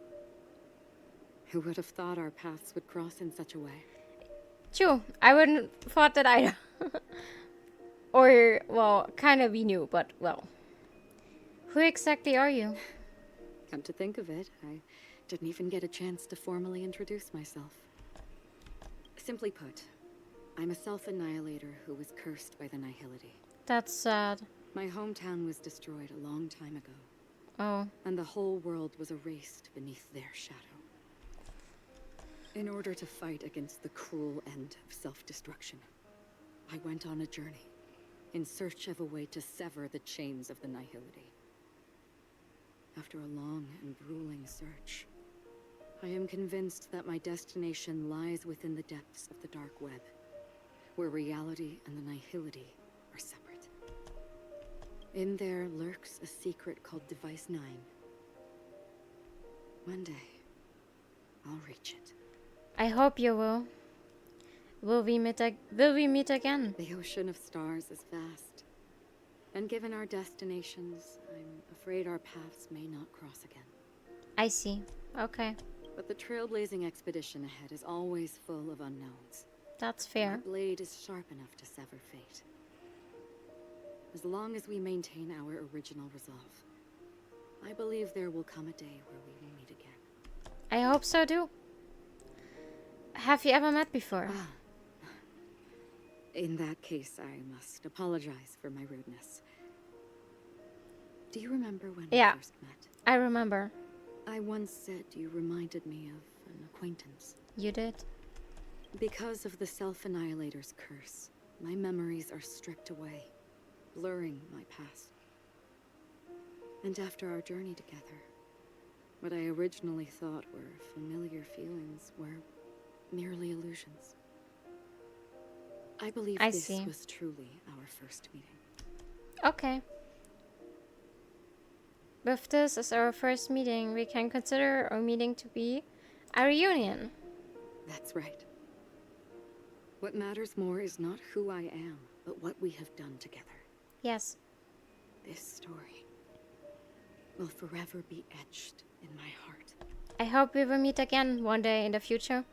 Who would have thought our paths would cross in such a way? True, I wouldn't thought that either. Or, well, kind of we knew, but, well. Who exactly are you? Come to think of it, I didn't even get a chance to formally introduce myself. Simply put, I'm a self-annihilator who was cursed by the Nihility. That's sad. My hometown was destroyed a long time ago. Oh. And the whole world was erased beneath their shadow. In order to fight against the cruel end of self-destruction, I went on a journey in search of a way to sever the chains of the Nihility. After a long and grueling search, I am convinced that my destination lies within the depths of the dark web, where reality and the Nihility are separate. In there lurks a secret called Device 9. One day, I'll reach it. I hope you will. Will we meet again? The ocean of stars is vast. And given our destinations, I'm afraid our paths may not cross again. I see. Okay. But the trailblazing expedition ahead is always full of unknowns. That's fair. My blade is sharp enough to sever fate. As long as we maintain our original resolve, I believe there will come a day where we will meet again. I hope so too. Have you ever met before? In that case, I must apologize for my rudeness. Do you remember when we first met? I remember. I once said you reminded me of an acquaintance. You did? Because of the Self-Annihilator's curse, my memories are stripped away, blurring my past. And after our journey together, what I originally thought were familiar feelings were merely illusions. I believe this was truly our first meeting. Okay. With this as our first meeting, we can consider our meeting to be a reunion. That's right. What matters more is not who I am, but what we have done together. Yes. This story will forever be etched in my heart. I hope we will meet again one day in the future.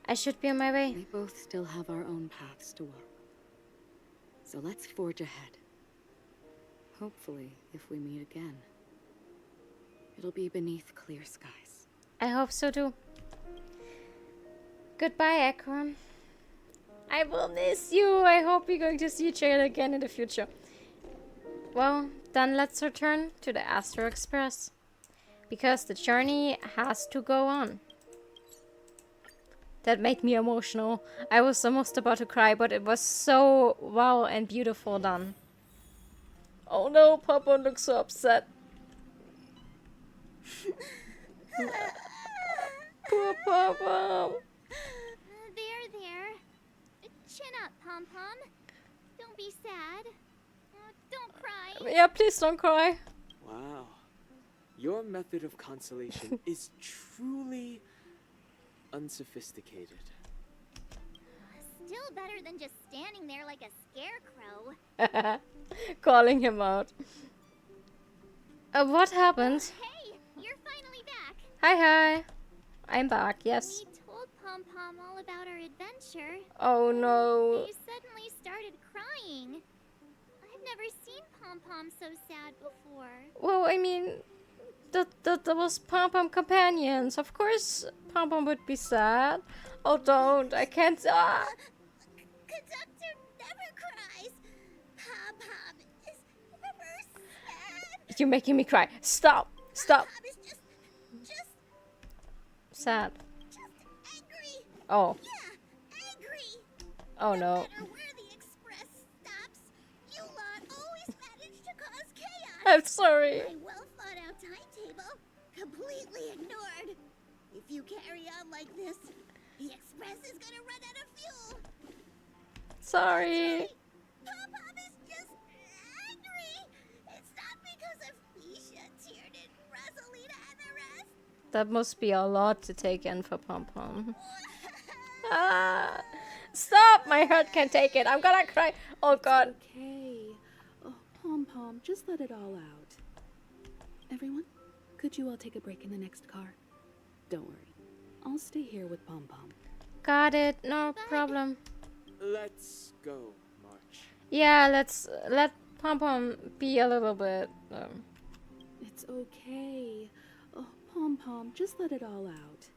I should be on my way. We both still have our own paths to walk. So let's forge ahead. Hopefully, if we meet again, it'll be beneath clear skies. I hope so too. Goodbye, Akron. I will miss you. I hope we're going to see each other again in the future. Well, then let's return to the Astro Express. Because the journey has to go on. That made me emotional. I was almost about to cry, but it was so wow and beautiful done. Oh no, Papa looks so upset. Poor Papa. There. Chin up, Pom-Pom. Don't be sad. Don't cry. Yeah, please don't cry. Wow. Your method of consolation is truly unsophisticated. Still better than just standing there like a scarecrow. Calling him out. What happened? Hey, you're finally back. Hi. I'm back, yes. We told Pom-Pom all about our adventure. Oh no. You suddenly started crying. I've never seen Pom-Pom so sad before. Well, I mean, that was Pom-Pom companions. Of course, Pom-Pom would be sad. Oh, don't. I can't. Conductor never cries. Pom-Pom is never sad. You're making me cry. Stop. Pom-Pom is just sad. Just angry. Oh. Yeah, angry. Oh no. No matter where the express stops, you lot always manage to cause chaos. I'm sorry. My well-thought-out timetable completely ignored. If you carry on like this, the express is gonna run out of fuel. Sorry. Pom-Pom is just angry. It's not because of Misha, Tiernan, Rosalina, and the rest. That must be a lot to take in for Pom-Pom. Stop! My heart can't take it. I'm gonna cry. Oh god. Okay. Oh, Pom-Pom, just let it all out. Everyone, could you all take a break in the next car? Don't worry. I'll stay here with Pom-Pom. Got it. No problem. Let's go, March. Yeah, let Pom-Pom be a little bit. It's okay. Oh, Pom-Pom, just let it all out.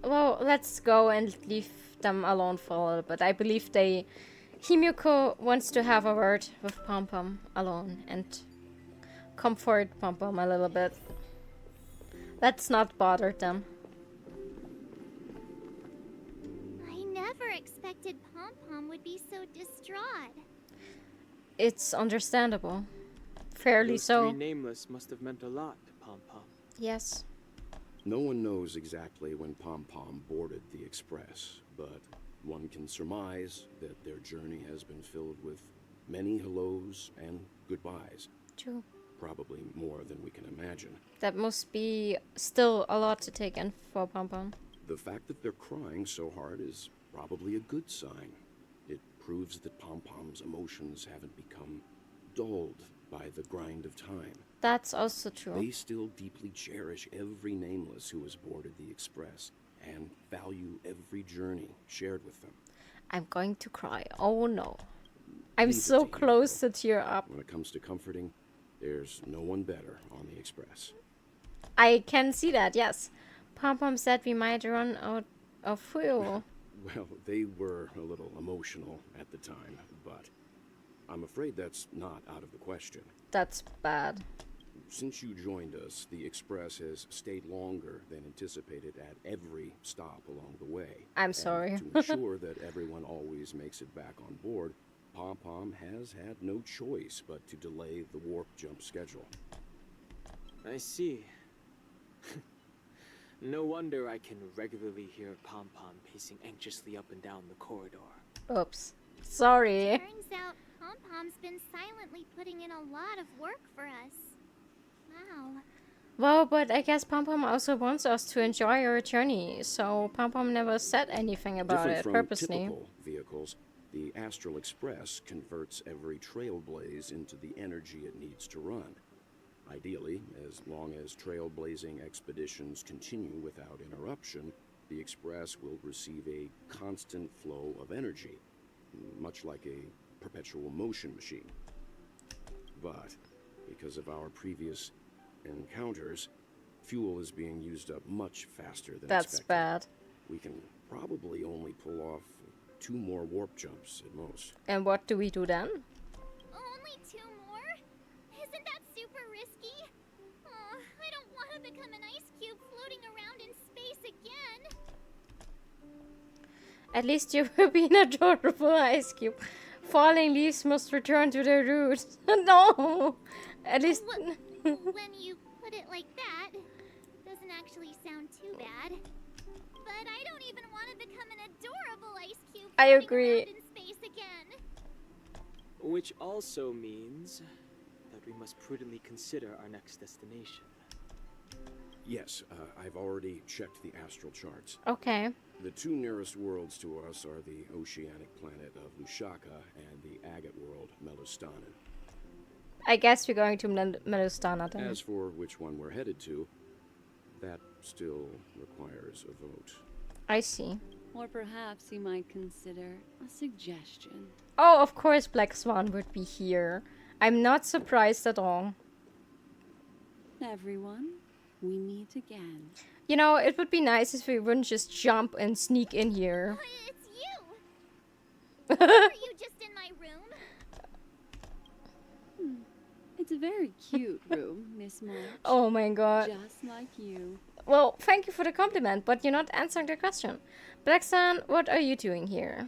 Well, let's go and leave them alone for a little bit. I believe Himiko wants to have a word with Pom-Pom alone and comfort Pom-Pom a little bit. Let's not bother them. I never expected Pom-Pom would be so distraught. It's understandable. Fairly Those so. three nameless must have meant a lot to Pom-Pom. Yes. No one knows exactly when Pom-Pom boarded the express, but one can surmise that their journey has been filled with Many hellos and goodbyes. True. Probably more than we can imagine. That must be still a lot to take in for Pom Pom. The fact that they're crying so hard is probably a good sign. It proves that Pom Pom's emotions haven't become dulled by the grind of time. That's also true. They still deeply cherish every nameless who has boarded the Express and value every journey shared with them. I'm going to cry. Oh no. I'm so close to tear up. When it comes to comforting, there's no one better on the Express. I can see that, yes. Pom Pom said we might run out of fuel. Well, they were a little emotional at the time, but I'm afraid that's not out of the question. That's bad. Since you joined us, the Express has stayed longer than anticipated at every stop along the way. I'm sorry. To ensure that everyone always makes it back on board, Pom Pom has had no choice but to delay the warp jump schedule. I see. No wonder I can regularly hear Pom Pom pacing anxiously up and down the corridor. Oops. Sorry. Turns out Pom Pom's been silently putting in a lot of work for us. Wow. Well, but I guess Pom Pom also wants us to enjoy our journey, so Pom Pom never said anything about Different it from purposely. typical vehicles, the Astral Express converts every trailblaze into the energy it needs to run. Ideally, as long as trailblazing expeditions continue without interruption, the Express will receive a constant flow of energy, much like a perpetual motion machine. But because of our previous encounters, fuel is being used up much faster than That's expected. bad. We can probably only pull off 2 more warp jumps at most. And what do we do then? Only 2 more? Isn't that super risky? Oh, I don't want to become an ice cube floating around in space again. At least you will be an adorable ice cube. Falling leaves must return to their roots. No! At least... When you put it like that, doesn't actually sound too bad. But I don't even want to become an adorable ice cube I floating agree. around in space again. Which also means that we must prudently consider our next destination. Yes, I've already checked the astral charts. Okay. The 2 nearest worlds to us are the oceanic planet of Lushaka and the agate world, Melustanen. I guess we're going to Melustana then. As for which one we're headed to, that still requires a vote. I see. Or perhaps you might consider a suggestion. Oh, of course Black Swan would be here. I'm not surprised at all. Everyone, we meet again. You know, it would be nice if we wouldn't just jump and sneak in here. It's you! Are you just in my room? It's a very cute room, Miss March. Oh my god. Just like you. Well, thank you for the compliment, but you're not answering the question. Black Sun, what are you doing here?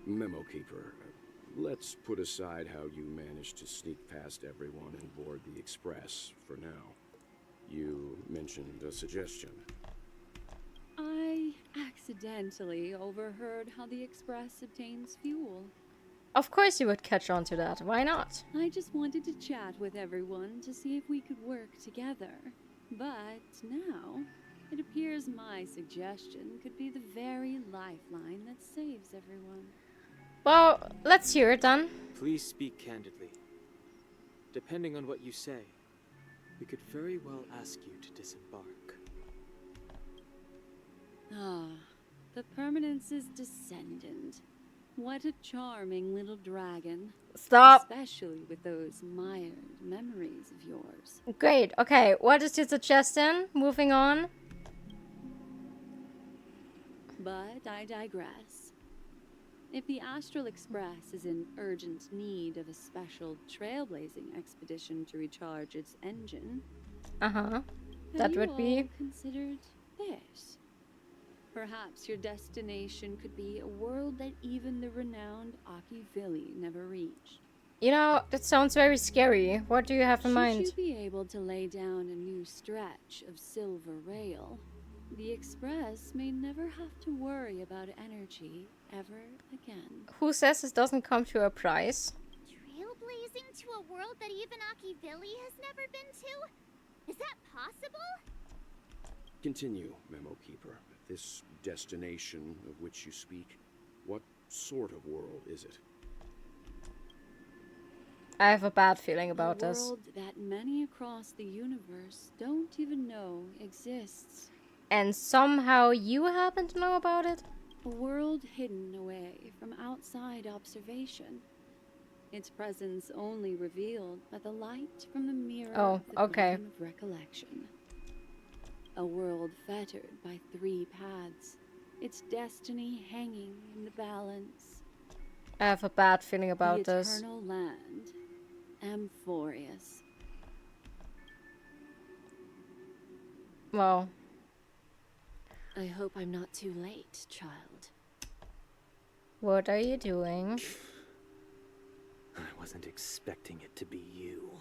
Memo Keeper, let's put aside how you managed to sneak past everyone and board the Express for now. You mentioned a suggestion. I accidentally overheard how the Express obtains fuel. Of course you would catch on to that. Why not? I just wanted to chat with everyone to see if we could work together. But now, it appears my suggestion could be the very lifeline that saves everyone. Well, let's hear it then. Please speak candidly. Depending on what you say, we could very well ask you to disembark. Ah, the Permanence's descendant. What a charming little dragon. Stop. Especially with those mired memories of yours. Great. Okay, what is your suggestion? Moving on. But I digress. If the Astral Express is in urgent need of a special trailblazing expedition to recharge its engine, that would have be you all considered this? Perhaps your destination could be a world that even the renowned Akivili never reached. You know, that sounds very scary. What do you have in mind? Should you be able to lay down a new stretch of silver rail, The Express may never have to worry about energy ever again. Who says this doesn't come to a price? Trailblazing to a world that even Akivilli has never been to? Is that possible? Continue, Memo Keeper. This destination of which you speak, what sort of world is it? I have a bad feeling about a this. world that many across the universe don't even know exists. And somehow you happen to know about it? A world hidden away from outside observation. Its presence only revealed by the light from the mirror of the beacon of recollection. A world fettered by 3 paths, its destiny hanging in the balance. I have a bad feeling about this. The eternal land, Amphorius. Well. I hope I'm not too late, child. What are you doing? I wasn't expecting it to be you.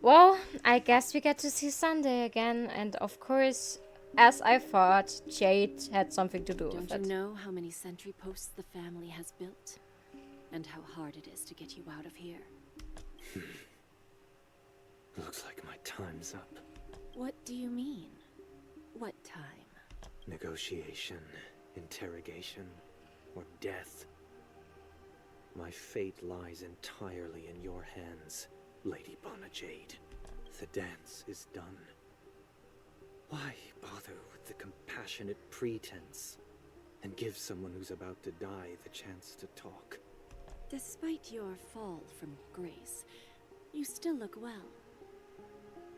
Well, I guess we get to see Sunday again, and of course, as I thought, Jade had something to do with it. Don't you know how many sentry posts the family has built? And how hard it is to get you out of here? Looks like my time's up. What do you mean? What time? Negotiation, interrogation, or death. My fate lies entirely in your hands, Lady Jade. The dance is done. Why bother with the compassionate pretense and give someone who's about to die the chance to talk? Despite your fall from grace, you still look well.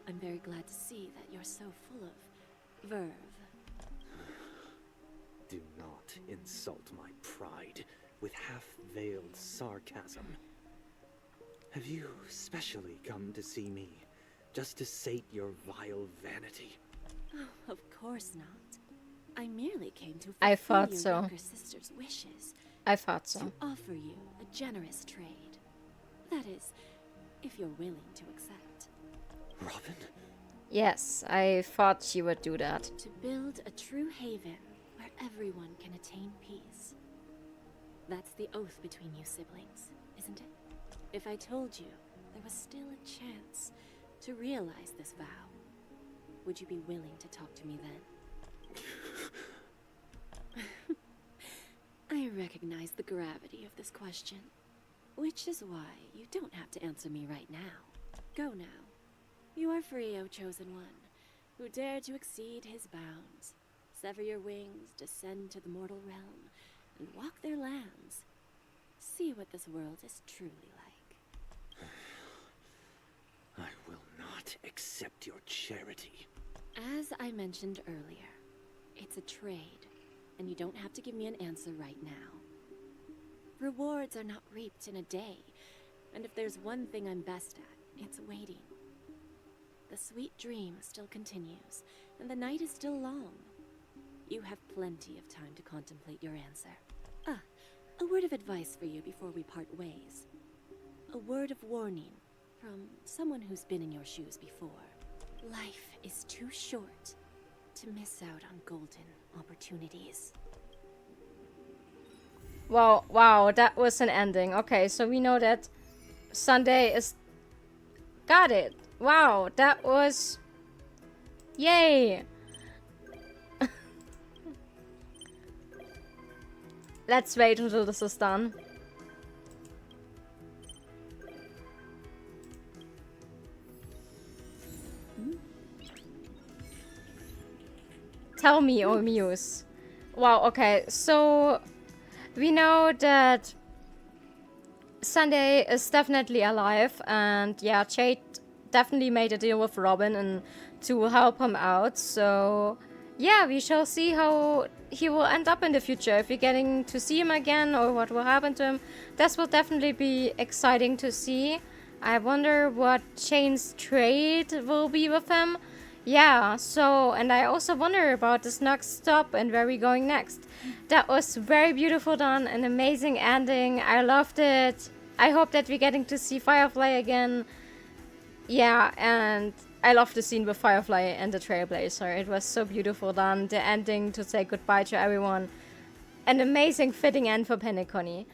I'm very glad to see that you're so full of verve. Do not insult my pride with half-veiled sarcasm. Have you specially come to see me, just to sate your vile vanity? Oh, of course not. I merely came to I fulfill thought your so. younger sister's wishes. I thought so. To offer you a generous trade. That is, if you're willing to accept. Robin? Yes, I thought she would do that. To build a true haven where everyone can attain peace. That's the oath between you siblings, isn't it? If I told you there was still a chance to realize this vow, would you be willing to talk to me then? I recognize the gravity of this question, which is why you don't have to answer me right now. Go now. You are free, O Chosen One, who dare to exceed his bounds, sever your wings, descend to the mortal realm, and walk their lands. See what this world is truly like. I will not accept your charity. As I mentioned earlier, it's a trade, and you don't have to give me an answer right now. Rewards are not reaped in a day, and if there's one thing I'm best at, it's waiting. The sweet dream still continues, and the night is still long. You have plenty of time to contemplate your answer. A word of advice for you before we part ways. A word of warning from someone who's been in your shoes before. Life is too short to miss out on golden opportunities. Wow, that was an ending. Okay, so we know that Sunday is... Got it. Wow, that was... Yay! Let's wait until this is done. Tell me, O Muse. Wow, okay, so we know that Sunday is definitely alive, and yeah, Jade definitely made a deal with Robin and to help him out, so yeah, we shall see how he will end up in the future, if we're getting to see him again or what will happen to him. This will definitely be exciting to see. I wonder what Shane's trade will be with him. Yeah, so, and I also wonder about this next stop and where we're going next. That was very beautiful done, an amazing ending. I loved it. I hope that we're getting to see Firefly again. Yeah, and I love the scene with Firefly and the Trailblazer. It was so beautiful done. The ending to say goodbye to everyone. An amazing fitting end for Penacony.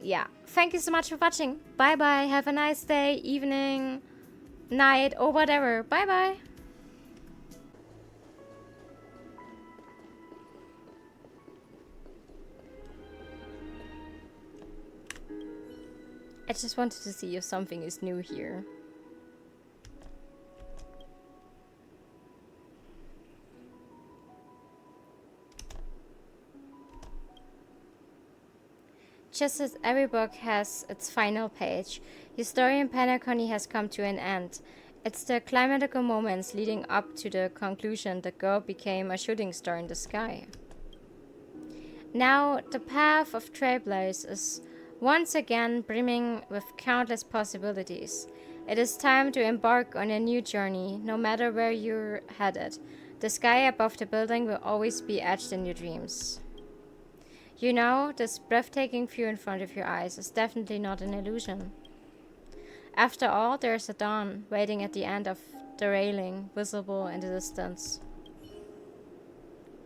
Yeah. Thank you so much for watching. Bye bye. Have a nice day, evening, night, or whatever. Bye bye. I just wanted to see if something is new here. Just as every book has its final page, your story in Penacony has come to an end. It's the climactic moments leading up to the conclusion the girl became a shooting star in the sky. Now, the path of Trailblaze is once again brimming with countless possibilities. It is time to embark on a new journey, no matter where you're headed. The sky above the building will always be etched in your dreams. You know, this breathtaking view in front of your eyes is definitely not an illusion. After all, there's a dawn waiting at the end of the railing, visible in the distance.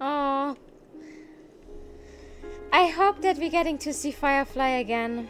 Oh, I hope that we're getting to see Firefly again.